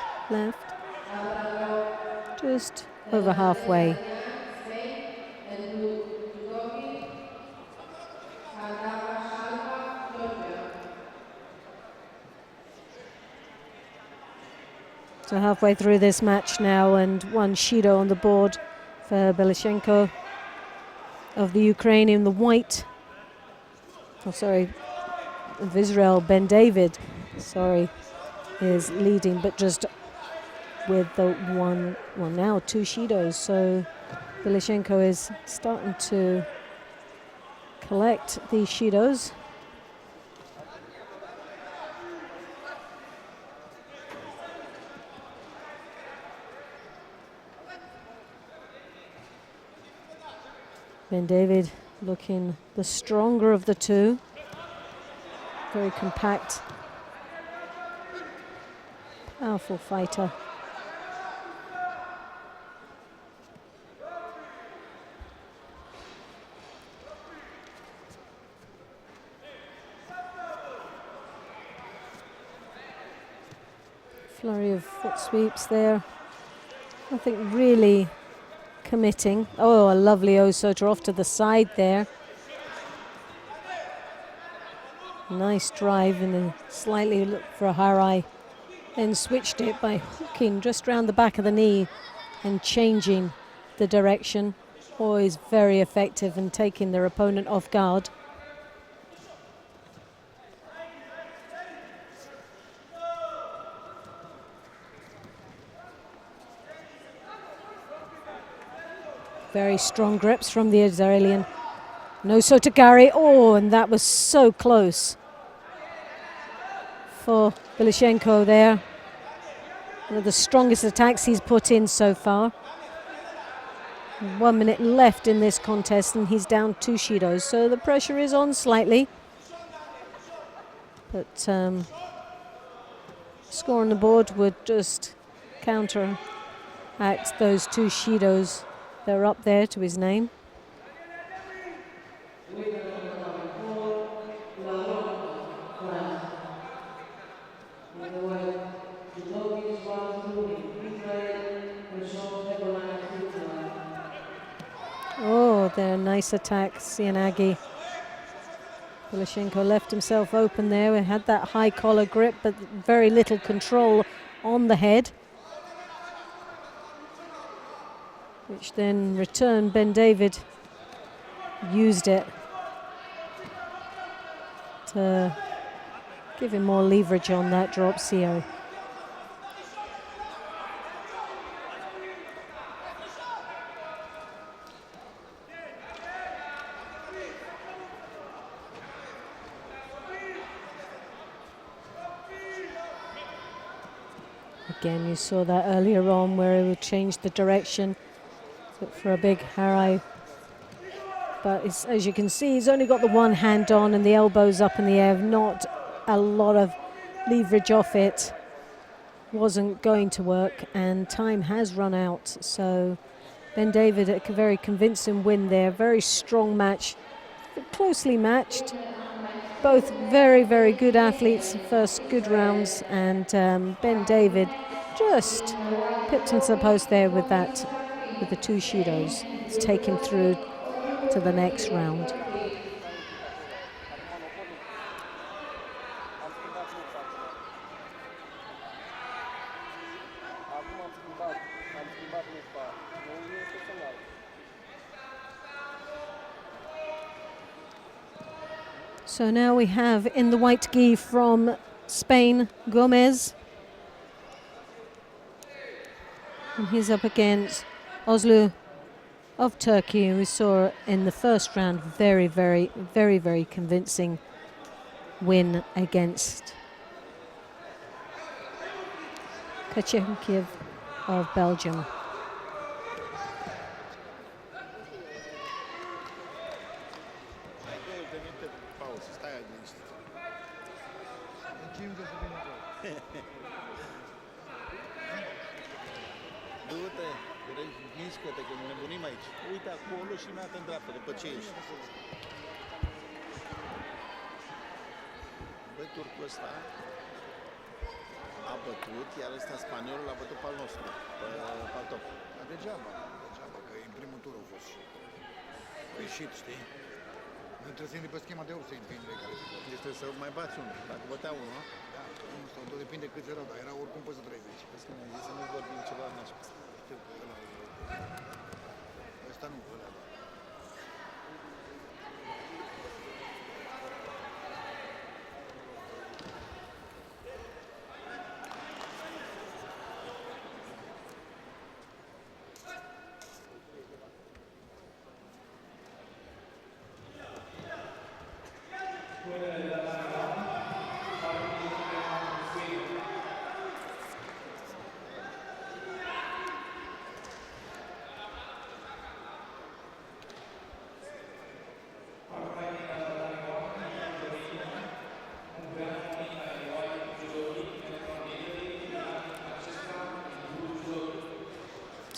Just over halfway. So halfway through this match now, and one Judo on the board for Belishenko of the Ukraine in the white. Oh, sorry, of Israel, Ben David, sorry, is leading, but just with the one, well now 2 Judos. So Belishenko is starting to collect these Judos. Ben David looking the stronger of the two. Very compact, powerful fighter. Flurry of foot sweeps there. Nothing really committing. Oh, a lovely Osotor off to the side there. Nice drive and then slightly looked for a Harai. Then switched it by hooking just round the back of the knee and changing the direction. Always very effective in taking their opponent off guard. Very strong grips from the Israelian. No Sotogari. Oh, and that was so close for Belishenko there. One of the strongest attacks he's put in so far. 1 minute left in this contest and he's down 2 Judos, so the pressure is on slightly. But score on the board would just counteract those 2 Judos. They're up there to his name. Oh, they're a nice attack, Cianagi. Belishenko left himself open there. We had that high collar grip, but very little control on the head. which then returned. Ben David used it to give him more leverage on that drop CO. Again, you saw that earlier on where he would change the direction for a big harai. But as you can see, he's only got the one hand on and the elbows up in the air, not a lot of leverage off it. Wasn't going to work, and time has run out. So Ben David, a very convincing win there. Very strong match, closely matched. Both very, very good athletes, first good rounds, and Ben David just pipped into the post there with the two Shudos to take him through to the next round. So now we have in the white gi from Spain, Gomez. And he's up against Ozlu of Turkey, who we saw in the first round. Very, very, very, very convincing win against Kachenkiev of Belgium. Mișcă-te că ne nebunim aici. Uite acolo și mi-a în dreapta, după ce ești. Băi, turcul ăsta a bătut, iar ăsta spaniolul a bătut pe al nostru, pe al top. Dar degeaba, că în primul tur au fost ieșit, știi? Noi trebuie să intri pe schema de 8 să intri în care se pot. Este să mai bați unul, dacă bătea unul, nu? Da, sau tot depinde câți erau, dar era oricum peste 30. Vezi că mi-a zis să nu vorbim ceva nașpa. Știu că ăla e... Ăsta nu, ăla da.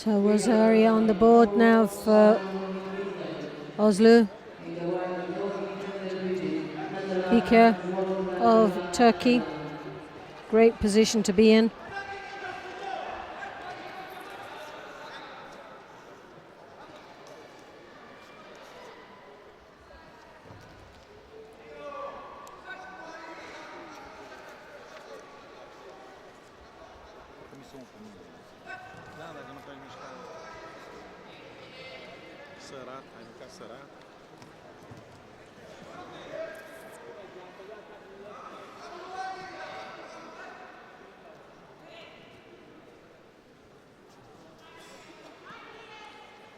So Rosari on the board now for Ozlu. Biker of Turkey. Great position to be in. Da, dacă nu faci mișcare. Sărat, ai mâncat sărat.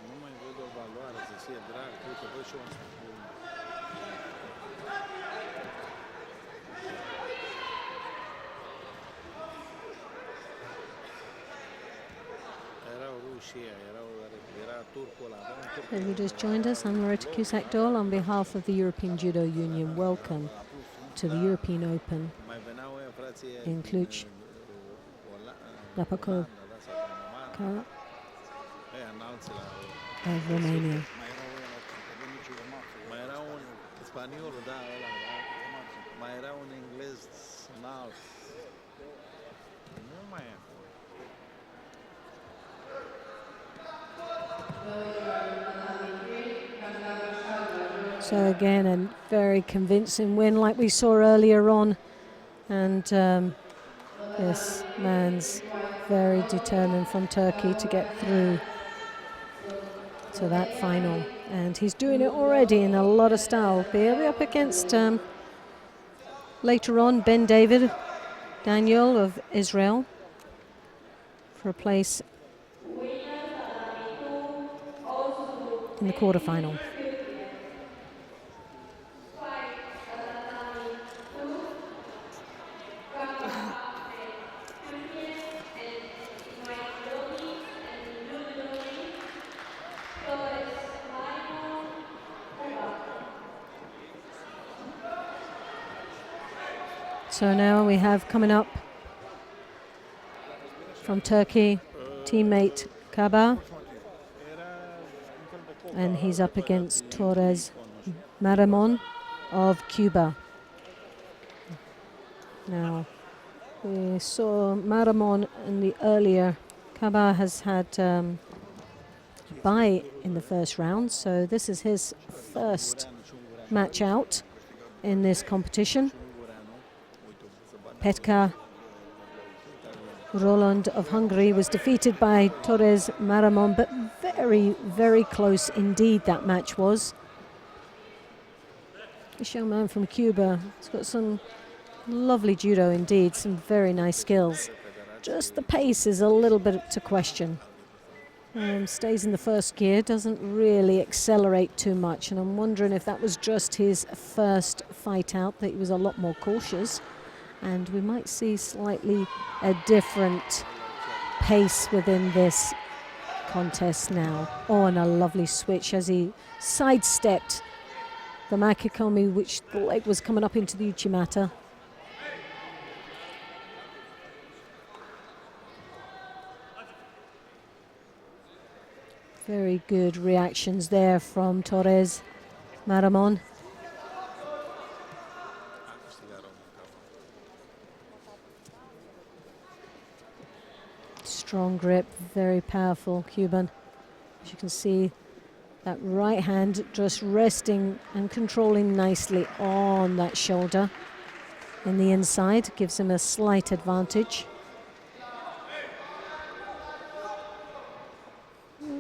Nu mai văd o valoare, să fie drag, uite, văd și eu asta. Who just joined us, I'm Loretta Cusack-Doyle on behalf of the European Judo Union. Welcome to the European Open in Cluj Napoca of Romania. Mai era un spaniol, da, ăla, da. Mai era un englez înalt. Nu mai e. So again, a very convincing win like we saw earlier on. And this man's very determined from Turkey to get through to that final. And he's doing it already in a lot of style. He'll be up against, later on, Ben David Daniel of Israel for a place in the quarterfinal. So now we have coming up from Turkey, teammate Kaba, and he's up against Torres Maramon of Cuba. Now, we saw Maramon in the earlier. Kaba has had bye in the first round, so this is his first match out in this competition. Petka Roland of Hungary was defeated by Torres Maramon, but very, very close indeed that match was. This young man from Cuba has got some lovely judo indeed, some very nice skills. Just the pace is a little bit to question. Stays in the first gear, doesn't really accelerate too much, and I'm wondering if that was just his first fight out, that he was a lot more cautious. And we might see slightly a different pace within this contest now. Oh, and a lovely switch as he sidestepped the Makikomi, which the leg was coming up into the Uchimata. Very good reactions there from Torres Maramon. Strong grip, very powerful Cuban. As you can see, that right hand just resting and controlling nicely on that shoulder in the inside, gives him a slight advantage.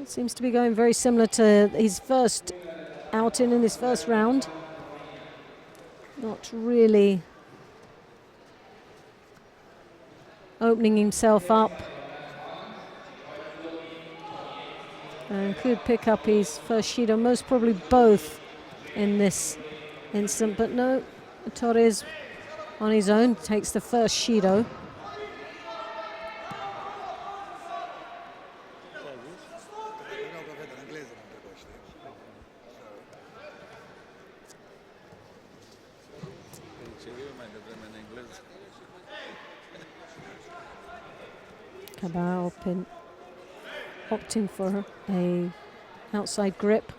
It seems to be going very similar to his first outing in his first round. Not really opening himself up. And could pick up his first Shido, most probably both in this instant, but no, Torres on his own takes the first Shido. Kaba opting for a outside grip.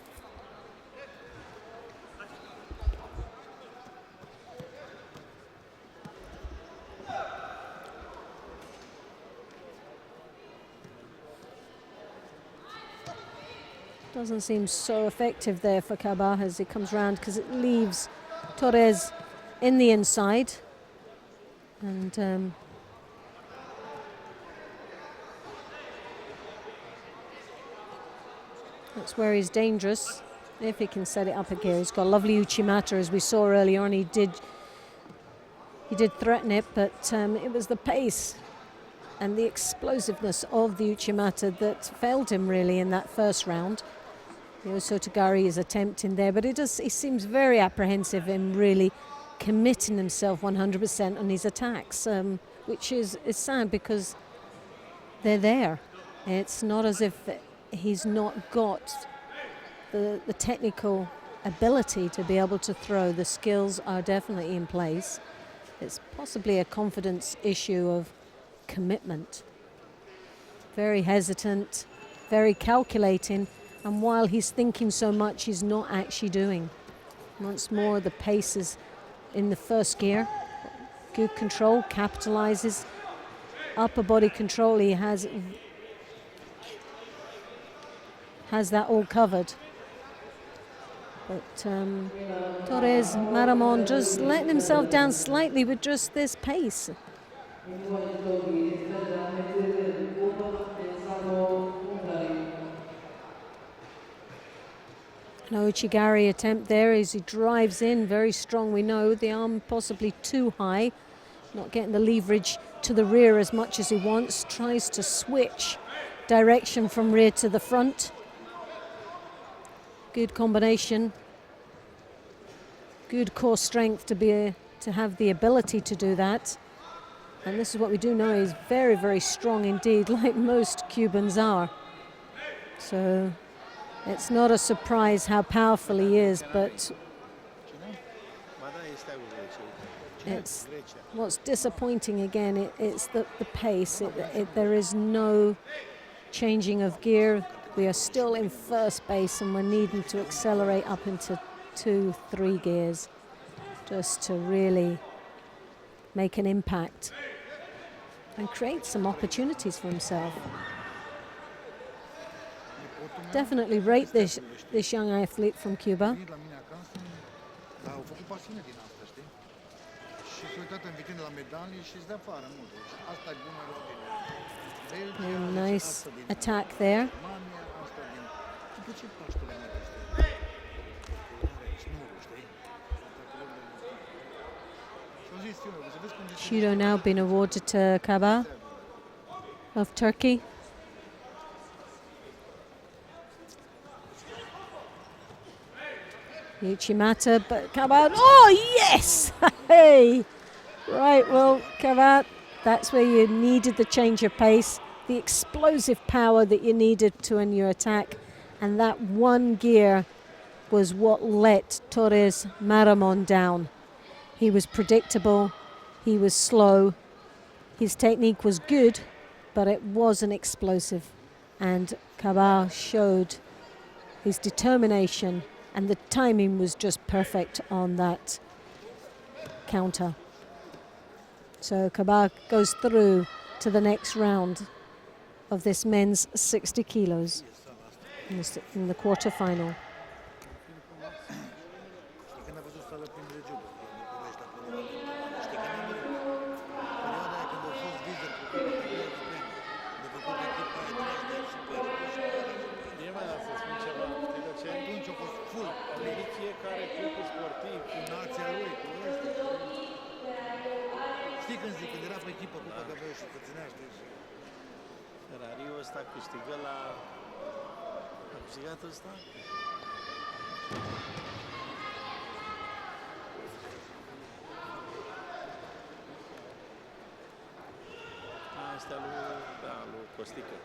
Doesn't seem so effective there for Kaba as he comes round, because it leaves Torres in the inside. And that's where he's dangerous, if he can set it up again. He's got a lovely Uchimata, as we saw earlier on. He did threaten it, but it was the pace and the explosiveness of the Uchimata that failed him really in that first round. Sotogari is attempting there, but he seems very apprehensive in really committing himself 100% on his attacks, which is sad because they're there. It's not as if he's not got the technical ability to be able to throw. The skills are definitely in place. It's possibly a confidence issue of commitment. Very hesitant, very calculating, and while he's thinking so much, he's not actually doing. Once more, the pace is in the first gear. Good control, capitalizes. Upper body control, he has that all covered. But Torres Maramon just letting himself down slightly with just this pace. No Uchigari attempt there as he drives in very strong. We know the arm possibly too high, not getting the leverage to the rear as much as he wants. Tries to switch direction from rear to the front. Good combination. Good core strength to have the ability to do that. And this is what we do know, he's very, very strong indeed, like most Cubans are. So it's not a surprise how powerful he is, but it's what's disappointing again, it's the pace. There is no changing of gear. We are still in first base and we're needing to accelerate up into 2-3 gears just to really make an impact and create some opportunities for himself. Definitely rate this young athlete from Cuba. Nice attack there. Judo now been awarded to Kaba of Turkey. Uchimata, but Kabat, oh yes! Hey! Right, well, Kabat, that's where you needed the change of pace, the explosive power that you needed to end your attack, and that one gear was what let Torres Maramon down. He was predictable, he was slow, his technique was good, but it wasn't explosive. And Kabat showed his determination, and the timing was just perfect on that counter. So Kabat goes through to the next round of this men's 60 kilos in the quarterfinal. Ăsta câștigă la... A câștigat ăsta? Astea lui Costică.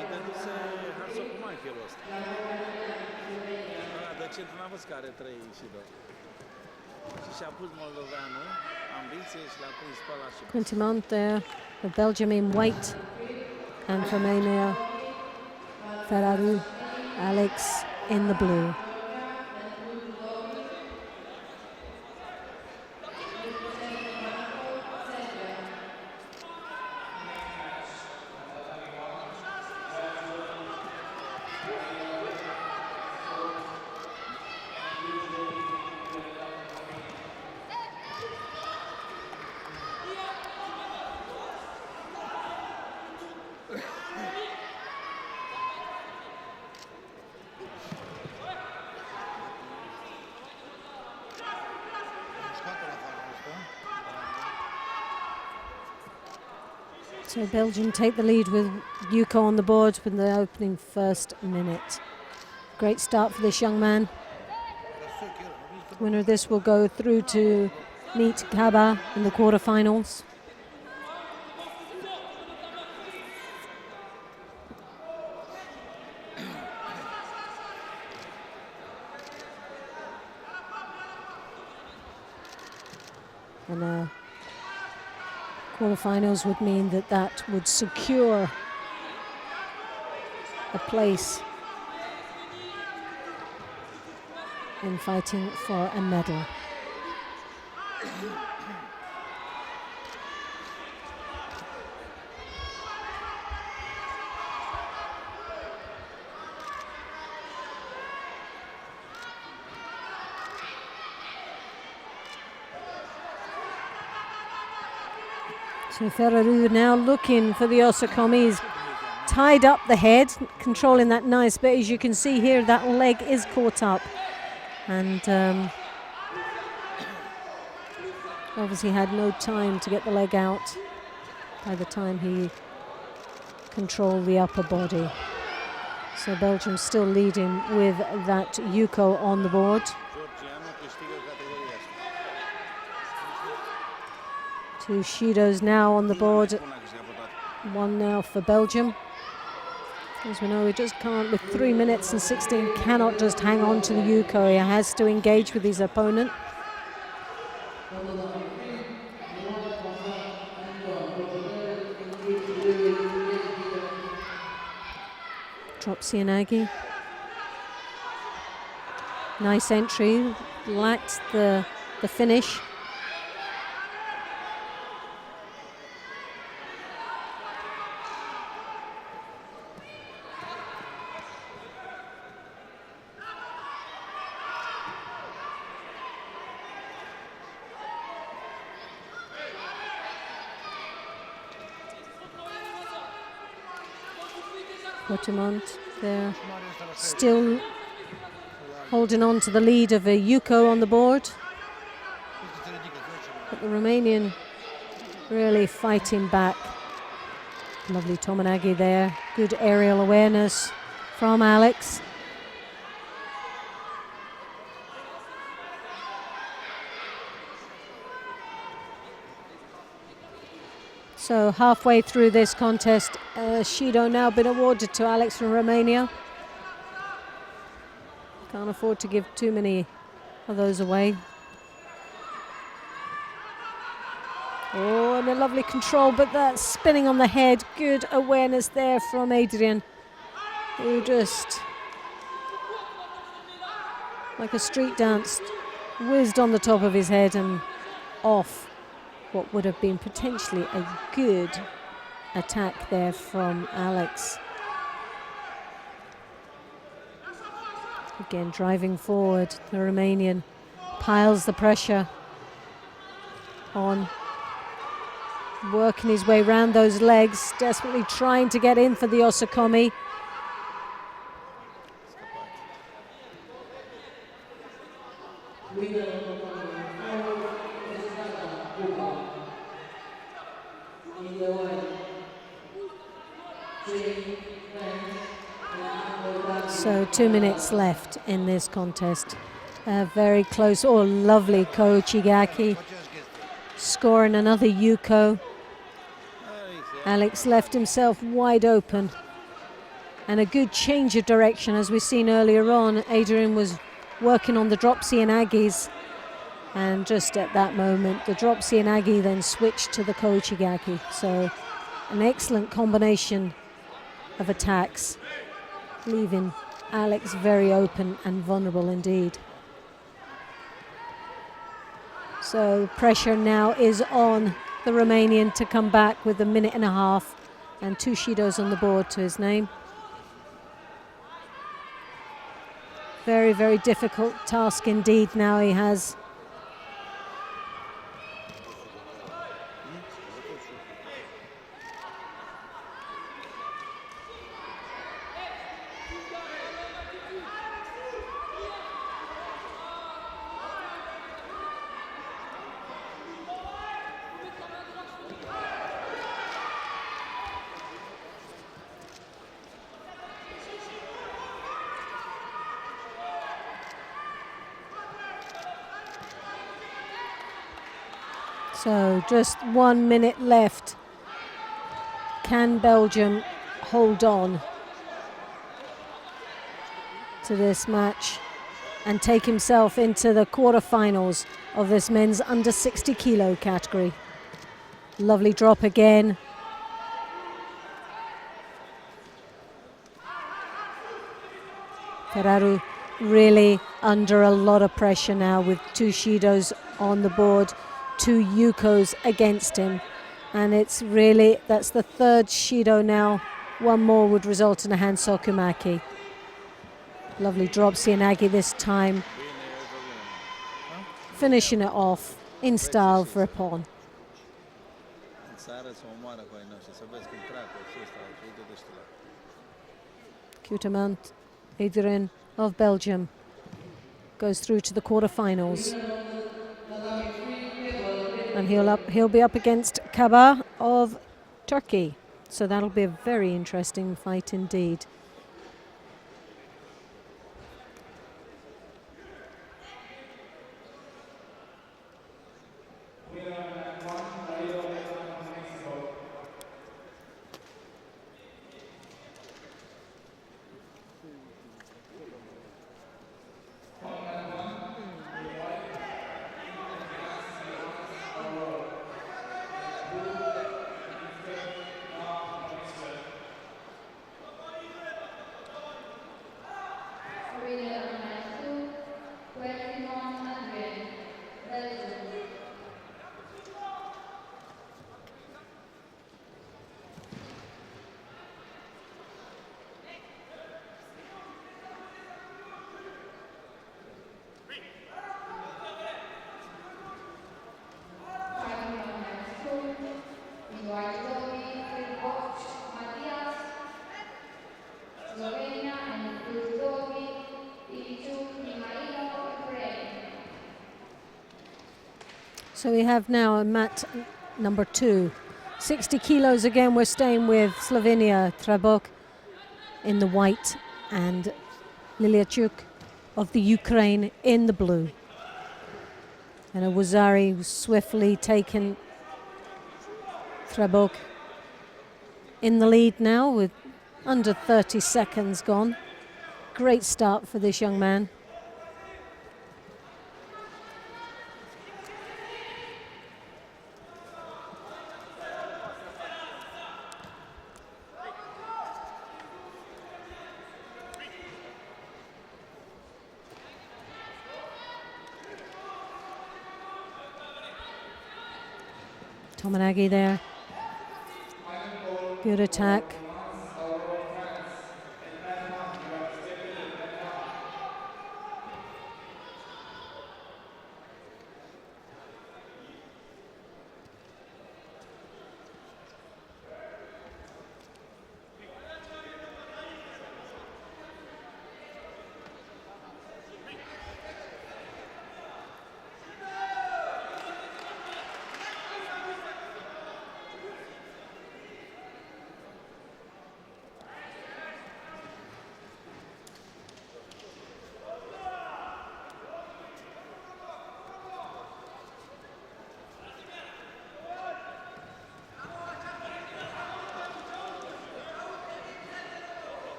E dăduse Harso cu Michael ăsta. Ăla de centru n-a văzut că are 3 și 2. Și-a pus moldoveanul, ambiție și l-a prins pe ăla și... Quintimant there, for Belgium in white, and for Romania, Ferraru, Alex in the blue. So Belgium take the lead with Yuko on the board with the opening first minute. Great start for this young man. Winner of this will go through to meet Kaba in the quarterfinals. And quarterfinals would mean that would secure a place in fighting for a medal. So Ferraru now looking for the Osakomis. tied up the head, controlling that nice, but as you can see here, that leg is caught up. And obviously had no time to get the leg out by the time he controlled the upper body. So Belgium still leading with that Yuko on the board. Two Shidos now on the board. One now for Belgium. As we know, we just can't, with 3 minutes and 16, cannot just hang on to the Yuko. He has to engage with his opponent. Drop Sianagi. Nice entry, lacked the finish. Portimont there, still holding on to the lead of a Yuko on the board. But the Romanian really fighting back. Lovely Tominagi there, good aerial awareness from Alex. So halfway through this contest, Shido now been awarded to Alex from Romania. Can't afford to give too many of those away. Oh, and a lovely control, but that spinning on the head. Good awareness there from Adrian, who just, like a street dance, whizzed on the top of his head and off what would have been potentially a good attack there from Alex. Again, driving forward, the Romanian piles the pressure on, working his way around those legs, desperately trying to get in for the Osakomi. So 2 minutes left in this contest. Very close. Oh, lovely Koichigaki. Scoring another Yuko. Alex left himself wide open. And a good change of direction. As we've seen earlier on, Adrian was working on the drop Sianagis. And just at that moment, the drop Sianagi then switched to the Koichigaki. So an excellent combination of attacks, leaving Alex very open and vulnerable indeed. So pressure now is on the Romanian to come back with a minute and a half and 2 Shidos on the board to his name. Very, very difficult task indeed now he has. So just 1 minute left. Can Belgium hold on to this match and take himself into the quarterfinals of this men's under 60 kilo category? Lovely drop again. Ferraru really under a lot of pressure now with 2 Shidos on the board, 2 Yukos against him. And it's really, that's the 3rd Shido now. One more would result in a hand Sokumaki. Lovely drop Sianagi this time. Finishing it off in style for a pawn. sare să omoară cu ai noștri, să vezi cum treacă și ăsta, și uite de știu. Cutamant Adrian of Belgium goes through to the quarterfinals. And he'll be up against Kaba of Turkey. So that'll be a very interesting fight indeed. So we have now a mat number 2. 60 kilos again, we're staying with Slovenia, Trabok in the white and Liliachuk of the Ukraine in the blue. And Awazari swiftly taken Trabok in the lead now with under 30 seconds gone. Great start for this young man. Tomanagi there. Good attack.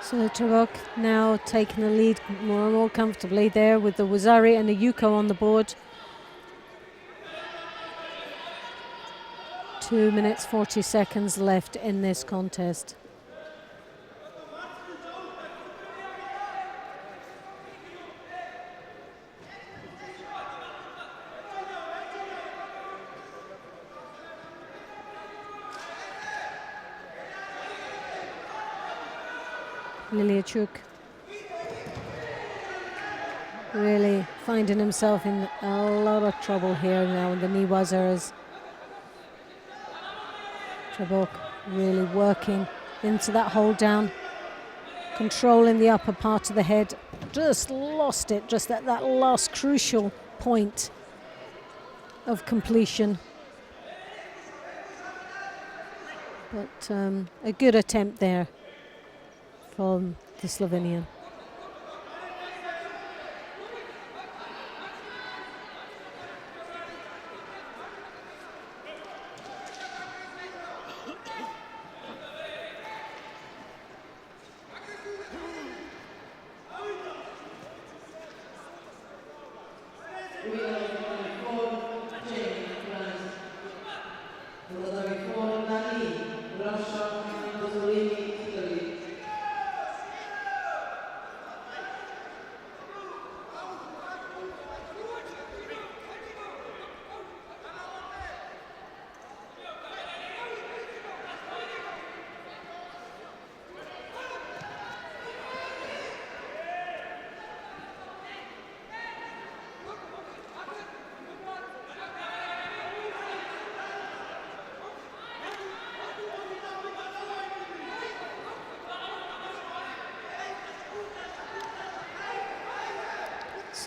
So Trabok now taking the lead more and more comfortably there with the Wazari and the Yuko on the board. 2 minutes 40 seconds left in this contest. Liliachuk really finding himself in a lot of trouble here now in the knee wazaras. Trabok really working into that hold down, controlling the upper part of the head. Just lost it, just at that last crucial point of completion. But a good attempt there from the Slovenian.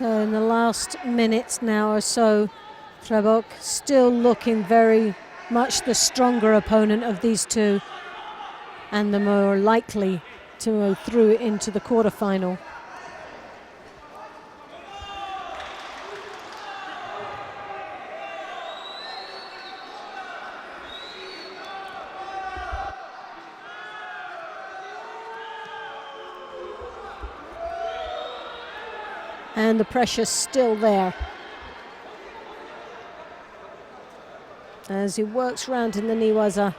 So in the last minutes now or so, Trebok still looking very much the stronger opponent of these two and the more likely to go through into the quarterfinal. And the pressure's still there as he works round in the Niwaza.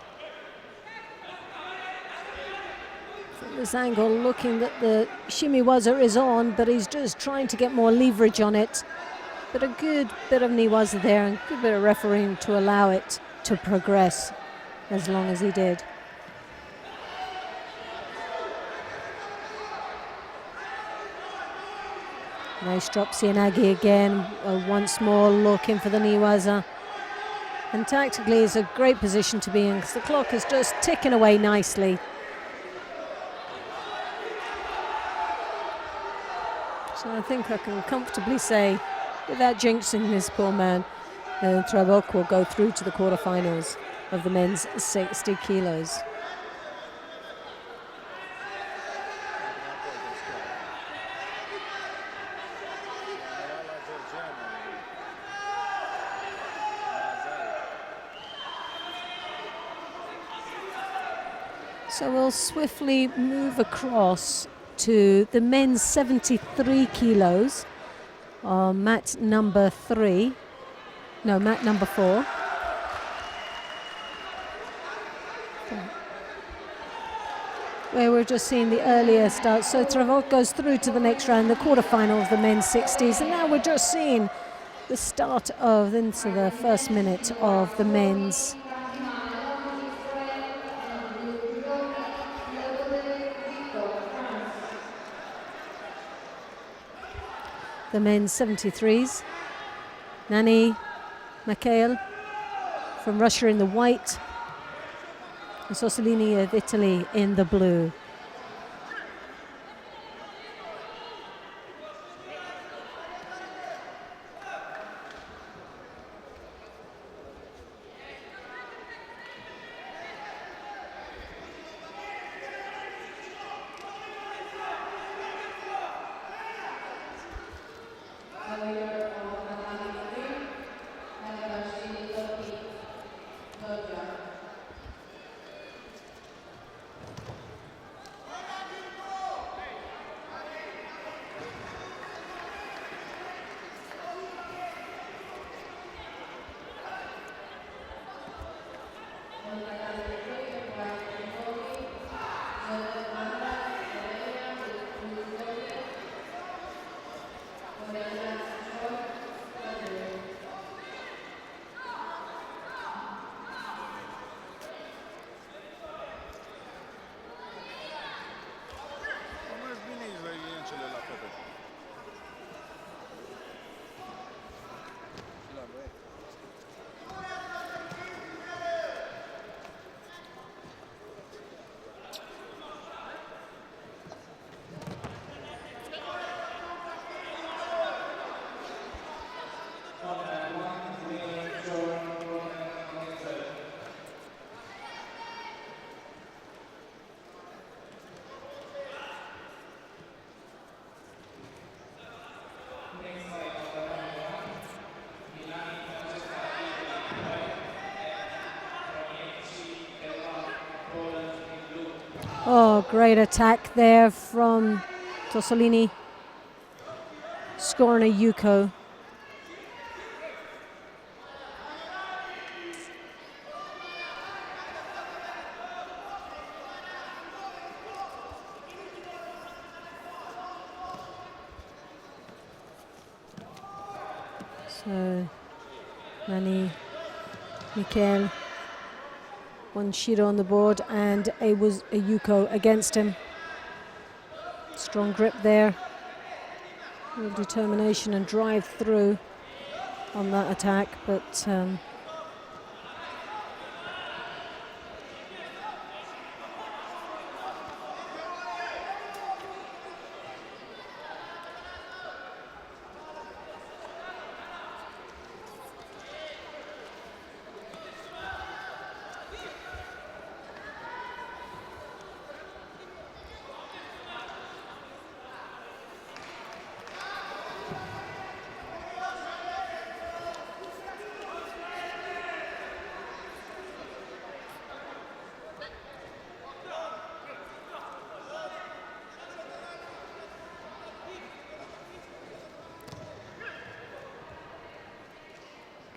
From this angle, looking that the Shimiwaza is on, but he's just trying to get more leverage on it. But a good bit of Niwaza there and a good bit of refereeing to allow it to progress as long as he did. Nice drop, Sianagi again, once more looking for the Niwaza. And tactically it's a great position to be in because the clock is just ticking away nicely. So I think I can comfortably say, without jinxing this poor man, Trebok will go through to the quarterfinals of the men's 60 kilos. So we'll swiftly move across to the men's 73 kilos on mat number 4. Where we're just seeing the earlier start. So Trebok goes through to the next round, the quarterfinal of the men's 60s, and now we're just seeing the start of into the first minute of the men's the men's 73s. Nani Mikhail from Russia in the white, and Sossolini of Italy in the blue. Oh, great attack there from Tossolini, scoring a Yuko. So, Nani Mikhail, one Shiro on the board and a Yuko against him. Strong grip there, real determination and drive through on that attack, but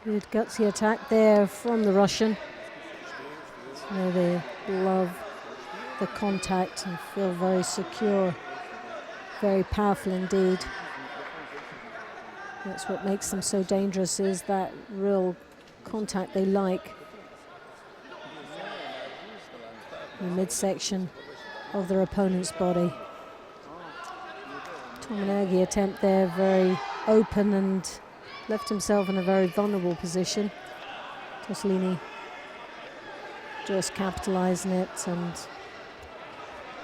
Good gutsy attack there from the Russian. You know, they love the contact and feel very secure, very powerful indeed. That's what makes them so dangerous, is that real contact they like. The midsection of their opponent's body. Tominagi attempt there, very open, and left himself in a very vulnerable position. Tosselini just capitalizing it and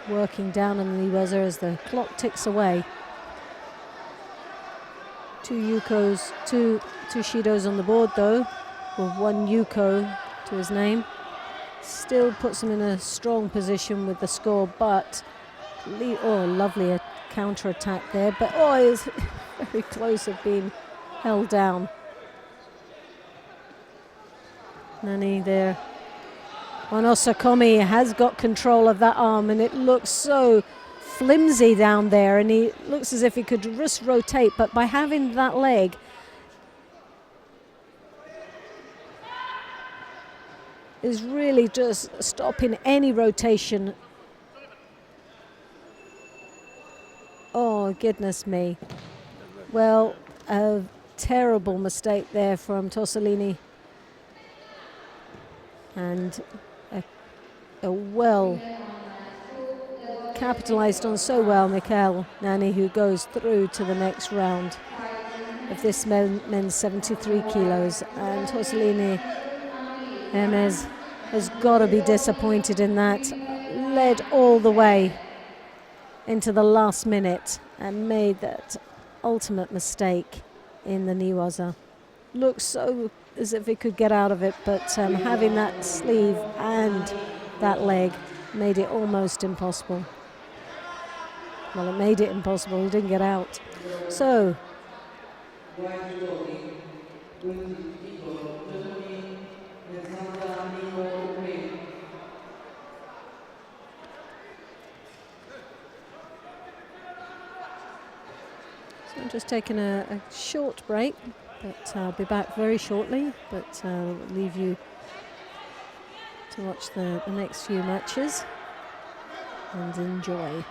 working down on the knee buzzer as the clock ticks away. Two Shidos on the board though, with one Yuko to his name. Still puts him in a strong position with the score, but lovely counter attack there, but is very close of being held down. Nani there. Osakomi has got control of that arm, and it looks so flimsy down there, and he looks as if he could just rotate, but by having that leg, is really just stopping any rotation. Oh, goodness me. Well, a terrible mistake there from Tosselini. And a well capitalized on so well Mikhail Nani, who goes through to the next round of this men's 73 kilos. And Tosselini Hermes has got to be disappointed in that. Led all the way into the last minute and made that ultimate mistake in the Niwaza. Looks so as if he could get out of it, but having that sleeve and that leg made it almost impossible. Well, it made it impossible, he didn't get out. So, I'm just taking a short break, but I'll be back very shortly, but I'll leave you to watch the next few matches and enjoy.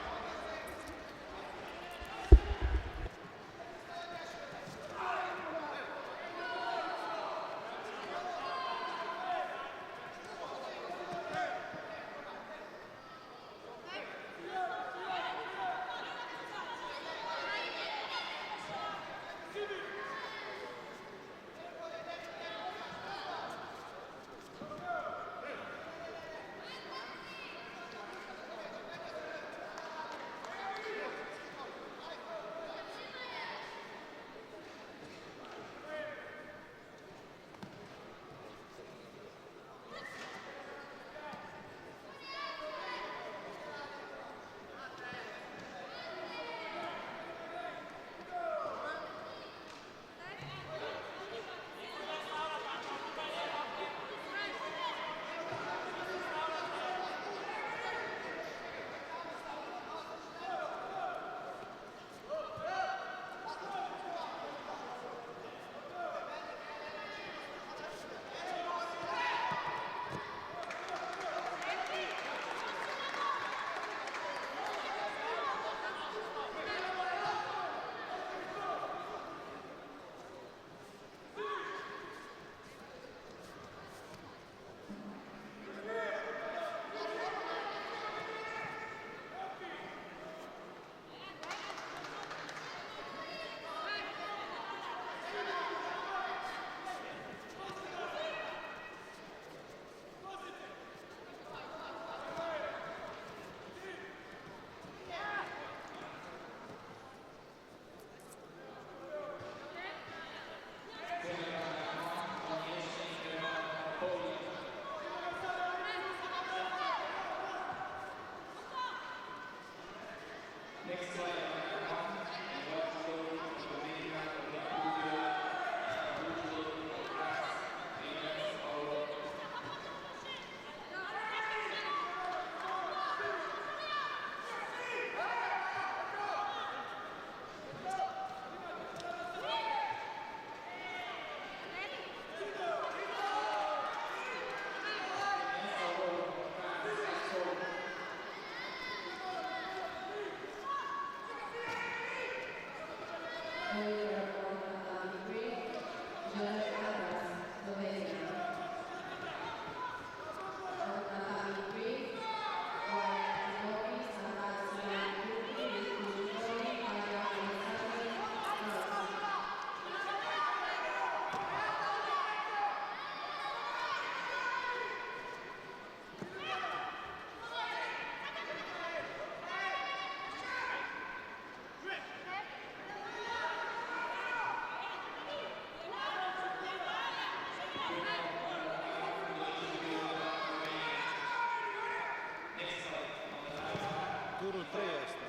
3 ăsta,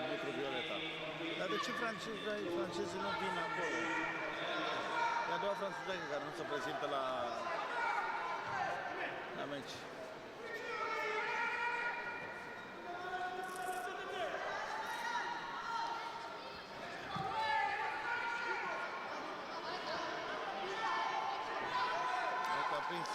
metru Violeta. Dar de ce francezii nu vin acolo? E a doua franțuzeacă care nu se prezintă la meci. Prins.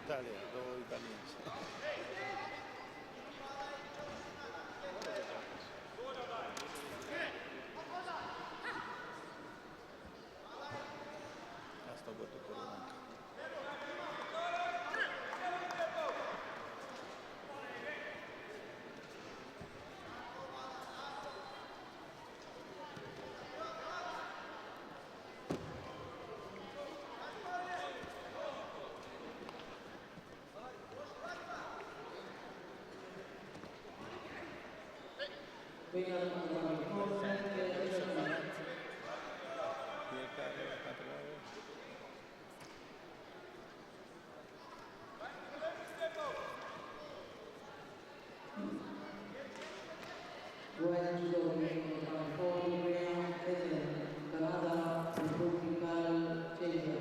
Italia, două italieni. Asta o bătut pe România. Fiecare Cluj Napoca, Canada, República Checa.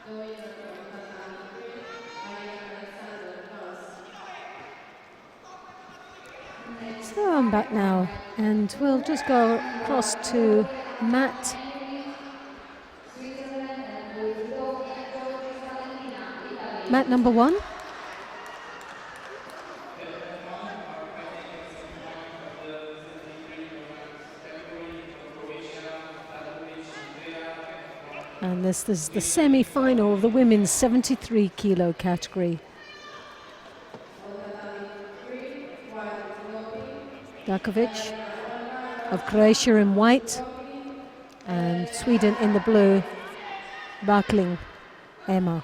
So I'm back now, and we'll just go across to mat number 1. And this is the semi-final of the women's 73 kilo category. Dakovic of Croatia in white, and Sweden in the blue, Bakling Emma.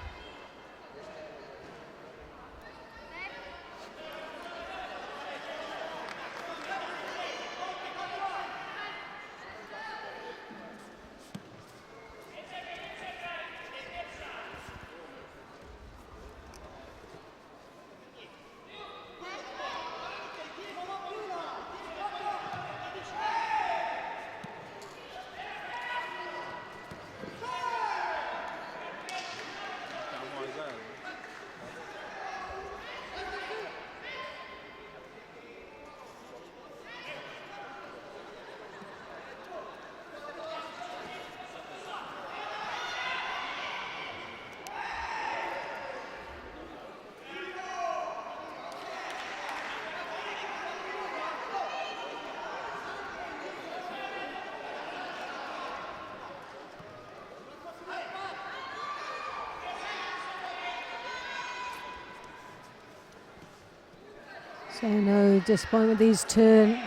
So no disappointment, these two.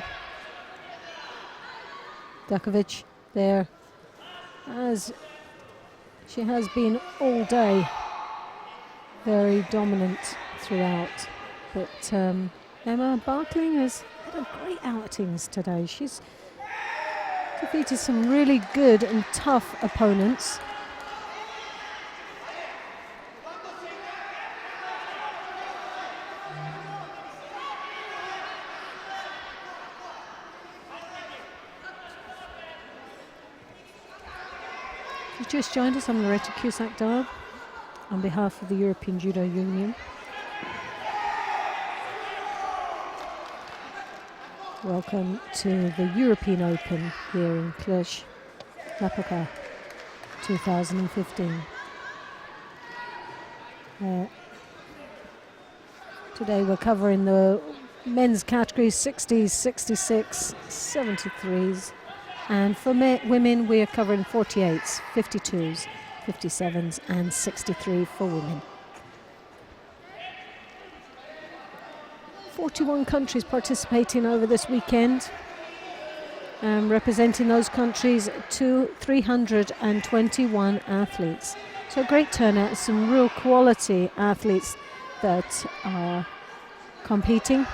Dakovic there, as she has been all day, very dominant throughout. But Emma Barkling has had a great outings today. She's defeated some really good and tough opponents. Just joined us, I'm Loretta Cusack-Dard on behalf of the European Judo Union. Welcome to the European Open here in Cluj Napoca 2015. Today we're covering the men's categories 60s, 66, 73s. And for women, we are covering 48s, 52s, 57s, and 63 for women. 41 countries participating over this weekend. Representing those countries, 321 athletes. So a great turnout, some real quality athletes that are competing.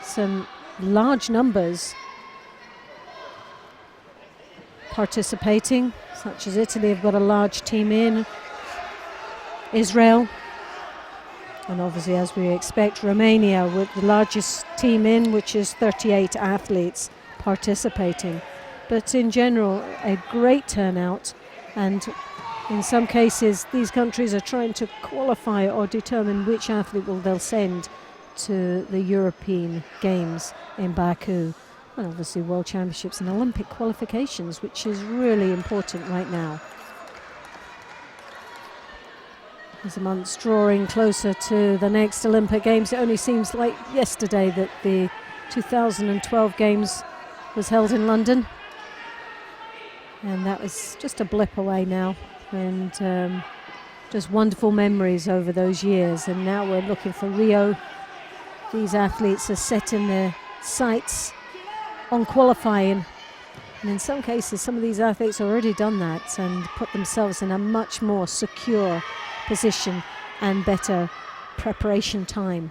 Some large numbers participating, such as Italy have got a large team in, Israel, and obviously, as we expect, Romania with the largest team in, which is 38 athletes participating. But in general, a great turnout, and in some cases these countries are trying to qualify or determine which athlete they'll send to the European Games in Baku. And obviously World Championships and Olympic qualifications, which is really important right now. As the month's drawing closer to the next Olympic Games, it only seems like yesterday that the 2012 Games was held in London. And that was just a blip away now. And just wonderful memories over those years. And now we're looking for Rio. These athletes are setting their sights on qualifying, and in some cases some of these athletes have already done that and put themselves in a much more secure position and better preparation time.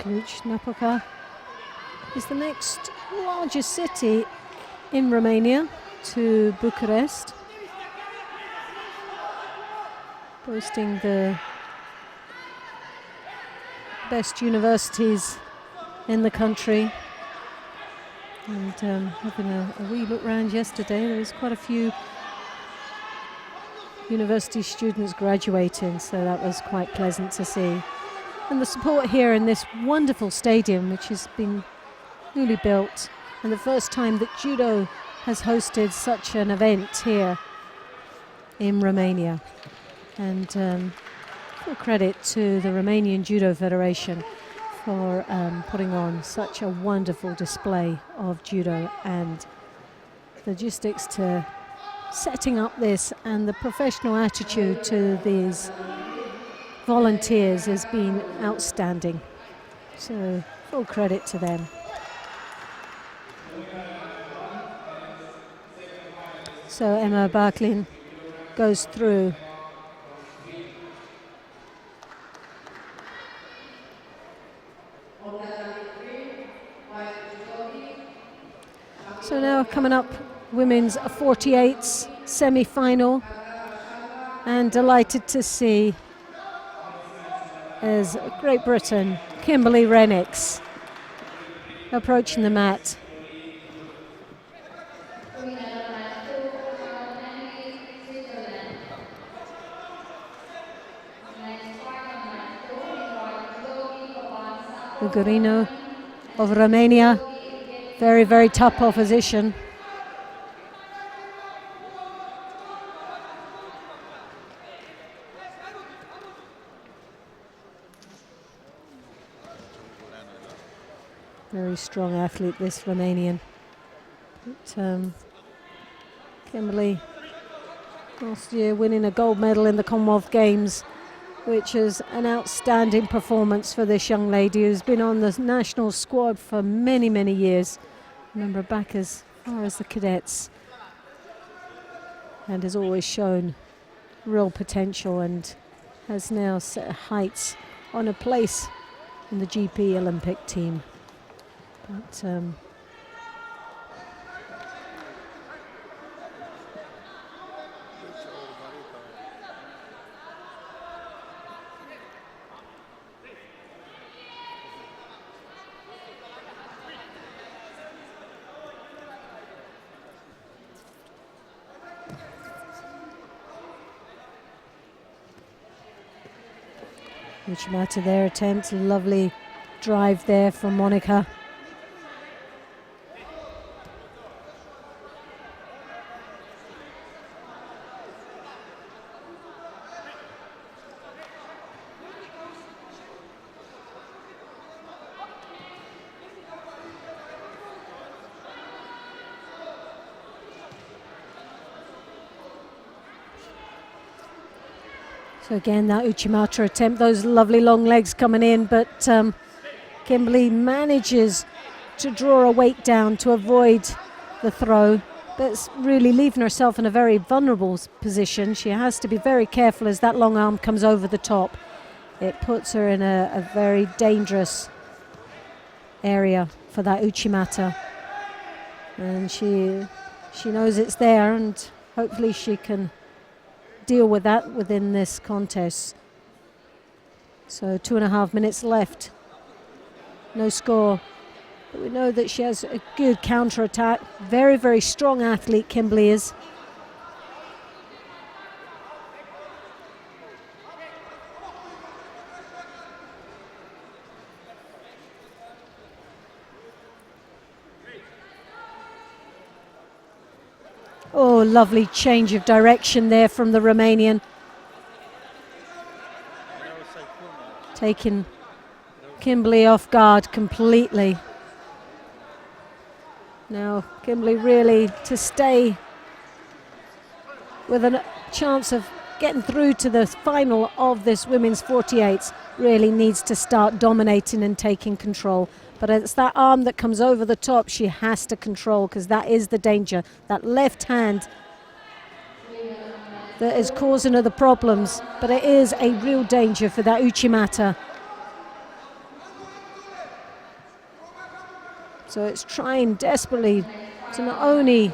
Cluj Napoca is the next largest city in Romania to Bucharest, boasting the best universities in the country. And having a wee look round yesterday, there was quite a few university students graduating, so that was quite pleasant to see. And the support here in this wonderful stadium, which has been newly built, and the first time that judo has hosted such an event here in Romania. And full credit to the Romanian Judo Federation for putting on such a wonderful display of judo, and logistics to setting up this, and the professional attitude to these volunteers has been outstanding. So full credit to them. So Emma Barklin goes through. So now coming up, women's 48s semi-final, and delighted to see as Great Britain, Kimberly Rennicks approaching the mat. Ugorino of Romania, very, very tough opposition. Very strong athlete, this Romanian. But, Kimberly last year winning a gold medal in the Commonwealth Games, which is an outstanding performance for this young lady who's been on the national squad for many, many years. Remember, back as far as the cadets, and has always shown real potential, and has now set heights on a place in the GP Olympic team. But Uchimata there attempts, lovely drive there from Monica. So again, that Uchimata attempt, those lovely long legs coming in, but Kimberly manages to draw her weight down to avoid the throw, but it's really leaving herself in a very vulnerable position. She has to be very careful as that long arm comes over the top. It puts her in a very dangerous area for that Uchimata. And she knows it's there, and hopefully she can deal with that within this contest. So 2.5 minutes left, no score, but we know that she has a good counter attack. Very, very strong athlete Kimberly is. Oh, lovely change of direction there from the Romanian. Taking Kimberly off guard completely. Now Kimberly really to stay with a chance of getting through to the final of this women's 48s really needs to start dominating and taking control. But it's that arm that comes over the top she has to control, because that is the danger. That left hand that is causing her the problems, but it is a real danger for that Uchimata. So it's trying desperately to not only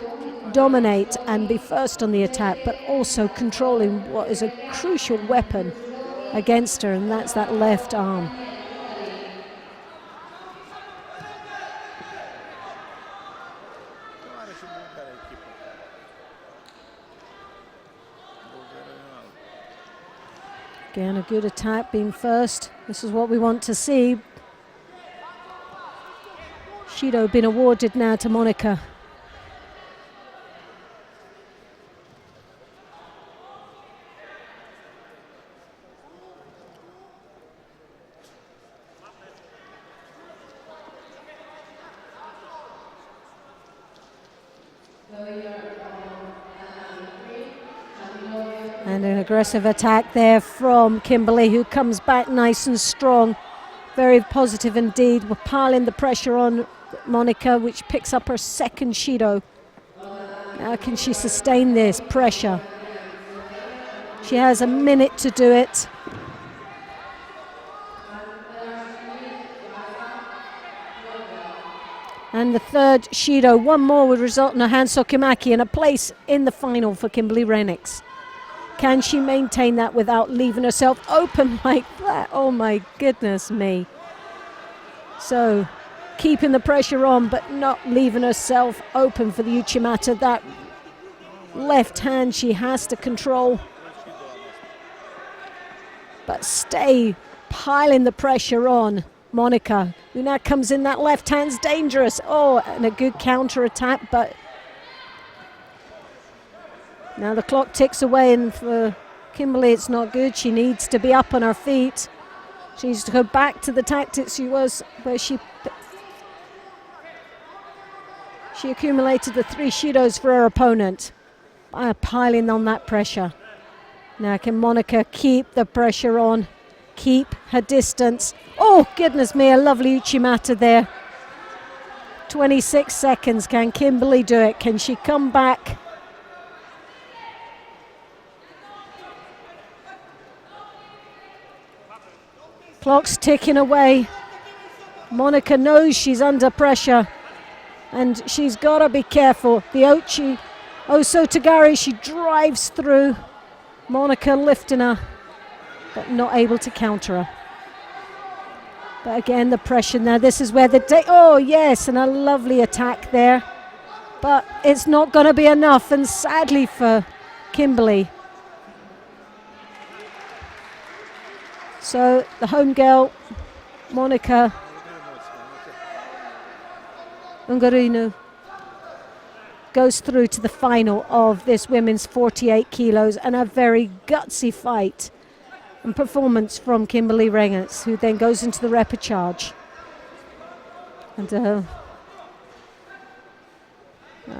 dominate and be first on the attack, but also controlling what is a crucial weapon against her, and that's that left arm. Again, a good attack, being first. This is what we want to see. Judo been awarded now to Monica. And an aggressive attack there from Kimberly, who comes back nice and strong. Very positive indeed. We're piling the pressure on Monica, which picks up her second Judo. Now can she sustain this pressure? She has a minute to do it. And the third Judo, one more would result in a hand sokimaki and a place in the final for Kimberly Renix. Can she maintain that without leaving herself open like that? Oh my goodness me. So keeping the pressure on but not leaving herself open for the Uchimata. That left hand she has to control. But stay piling the pressure on Monica, who now comes in. That left hand's dangerous. Oh, and a good counter attack, but now the clock ticks away, and for Kimberly it's not good. She needs to be up on her feet. She needs to go back to the tactics she was, where she accumulated the 3 Judos for her opponent by piling on that pressure. Now can Monica keep the pressure on, keep her distance? Oh goodness me, a lovely Uchimata there. 26 seconds, can Kimberly do it? Can she come back? Clock's ticking away. Monica knows she's under pressure and she's got to be careful. The Ochi Osotogari, she drives through. Monica lifting her, but not able to counter her. But again, the pressure now. This is where oh yes, and a lovely attack there. But it's not going to be enough, and sadly for Kimberly. So the home girl, Monica Ungarinu, goes through to the final of this women's 48 kilos, and a very gutsy fight and performance from Kimberly Renix, who then goes into the repechage. And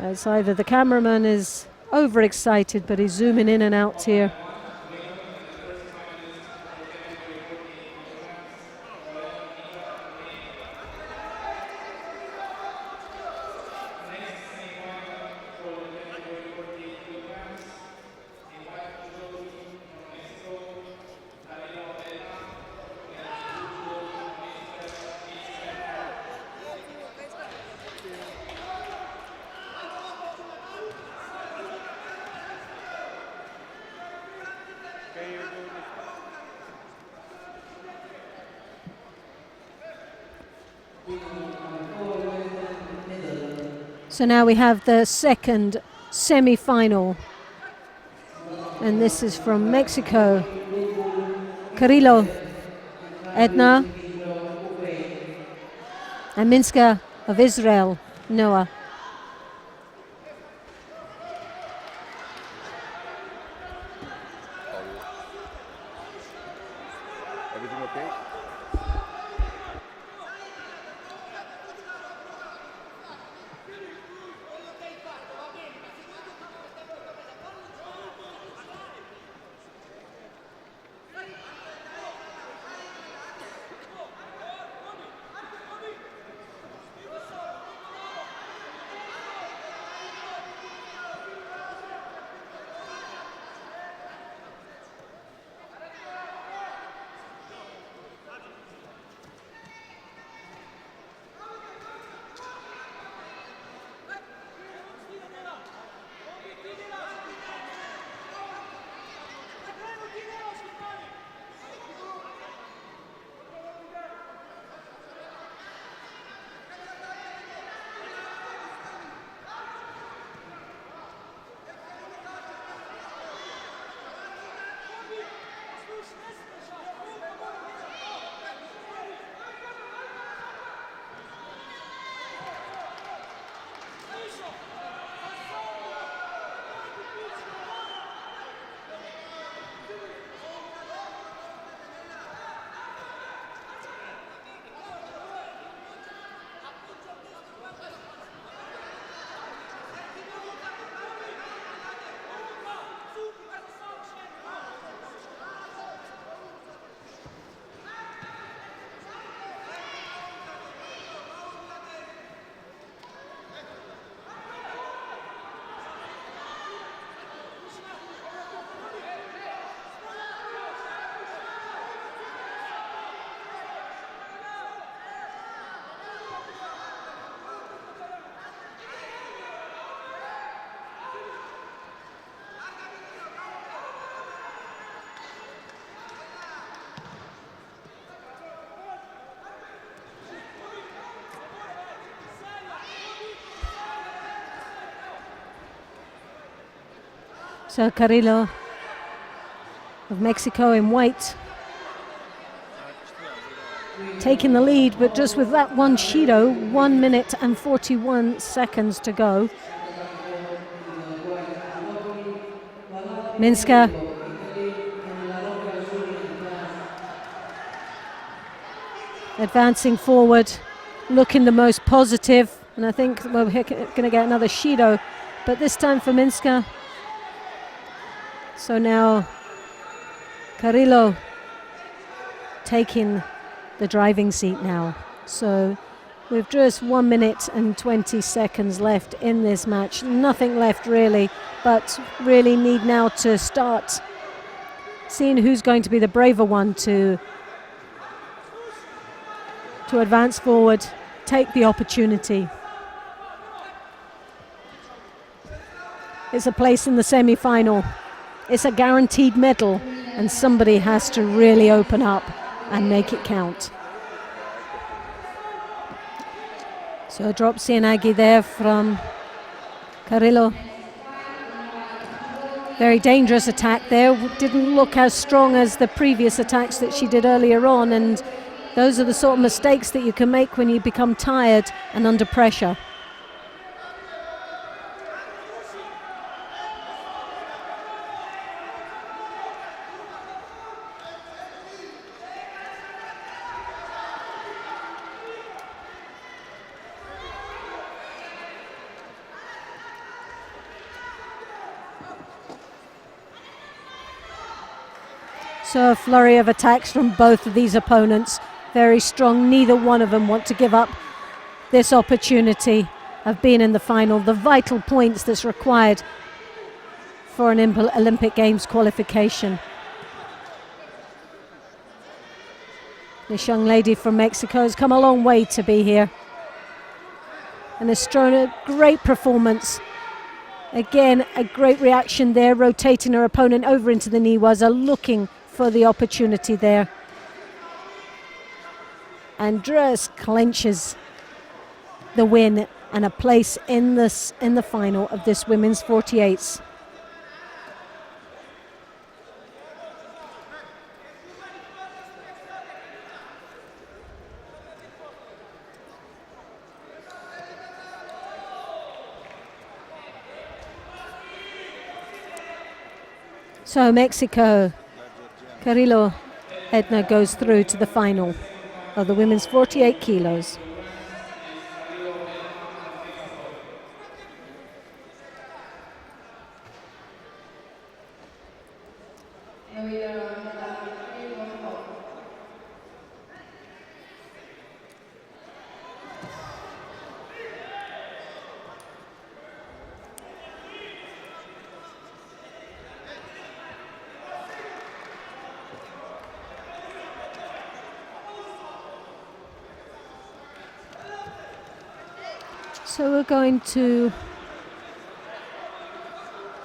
it's either the cameraman is overexcited, but he's zooming in and out here. So now we have the second semi-final, and this is from Mexico, Carrillo, Edna, and Minska of Israel, Noah. Everything okay? So Carrillo of Mexico in white taking the lead, but just with that one Shido, 1 minute and 41 seconds to go. Minska advancing forward, looking the most positive, and I think we're going to get another Shido, but this time for Minska. So now Carrillo taking the driving seat now. So we've just 1 minute and 20 seconds left in this match. Nothing left really, but really need now to start seeing who's going to be the braver one to advance forward, take the opportunity. It's a place in the semi-final. It's a guaranteed medal, and somebody has to really open up and make it count. So a drop Cienagi there from Carrillo. Very dangerous attack there. Didn't look as strong as the previous attacks that she did earlier on, and those are the sort of mistakes that you can make when you become tired and under pressure. So a flurry of attacks from both of these opponents, very strong. Neither one of them want to give up this opportunity of being in the final, the vital points that's required for an Olympic Games qualification. This young lady from Mexico has come a long way to be here and has shown a great performance. Again, a great reaction there, rotating her opponent over into the Niwaza, looking for the opportunity there. Andreas clenches the win and a place in the final of this women's 48s. So Mexico, Carrillo Edna goes through to the final of the women's 48 kilos. So we're going to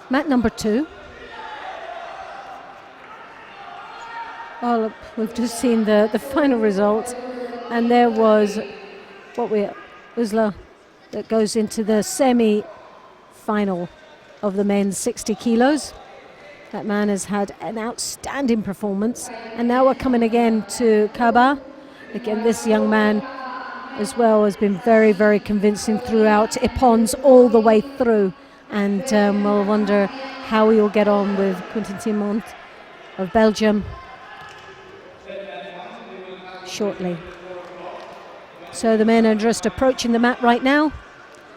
mat number 2. Oh, we've just seen the final result, and there was Usla that goes into the semi-final of the men's 60 kilos. That man has had an outstanding performance, and now we're coming again to Kaba. Again, this young man as well has been very, very convincing throughout. Ippons all the way through, and we'll wonder how he will get on with Quentin Timont of Belgium shortly. So the men are just approaching the mat right now.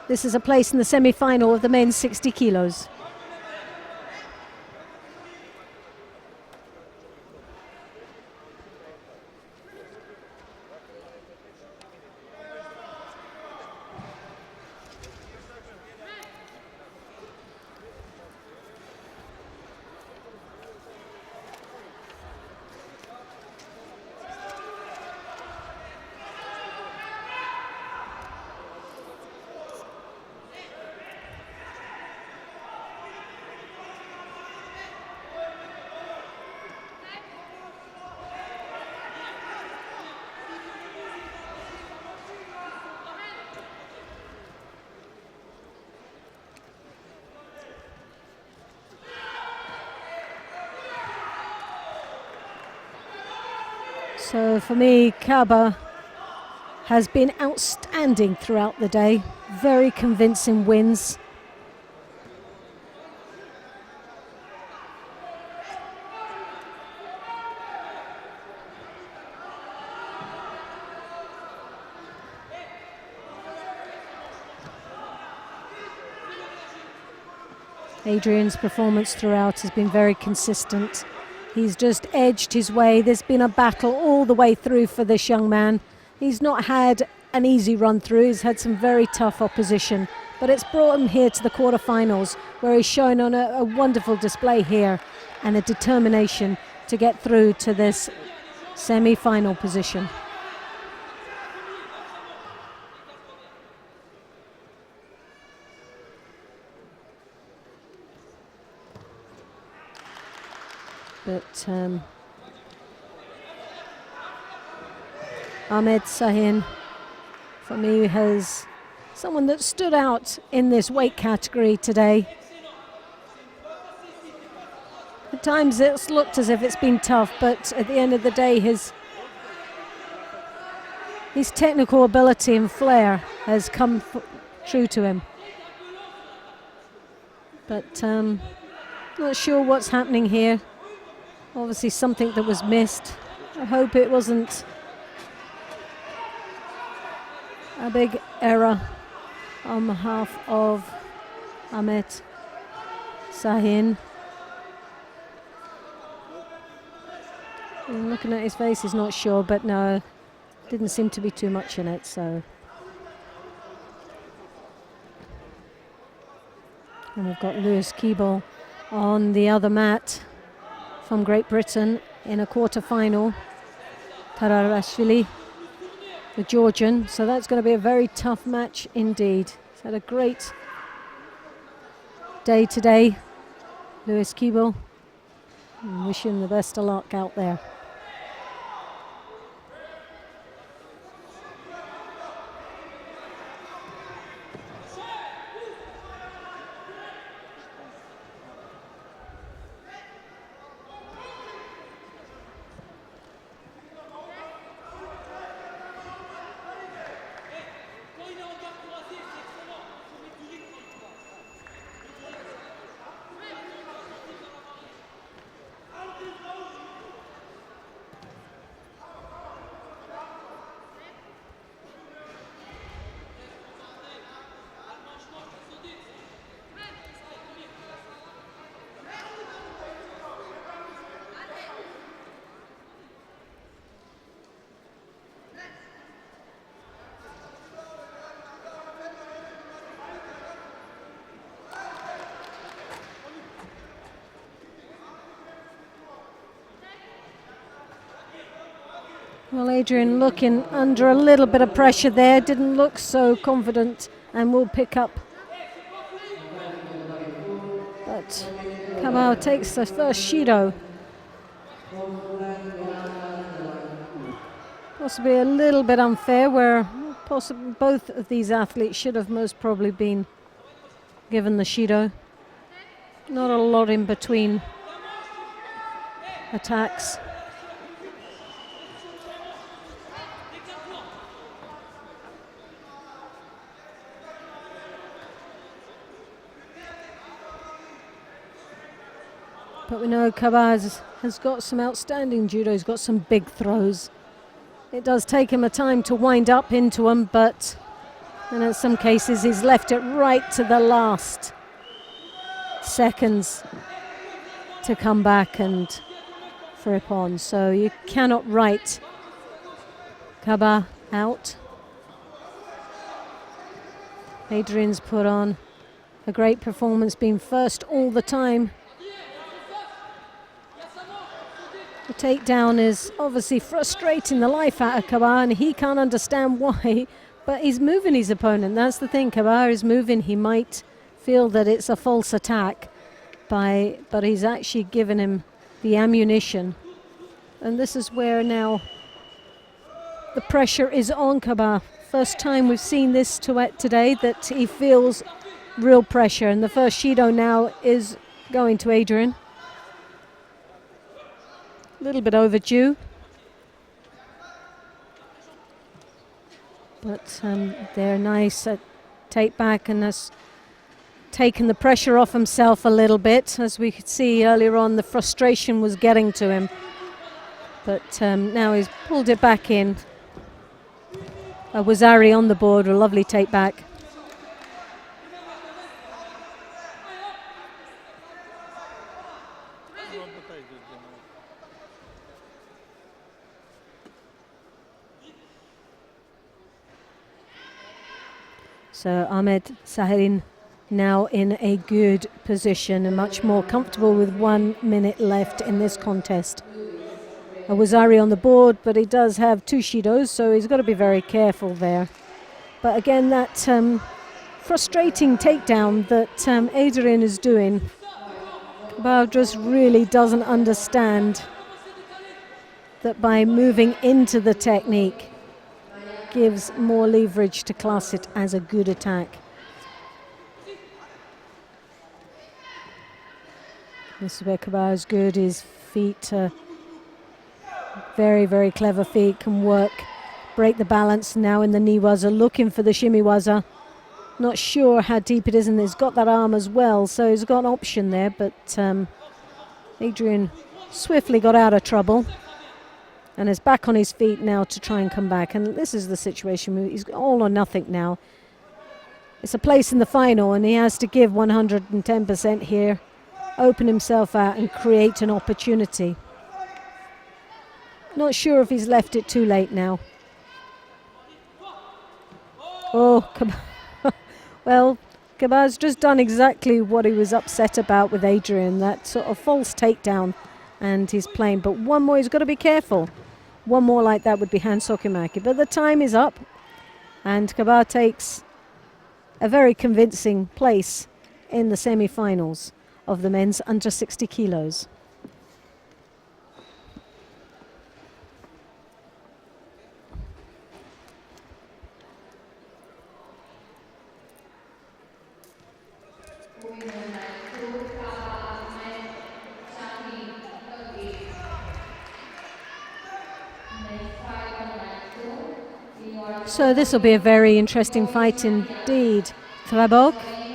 This is a place in the semi-final of the men's 60 kilos. So for me, Kaba has been outstanding throughout the day. Very convincing wins. Adrian's performance throughout has been very consistent. He's just edged his way. There's been a battle all the way through for this young man. He's not had an easy run through. He's had some very tough opposition, but it's brought him here to the quarterfinals, where he's shown on a wonderful display here and a determination to get through to this semi-final position. But Ahmed Sahin, for me, has someone that stood out in this weight category today. At times it's looked as if it's been tough, but at the end of the day, his technical ability and flair has come true to him. But not sure what's happening here. Obviously something that was missed. I hope it wasn't a big error on behalf of Ahmed Sahin. And looking at his face, he's not sure, but no, didn't seem to be too much in it. So, and we've got Lewis Keeble on the other mat from Great Britain in a quarter-final. Tararashvili, the Georgian. So that's going to be a very tough match indeed. He's had a great day today, Lewis Keeble. Wish him the best of luck out there. Well, Adrian looking under a little bit of pressure there, didn't look so confident, and will pick up. But Kamau takes the first Shido. Possibly a little bit unfair, where possibly both of these athletes should have most probably been given the Shido. Not a lot in between attacks. But we know Kabaz has got some outstanding judo. He's got some big throws. It does take him a time to wind up into them, but in some cases he's left it right to the last seconds to come back and flip on. So you cannot write Kaba out. Adrian's put on a great performance, being first all the time. The takedown is obviously frustrating the life out of Kaba, and he can't understand why, but he's moving his opponent. That's the thing, Kaba is moving. He might feel that it's a false attack, but he's actually given him the ammunition. And this is where now the pressure is on Kaba. First time we've seen this today, that he feels real pressure, and the first Shido now is going to Adrian. A little bit overdue. But they're nice at take back and has taken the pressure off himself a little bit. As we could see earlier on, the frustration was getting to him. But now he's pulled it back in. Wazari on the board, a lovely take back. So Ahmed Saharin now in a good position and much more comfortable with 1 minute left in this contest. Wazari on the board, but he does have 2 Shidos, so he's got to be very careful there. But again, that frustrating takedown that Adrian is doing, Kabao just really doesn't understand that by moving into the technique gives more leverage to class it as a good attack. This is where Kabao is good. His feet are very, very clever feet, can work, break the balance now in the knee waza, looking for the shimmy waza. Not sure how deep it is, and he's got that arm as well, so he's got an option there, but Adrian swiftly got out of trouble and is back on his feet now to try and come back. And this is the situation where he's all or nothing now. It's a place in the final and he has to give 110% here, open himself out and create an opportunity. Not sure if he's left it too late now. Oh, well, Kabao's just done exactly what he was upset about with Adrian, that sort of false takedown, and he's playing. But one more, he's got to be careful. One more like that would be hand sokimaki. But the time is up, and Kabao takes a very convincing place in the semi-finals of the men's under 60 kilos. So this will be a very interesting fight indeed. Trabok,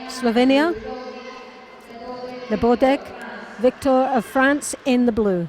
Slovenia. Lebodek, Victor of France in the blue.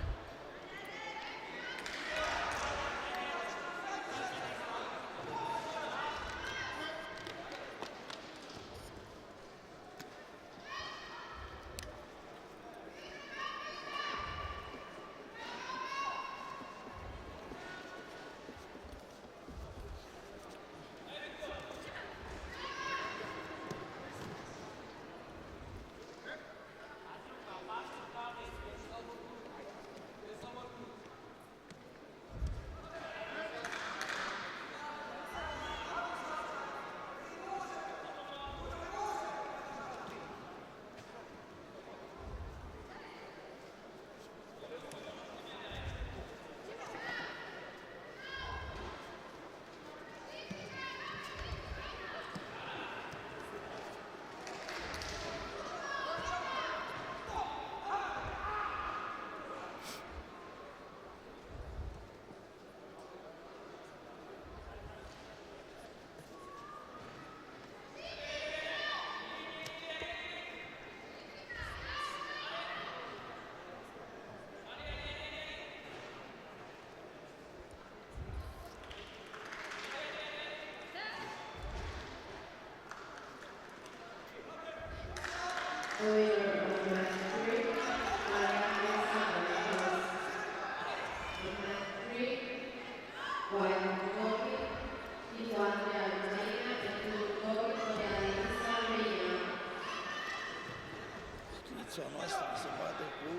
Știința noastră se bate cu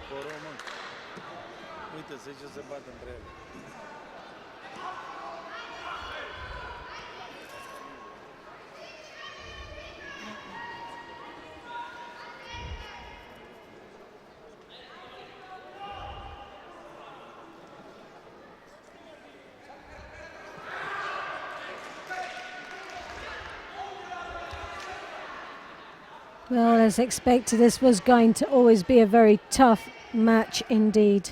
român. Uite, ce se bate între ele. Well, as expected, this was going to always be a very tough match indeed.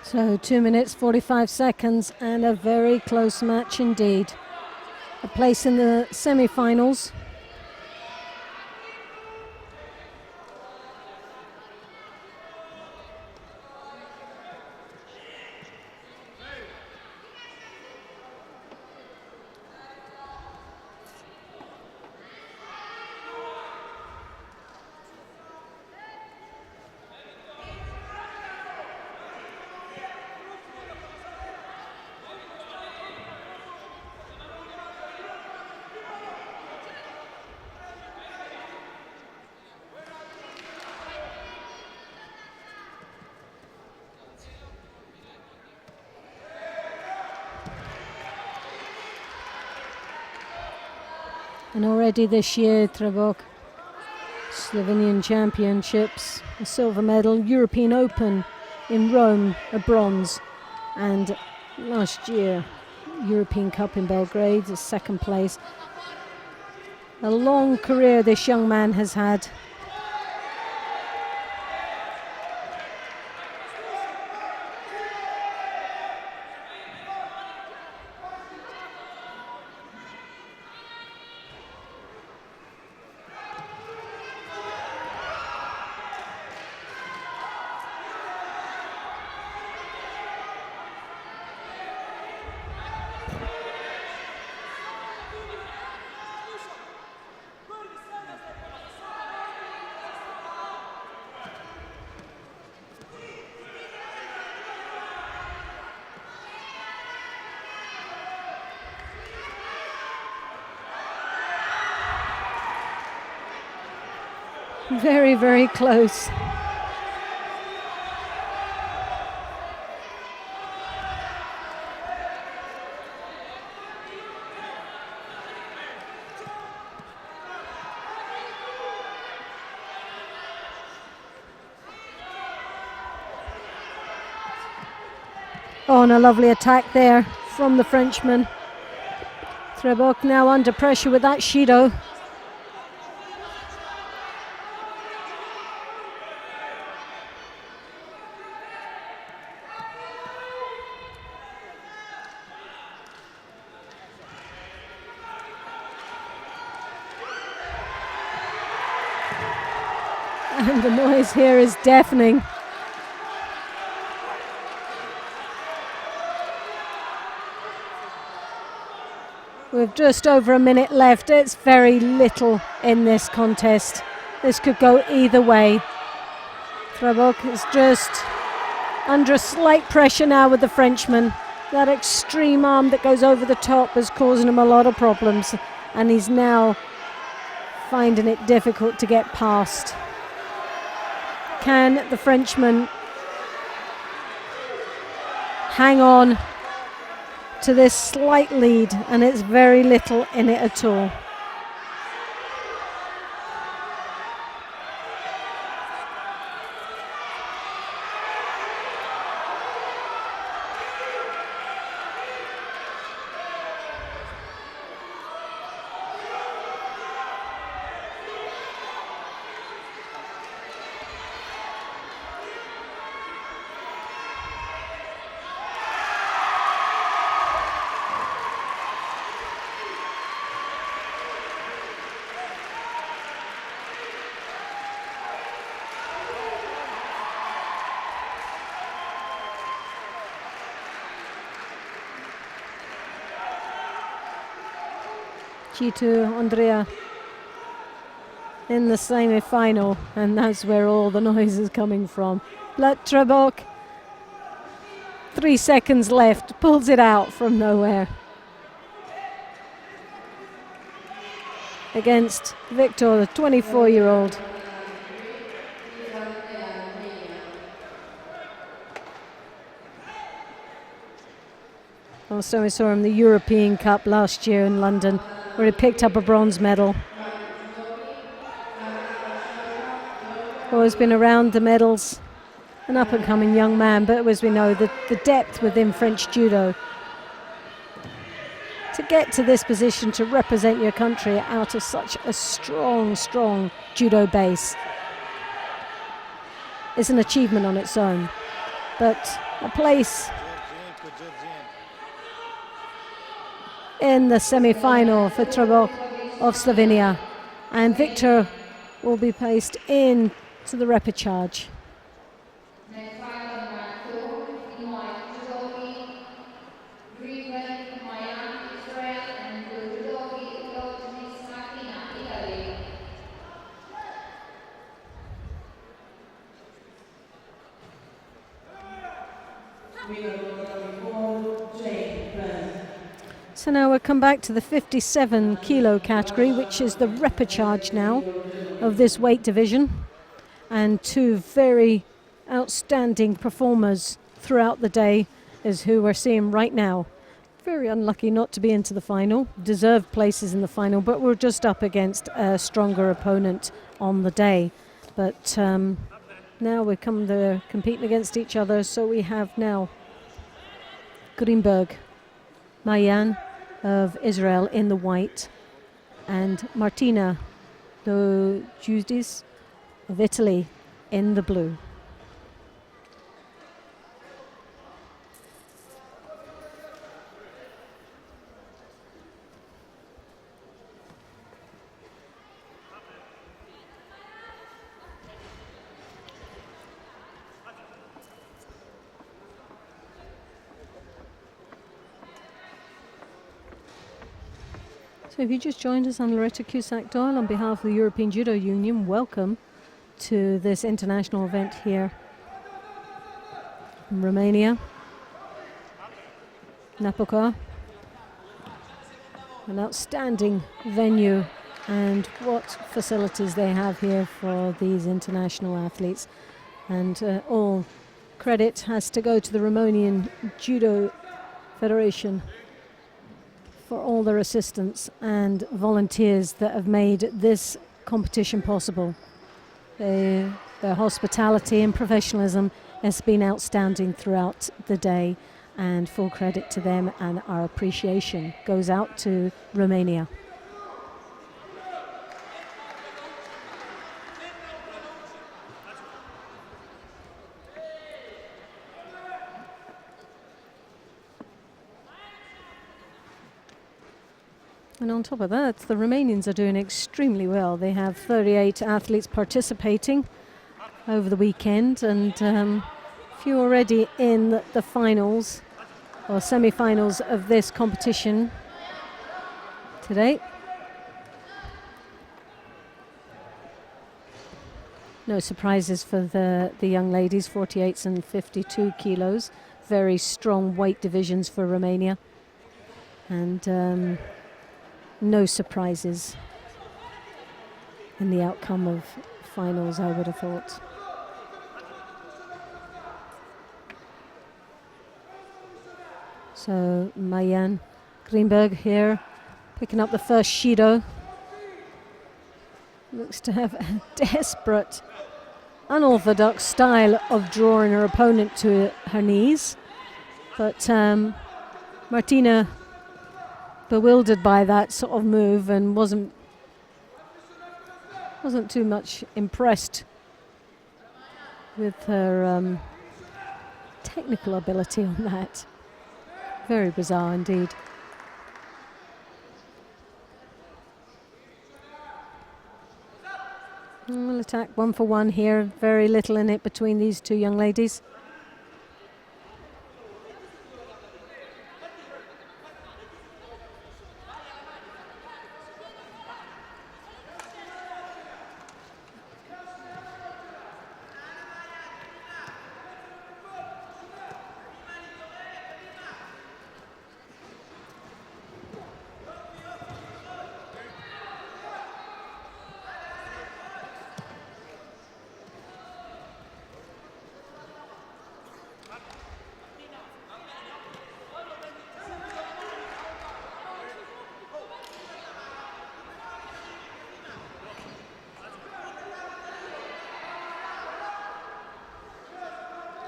So 2 minutes 45 seconds and a very close match indeed. A place in the semi-finals. And already this year, Trebok, Slovenian Championships, a silver medal, European Open in Rome, a bronze, and last year, European Cup in Belgrade, a second place. A long career this young man has had. Very, very close. Oh, and a lovely attack there from the Frenchman. Trebok now under pressure with that Judo. And the noise here is deafening. With just over a minute left, it's very little in this contest. This could go either way. Trebok is just under slight pressure now with the Frenchman. That extreme arm that goes over the top is causing him a lot of problems, and he's now finding it difficult to get past. Can the Frenchman hang on to this slight lead? And it's very little in it at all. Chitu Andrea in the semi-final, and that's where all the noise is coming from. But Trebok, 3 seconds left, pulls it out from nowhere against Victor, the 24-year-old. Also, we saw him the European Cup last year in London, where he picked up a bronze medal. Always been around the medals, an up-and-coming young man, but as we know, the depth within French judo. To get to this position, to represent your country out of such a strong, strong judo base is an achievement on its own. but a place in the semi-final for Trabok of Slovenia, and Victor will be placed into the repechage. So now we'll come back to the 57 kilo category, which is the repechage now of this weight division, and two very outstanding performers throughout the day is who we're seeing right now. Very unlucky not to be into the final, deserved places in the final, but we're just up against a stronger opponent on the day. But now we come there competing against each other, so we have now Greenberg, Mayan of Israel in the white, and Martina the Judis of Italy in the blue. So if you just joined us, I'm Loretta Cusack-Doyle on behalf of the European Judo Union. Welcome to this international event here in Romania. Napoca, an outstanding venue, and what facilities they have here for these international athletes. And all credit has to go to the Romanian Judo Federation for all their assistants and volunteers that have made this competition possible. Their hospitality and professionalism has been outstanding throughout the day, and full credit to them, and our appreciation goes out to Romania. And on top of that, the Romanians are doing extremely well. They have 38 athletes participating over the weekend, and a few already in the finals or semi-finals of this competition today. No surprises for the young ladies, 48s and 52 kilos. Very strong weight divisions for Romania. And no surprises in the outcome of finals, I would have thought. So Mayan Greenberg here, picking up the first Shido. Looks to have a desperate, unorthodox style of drawing her opponent to her knees. But Martina, bewildered by that sort of move, and wasn't too much impressed with her technical ability on that. Very bizarre indeed. We'll attack 1 for 1 here. Very little in it between these two young ladies.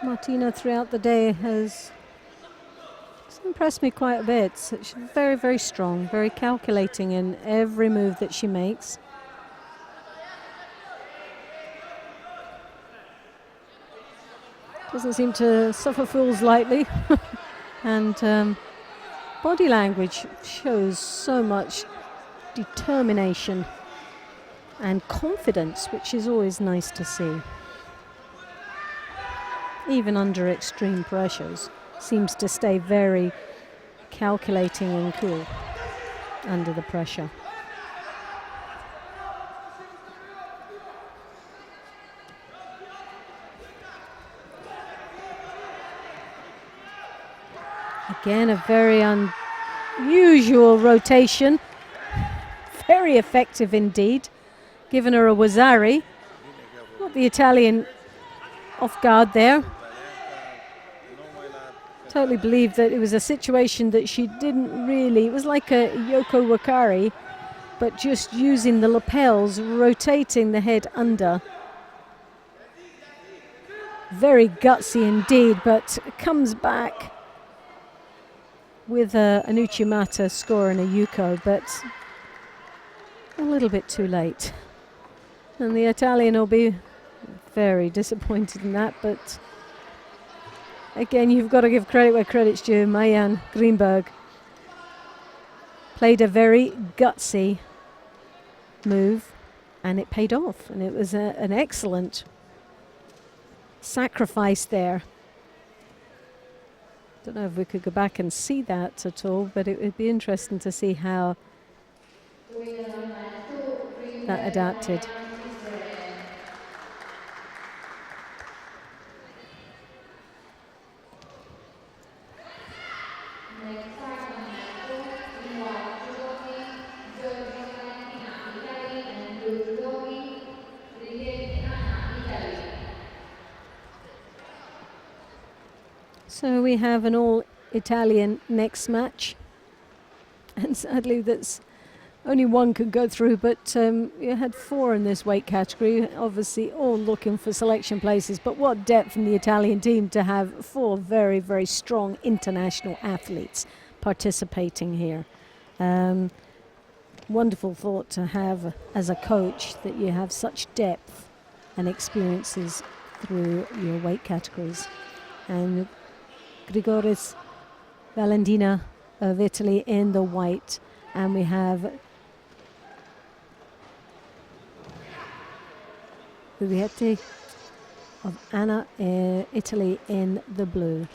Martina throughout the day has impressed me quite a bit. So she's very, very strong, very calculating in every move that she makes. doesn't seem to suffer fools lightly. And body language shows so much determination and confidence, which is always nice to see. Even under extreme pressures, seems to stay very calculating and cool under the pressure. Again, a very unusual rotation. Very effective indeed. Given her a Wazari. Got the Italian off guard there. Totally believed that it was a situation that she didn't really, it was like a Yoko Wakari, but just using the lapels, rotating the head under. Very gutsy indeed, but comes back with an Uchimata score and a Yuko, but a little bit too late. And the Italian will be very disappointed in that, but again, you've got to give credit where credit's due. Mayan Greenberg played a very gutsy move, and it paid off, and it was an excellent sacrifice there. Don't know if we could go back and see that at all, but it would be interesting to see how that adapted. So we have an all-Italian next match, and sadly that's only one could go through, but you had 4 in this weight category, obviously all looking for selection places, but what depth in the Italian team to have 4 very, very strong international athletes participating here. Wonderful thought to have as a coach, that you have such depth and experiences through your weight categories. And Grigoris Valentina of Italy in the white, and we have Guglielmi of Anna, Italy in the blue.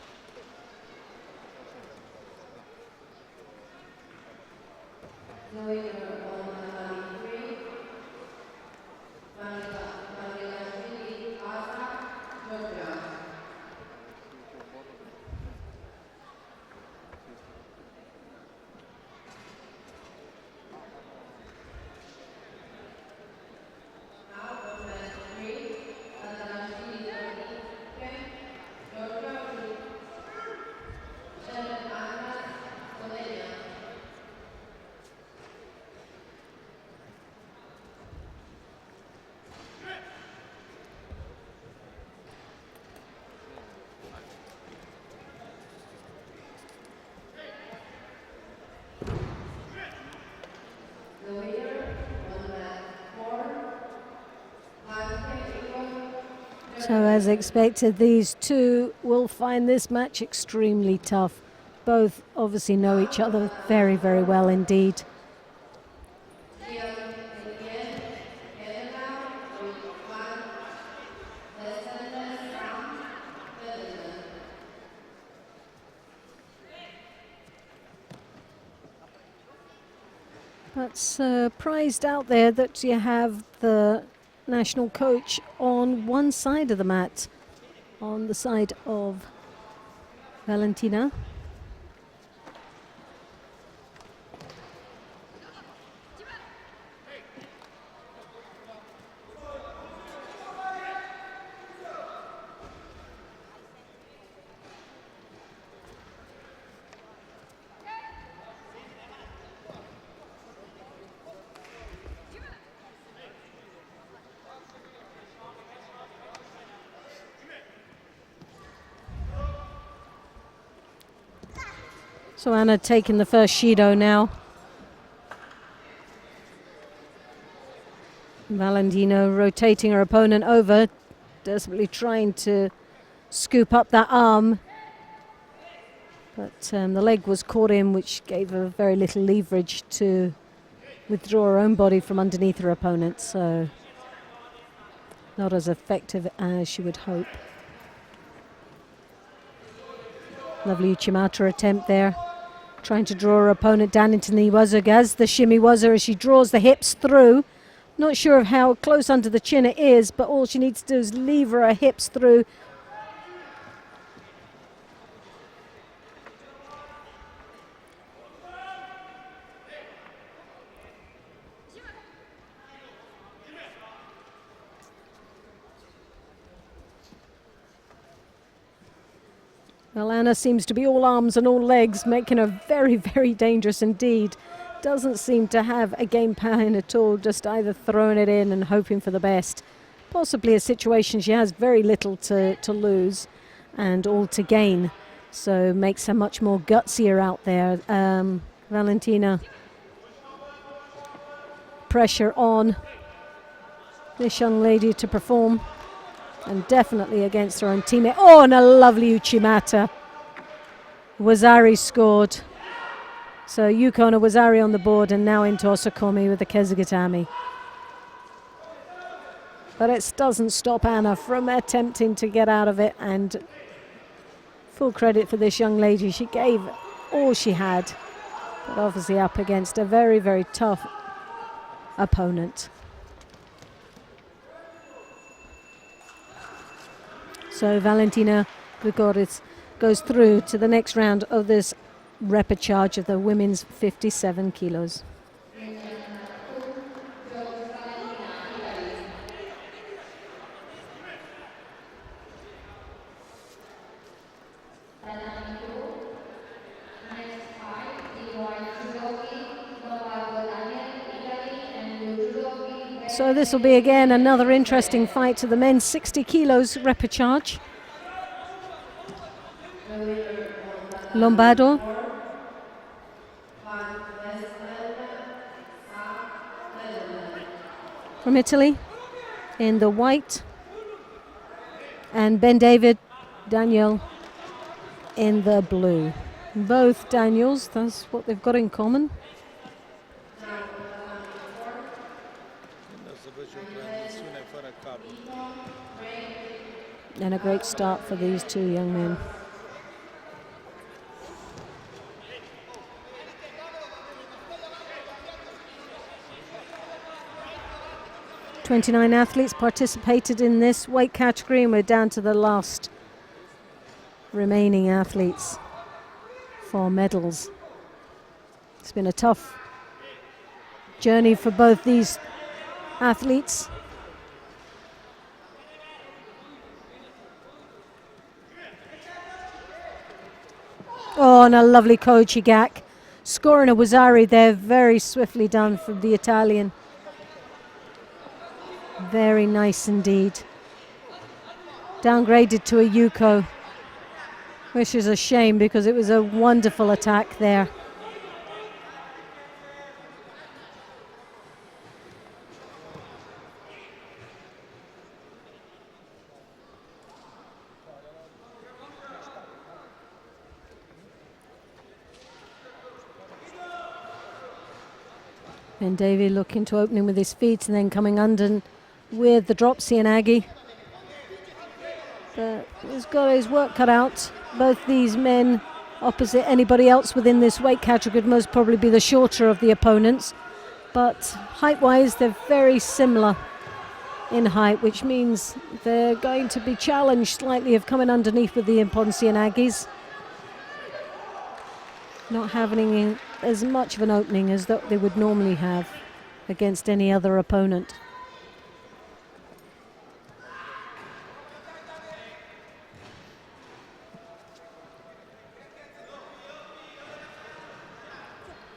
So as expected, these two will find this match extremely tough. Both obviously know each other very, very well indeed. But surprised out there that you have the national coach on one side of the mat, on the side of Valentina. So Anna taking the first Shido now. Valentino rotating her opponent over, desperately trying to scoop up that arm. But the leg was caught in, which gave her very little leverage to withdraw her own body from underneath her opponent. So not as effective as she would hope. Lovely Uchimata attempt there. Trying to draw her opponent down into the waza, the shimmy waza, as she draws the hips through. Not sure of how close under the chin it is, but all she needs to do is lever her hips through. Well, Anna seems to be all arms and all legs, making her very, very dangerous indeed. Doesn't seem to have a game plan at all, just either throwing it in and hoping for the best. Possibly a situation she has very little to lose and all to gain, so makes her much more gutsier out there. Valentina, pressure on this young lady to perform, and definitely against her own teammate. Oh, and a lovely Uchimata. Wazari scored. So Yuko and Wazari on the board, and now into Osakomi with the Kezugatami. But it doesn't stop Anna from attempting to get out of it, and full credit for this young lady. She gave all she had, but obviously up against a very, very tough opponent. So Valentina Grigoris goes through to the next round of this repechage of the women's 57 kilos. So this will be again another interesting fight to the men's 60 kilos repechage. Lombardo from Italy in the white, and Ben David Daniel in the blue. Both Daniels, that's what they've got in common. And a great start for these two young men. "29 athletes participated in this weight category, and we're down to the last remaining athletes for medals. It's been a tough journey for both these athletes. Oh, and a lovely Koichigak. Scoring a Wazari there, very swiftly done from the Italian. Very nice indeed. Downgraded to a Yuko, which is a shame because it was a wonderful attack there. And Davey looking to opening with his feet and then coming under with the drop Cianagi. But he's got his work cut out. Both these men, opposite anybody else within this weight category, would most probably be the shorter of the opponents. But height-wise, they're very similar in height, which means they're going to be challenged slightly of coming underneath with the Impon Cianagis. Not having as much of an opening as that they would normally have against any other opponent.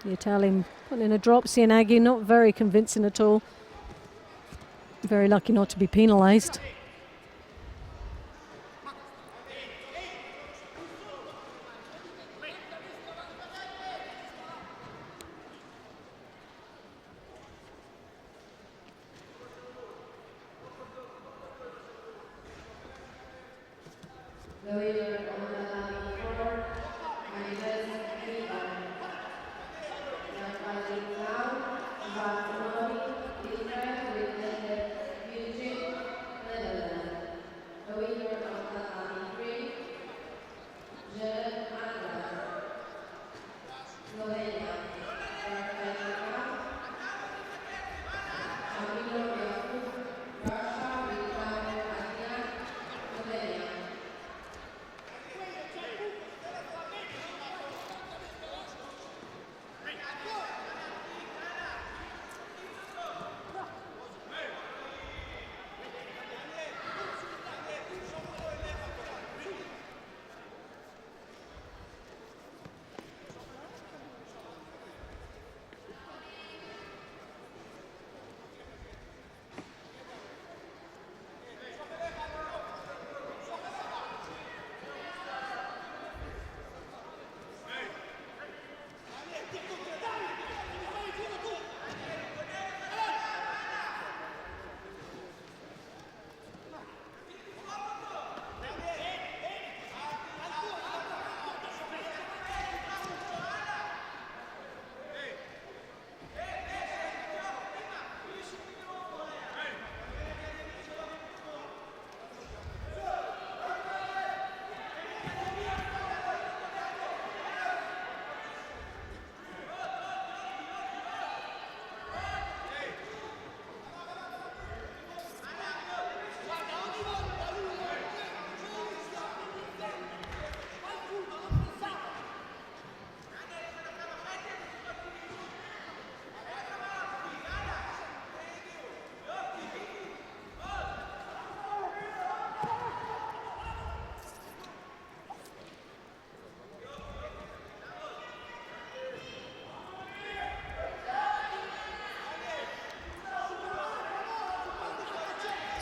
The Italian putting in a drop, Cianagi, not very convincing at all. Very lucky not to be penalised.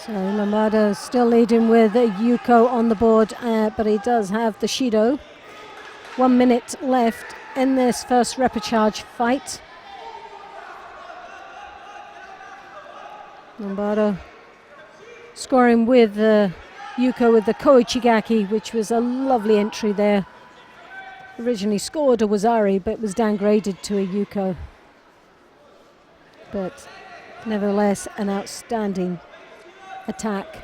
So Lombardo still leading with Yuko on the board, but he does have the Shido. 1 minute left in this first repechage fight. Lombardo scoring with Yuko with the Koichigaki, which was a lovely entry there. Originally scored a Wazari, but was downgraded to a Yuko. But nevertheless, an outstanding attack.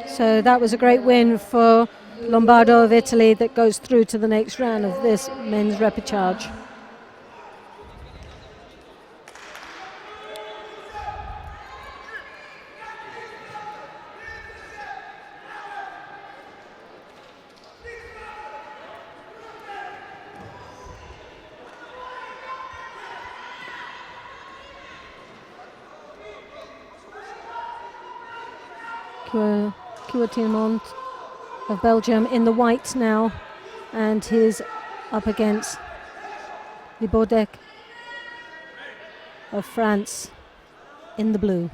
So that was a great win for Lombardo of Italy that goes through to the next round of this men's repechage. Cuauhtémont of Belgium in the white now, and he's up against Libodek of France in the blue.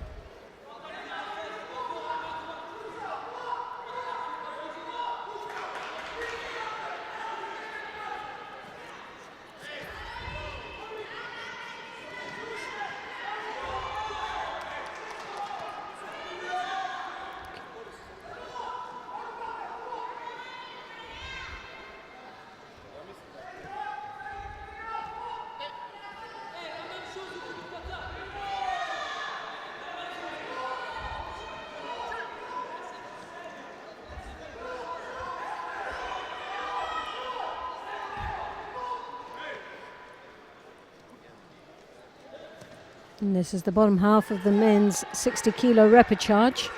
And this is the bottom half of the men's 60-kilo repechage.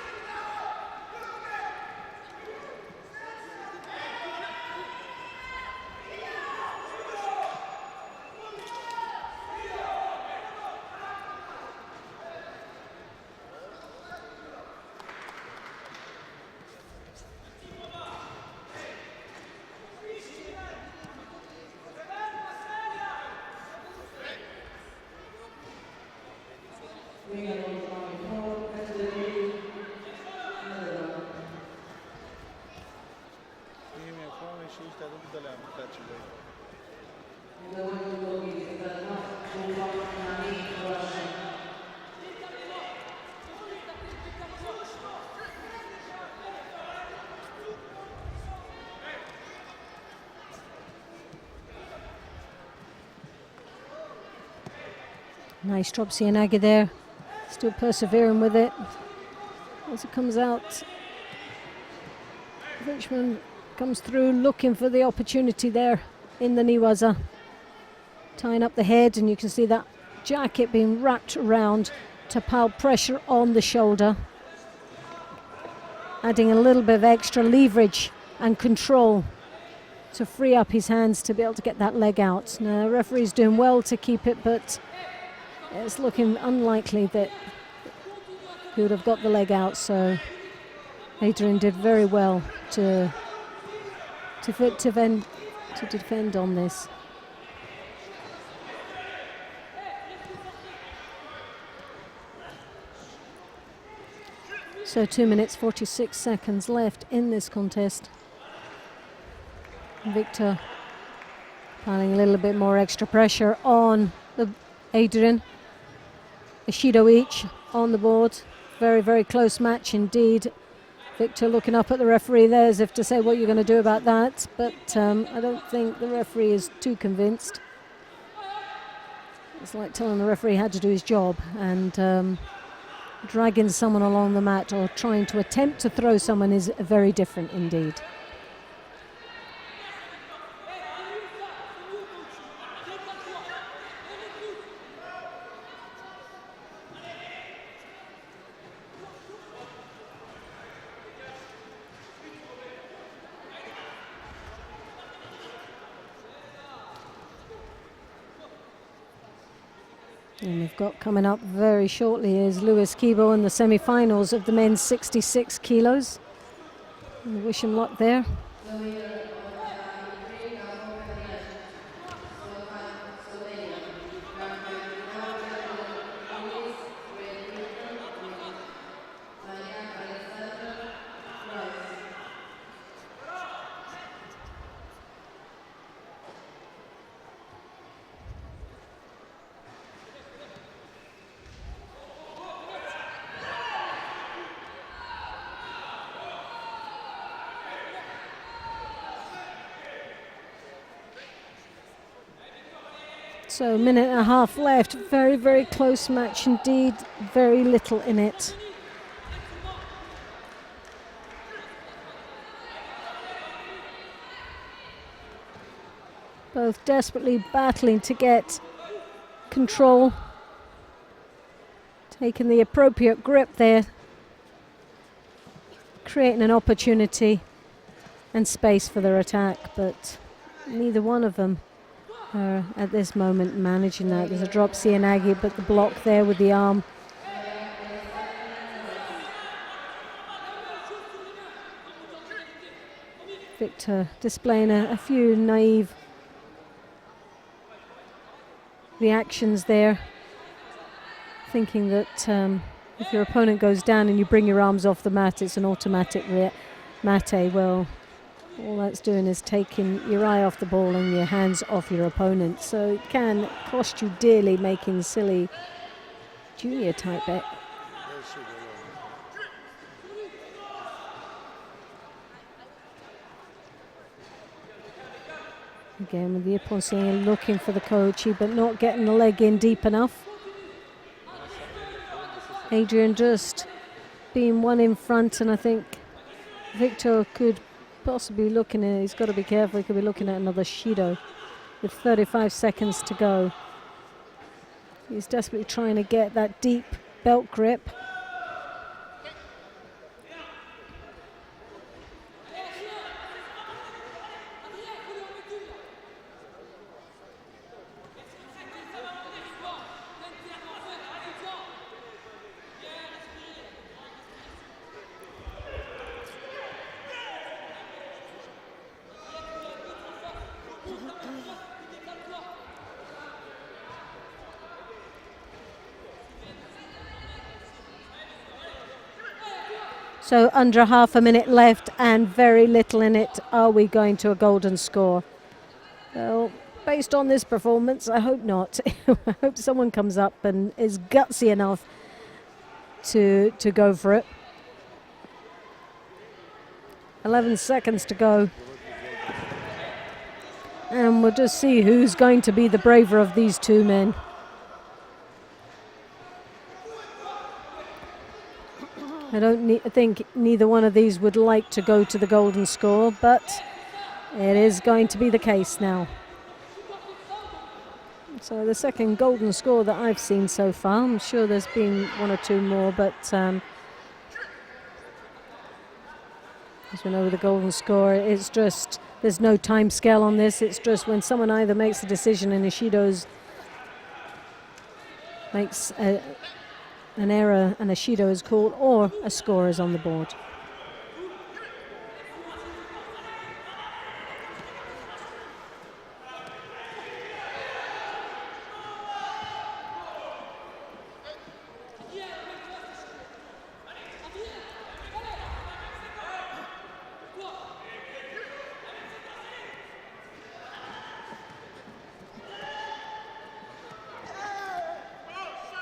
Nice drop Cianagi there, still persevering with it. As it comes out, Richmond comes through looking for the opportunity there in the Niwaza. Tying up the head, and you can see that jacket being wrapped around to pile pressure on the shoulder. Adding a little bit of extra leverage and control to free up his hands to be able to get that leg out. Now, the referee's doing well to keep it, but it's looking unlikely that he would have got the leg out, so Adrian did very well to defend on this. So 2 minutes 46 seconds left in this contest. Victor piling a little bit more extra pressure on the Adrian. A Shido each on the board. Very, very close match indeed. Victor looking up at the referee there as if to say, what are you going to do about that? But I don't think the referee is too convinced. It's like telling the referee how to do his job, and dragging someone along the mat or trying to attempt to throw someone is very different indeed. And we've got coming up very shortly is Luis Kibo in the semi-finals of the men's 66 kilos. We wish him luck there. So a minute and a half left. Very, very close match indeed. Very little in it. Both desperately battling to get control. Taking the appropriate grip there. Creating an opportunity and space for their attack, but neither one of them are at this moment managing that. There's a drop Cianagi, but the block there with the arm. Victor displaying a few naive reactions there, thinking that if your opponent goes down and you bring your arms off the mat, it's an automatic mate. Well, all that's doing is taking your eye off the ball and your hands off your opponent. So it can cost you dearly, making silly junior type bet. Again with the Ippon looking for the Koichi, but not getting the leg in deep enough. Adrian just being one in front, and I think Victor could possibly looking at, he's got to be careful, he could be looking at another Shido with 35 seconds to go. He's desperately trying to get that deep belt grip. So under half a minute left and very little in it. Are we going to a golden score? Well, based on this performance, I hope not. I hope someone comes up and is gutsy enough to go for it. 11 seconds to go. And we'll just see who's going to be the braver of these two men. I don't think neither one of these would like to go to the golden score, but it is going to be the case now. So the second golden score that I've seen so far. I'm sure there's been one or two more, but as we know with the golden score, it's just, there's no time scale on this. It's just when someone either makes a decision and Ishido's makes an error and a Shido is called, or a score is on the board.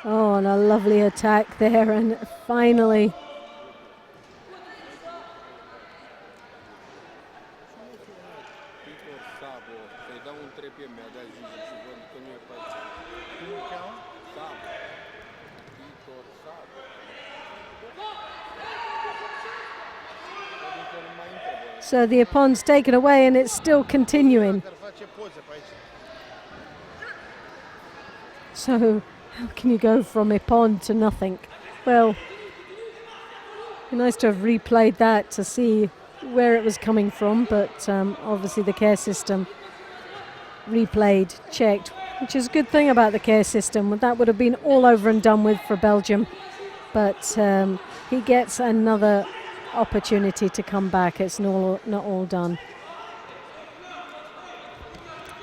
Oh, and a lovely attack there, and finally so the Ippon's taken away and it's still continuing. So how can you go from Ippon to nothing? Well, it'd be nice to have replayed that to see where it was coming from, but obviously the care system replayed, checked, which is a good thing about the care system. That would have been all over and done with for Belgium, but he gets another opportunity to come back. It's not all done.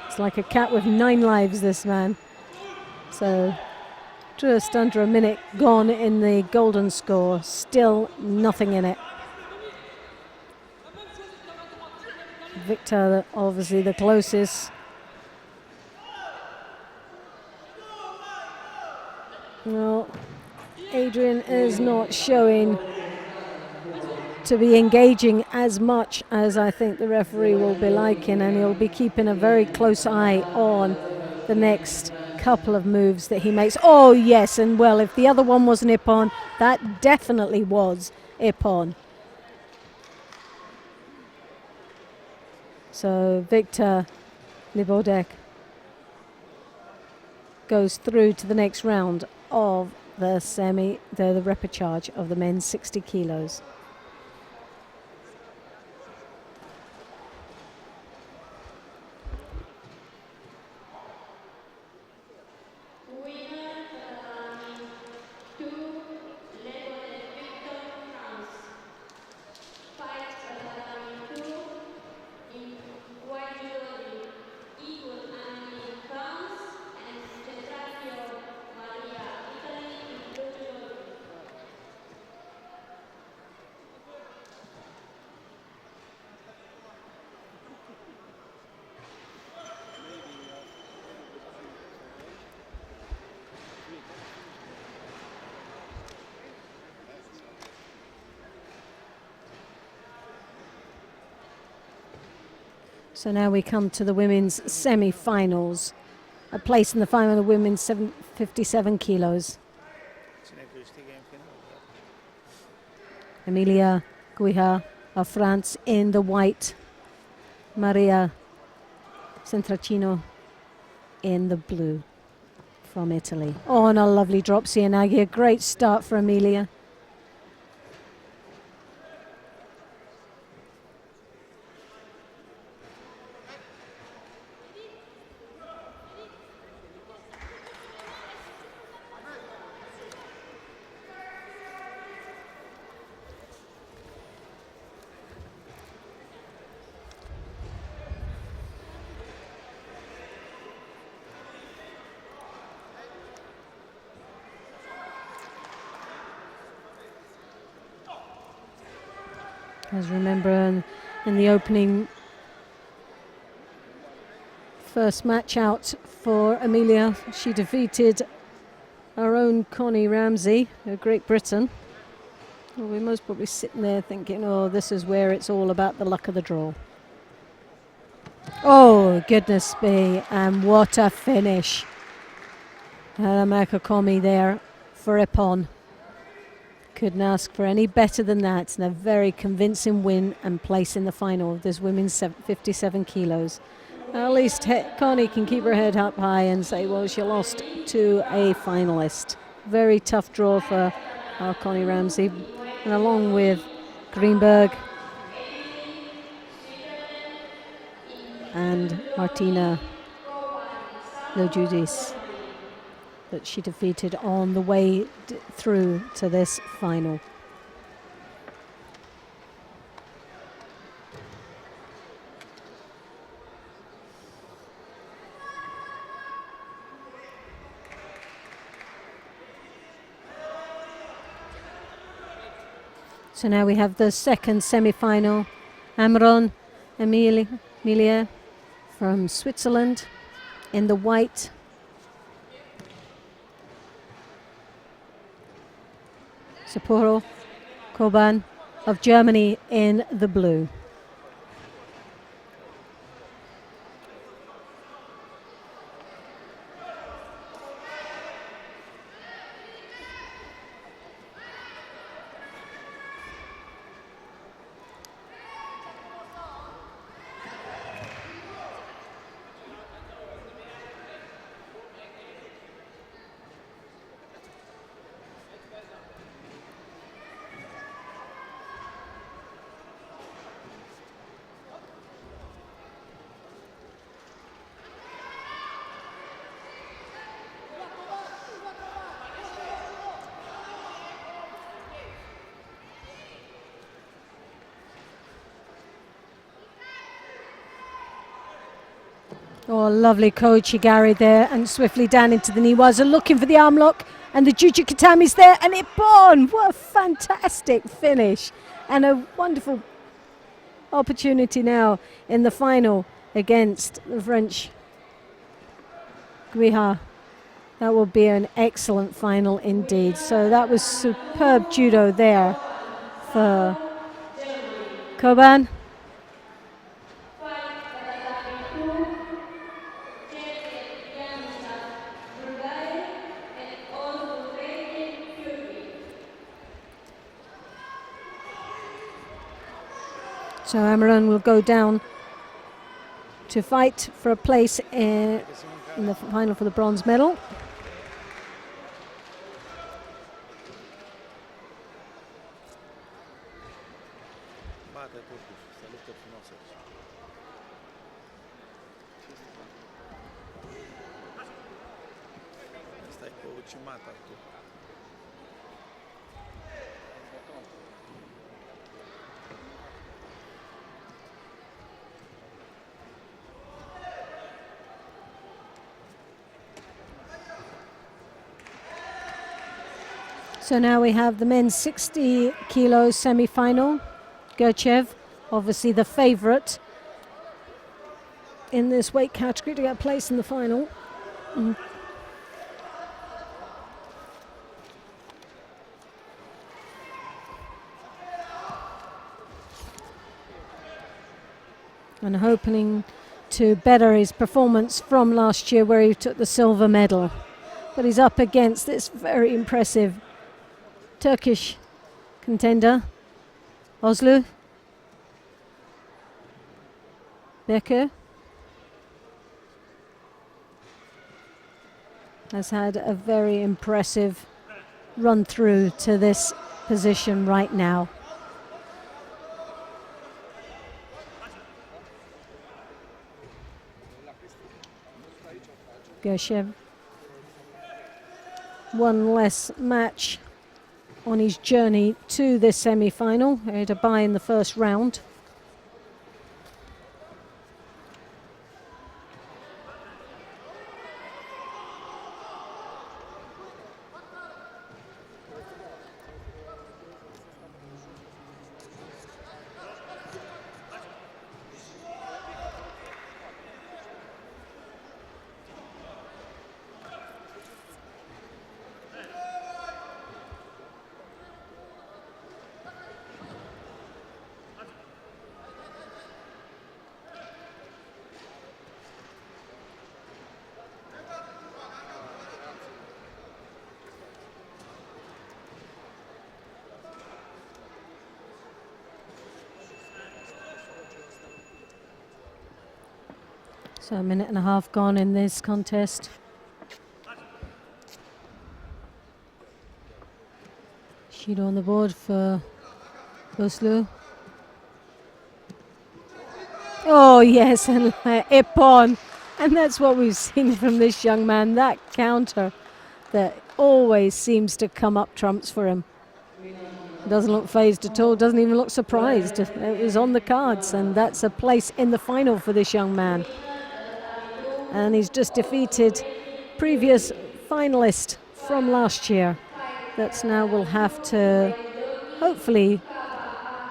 It's like a cat with 9 lives, this man. So just under a minute gone in the golden score, still nothing in it. Victor, obviously the closest. Well, Adrian is not showing to be engaging as much as I think the referee will be liking, and he'll be keeping a very close eye on the next couple of moves that he makes. Oh yes, and well, if the other one was an Ippon, that definitely was Ippon. So Victor Libodek goes through to the next round of the the repechage of the men's 60 kilos. So now we come to the women's semi-finals. A place in the final of the women's 57 kilos. Emilia Guiha of France in the white. Maria Centracino in the blue from Italy. Oh, and a lovely drop Cianaghi. A great start for Emilia. As remember in the opening first match out for Emilia, she defeated our own Connie Ramsey of Great Britain. Well, we're most probably sitting there thinking, oh, this is where it's all about the luck of the draw. Oh, goodness me, and what a finish. Makakomi there for Ippon. Couldn't ask for any better than that, and a very convincing win and place in the final of this women's 57 kilos. At least Connie can keep her head up high and say, well, she lost to a finalist. Very tough draw for our Connie Ramsey, and along with Greenberg and Martina Lojudis that she defeated on the way through to this final. So now we have the second semi-final. Amron Emilia from Switzerland in the white. Sapporo Koban of Germany in the blue. Oh, lovely Koichi Gary there, and swiftly down into the Niwaza, looking for the arm lock, and the Juju Katami's there, and Ippon! What a fantastic finish, and a wonderful opportunity now in the final against the French Guiha. That will be an excellent final indeed. So that was superb judo there for Koban. So Amaran will go down to fight for a place in the final for the bronze medal. So now we have the men's 60 kilos semi-final. Gerchev, obviously the favourite in this weight category to get a place in the final. And hoping to better his performance from last year where he took the silver medal. But he's up against this very impressive Turkish contender, Ozlu Becker, has had a very impressive run through to this position right now. Gershev, one less match on his journey to this semi-final. He had a bye in the first round. So a minute and a half gone in this contest. Judo on the board for Oslo. Oh yes, and Ippon. And that's what we've seen from this young man, that counter that always seems to come up trumps for him. Doesn't look phased at all, doesn't even look surprised. It was on the cards, and that's a place in the final for this young man. And he's just defeated previous finalist from last year. That's now will have to hopefully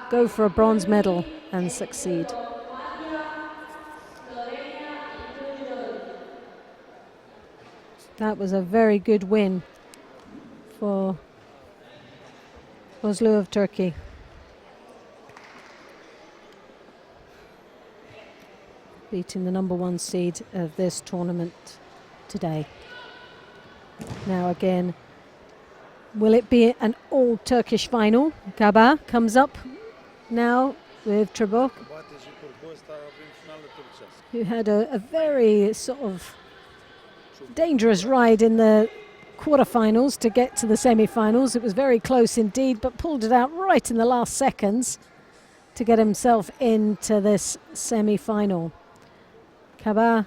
go for a bronze medal and succeed. That was a very good win for Oslo of Turkey. Beating the #1 seed of this tournament today. Now again, will it be an all Turkish final? Kaba comes up now with Trebok, who had a very sort of dangerous ride in the quarterfinals to get to the semi-finals. It was very close indeed, but pulled it out right in the last seconds to get himself into this semi-final. Kaba,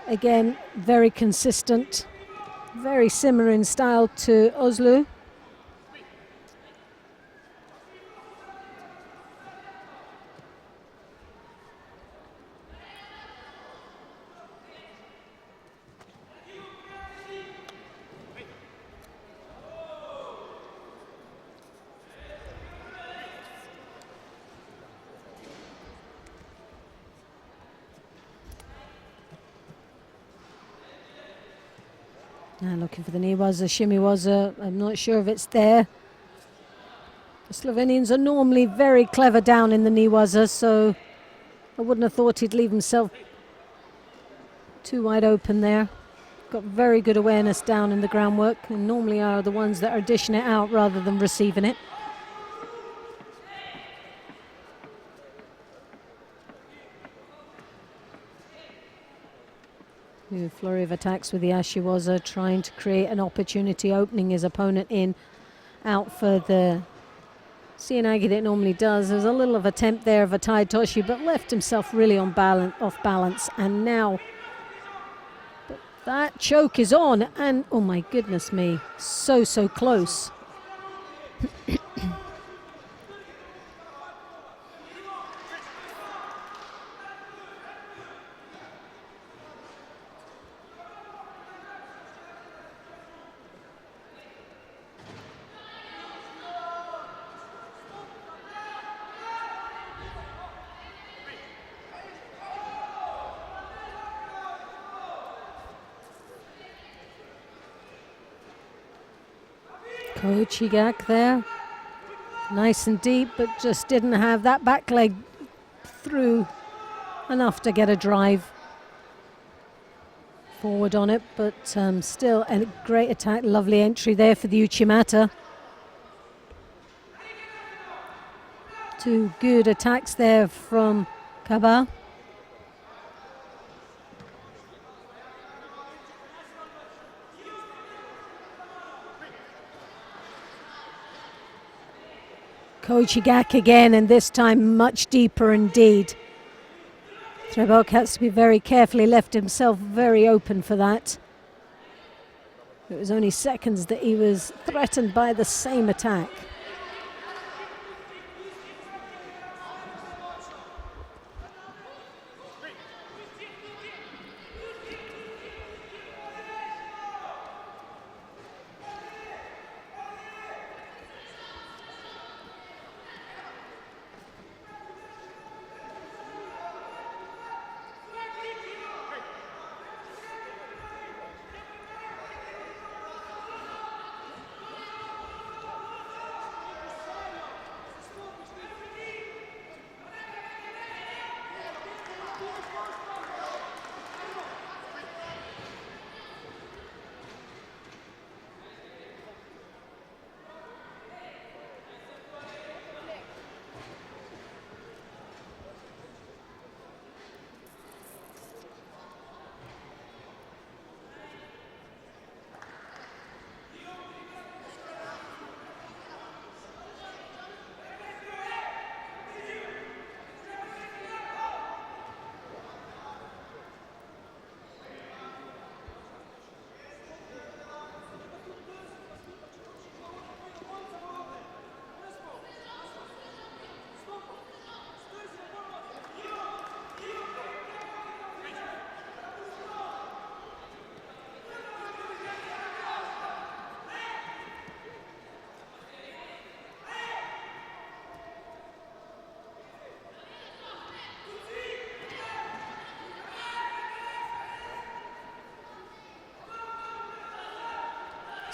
again, very consistent, very similar in style to Oslo. Now looking for the Niwaza, Shimiwaza. I'm not sure if it's there. The Slovenians are normally very clever down in the Niwaza, so I wouldn't have thought he'd leave himself too wide open there. Got very good awareness down in the groundwork, and normally are the ones that are dishing it out rather than receiving it. New flurry of attacks with the Ashiwaza, trying to create an opportunity, opening his opponent in, out for the Sienagi that it normally does. There's a little of attempt there of a Tai Toshi, but left himself really on off balance. And now that choke is on, and oh my goodness me, so close. Kochigak there, nice and deep, but just didn't have that back leg through enough to get a drive forward on it, but still a great attack, lovely entry there for the Uchimata. Two good attacks there from Kaba. Kochigak again, and this time much deeper indeed. Trebok has to be very careful. He left himself very open for that. It was only seconds that he was threatened by the same attack.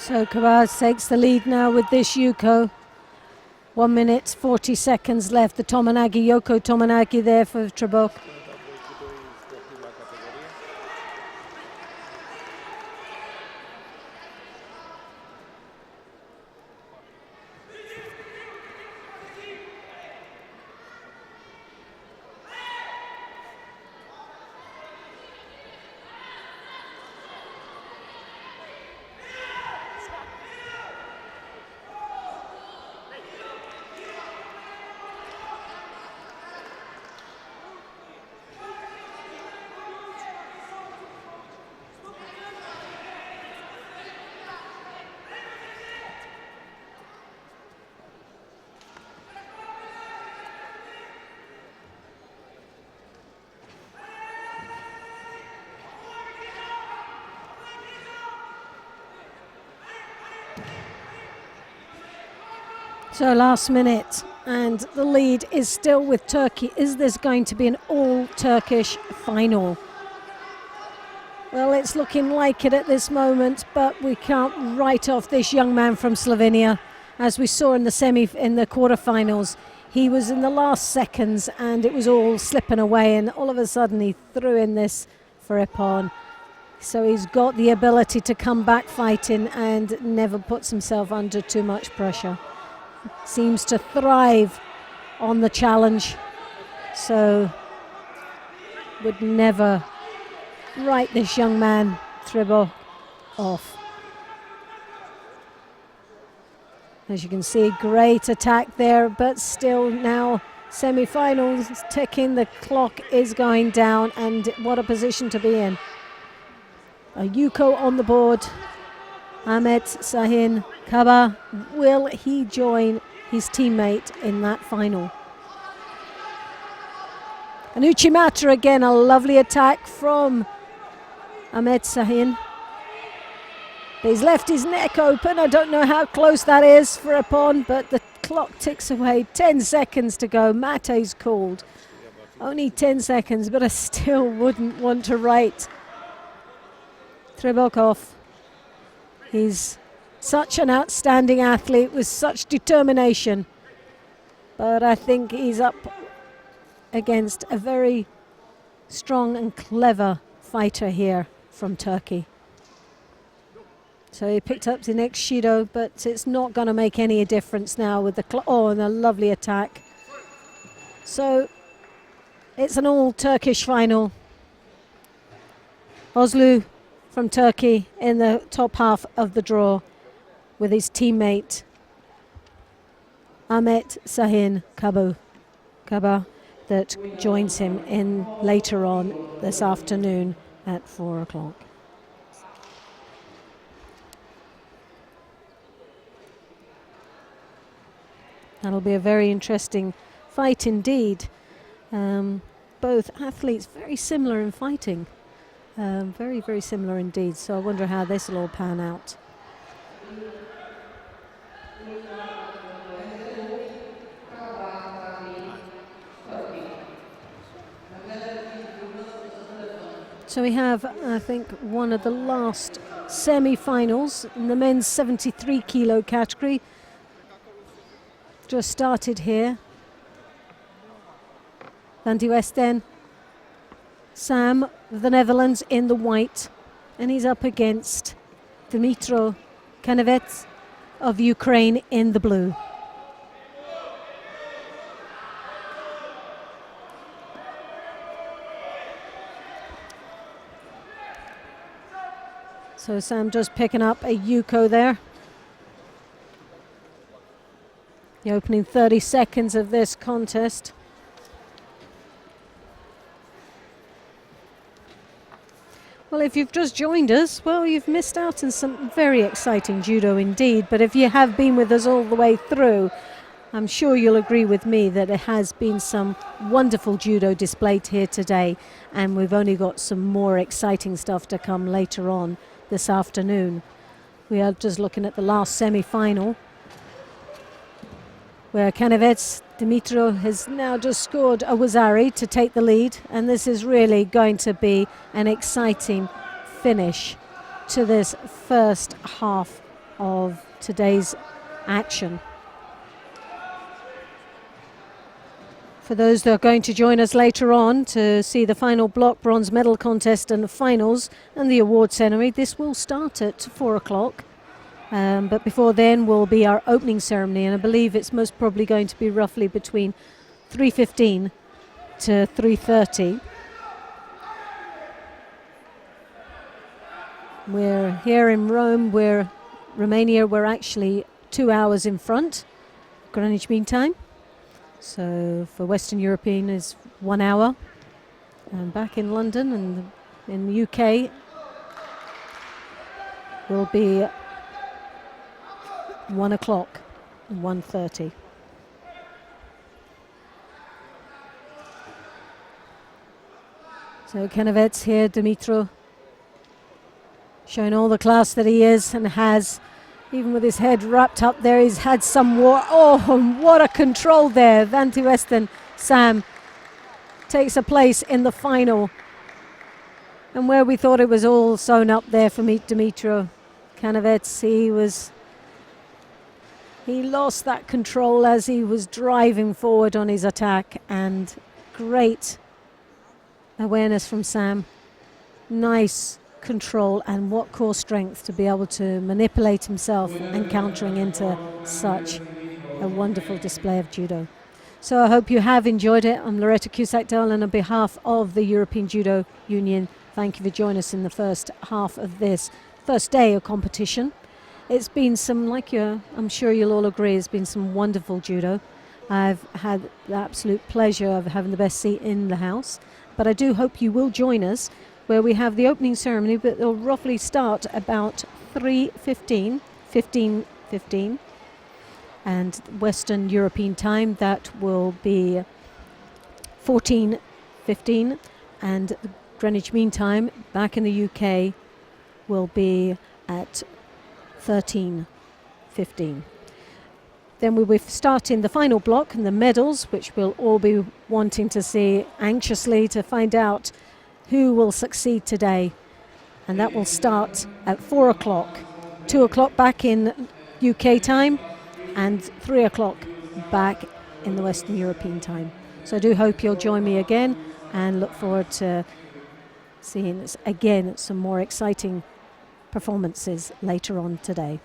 So Kavaz takes the lead now with this Yuko. 1 minute, 40 seconds left. The Tomonagi, Yoko Tomonagi there for Trebok. So last minute, and the lead is still with Turkey. Is this going to be an all-Turkish final? Well, it's looking like it at this moment, but we can't write off this young man from Slovenia. As we saw in the quarterfinals, he was in the last seconds and it was all slipping away, and all of a sudden he threw in this for Ipon. So he's got the ability to come back fighting and never puts himself under too much pressure. Seems to thrive on the challenge, so would never write this young man Trebok off. As you can see, great attack there, but still now semi-finals ticking, the clock is going down, and what a position to be in. A Yuko on the board. Ahmet Sahin Kaba, will he join his teammate in that final? And Uchimata again, a lovely attack from Ahmet Sahin. But he's left his neck open. I don't know how close that is for Ipon, but the clock ticks away. 10 seconds to go. Mate's called. Only 10 seconds, but I still wouldn't want to write Trebok off. He's such an outstanding athlete with such determination. But I think he's up against a very strong and clever fighter here from Turkey. So he picked up the next Judo, but it's not going to make any difference now with the and a lovely attack. So it's an all-Turkish final. Ozlu from Turkey in the top half of the draw with his teammate Ahmet Sahin Kaba that joins him in later on this afternoon at 4 o'clock. That'll be a very interesting fight indeed. Both athletes very similar in fighting. Very, very similar indeed. So I wonder how this will all pan out. So we have, I think, one of the last semi-finals in the men's 73 kilo category. Just started here. Van de Westen, Sam of the Netherlands in the white, and he's up against Dmytro Kanevets of Ukraine in the blue. So Sam just picking up a Yuko there. The opening 30 seconds of this contest. Well, if you've just joined us, well, you've missed out on some very exciting judo indeed. But if you have been with us all the way through, I'm sure you'll agree with me that it has been some wonderful judo displayed here today. And we've only got some more exciting stuff to come later on this afternoon. We are just looking at the last semi-final, where Kanevets Dmytro has now just scored a Wazari to take the lead, and this is really going to be an exciting finish to this first half of today's action. For those that are going to join us later on to see the final block bronze medal contest and the finals and the award ceremony, this will start at 4 o'clock. But before then will be our opening ceremony, and I believe it's most probably going to be roughly between 3:15 to 3:30. We're here in Rome, Romania, we're actually 2 hours in front, Greenwich Mean Time. So for Western European is 1 hour. And back in London and in the UK will be 1 o'clock, 1:30. So Kanevets here, Dmytro, showing all the class that he is and has. Even with his head wrapped up there, he's had some war. Oh, what a control there. Van de Westen, Sam, takes a place in the final. And where we thought it was all sewn up there for Dmytro Kanevets, he lost that control as he was driving forward on his attack, and great awareness from Sam. Nice control, and what core strength to be able to manipulate himself and countering into such a wonderful display of judo. So I hope you have enjoyed it. I'm Loretta Cusack-Dale, and on behalf of the European Judo Union, thank you for joining us in the first half of this first day of competition. It's been some, I'm sure you'll all agree, it's been some wonderful judo. I've had the absolute pleasure of having the best seat in the house, but I do hope you will join us where we have the opening ceremony, but it'll roughly start about 15:15, and Western European time that will be 14:15, and Greenwich Mean Time back in the UK will be at 13:15. Then we'll be starting the final block and the medals, which we'll all be wanting to see anxiously to find out who will succeed today. And that will start at 4 o'clock, 2 o'clock back in UK time, and 3 o'clock back in the Western European time. So I do hope you'll join me again, and look forward to seeing again some more exciting performances later on today.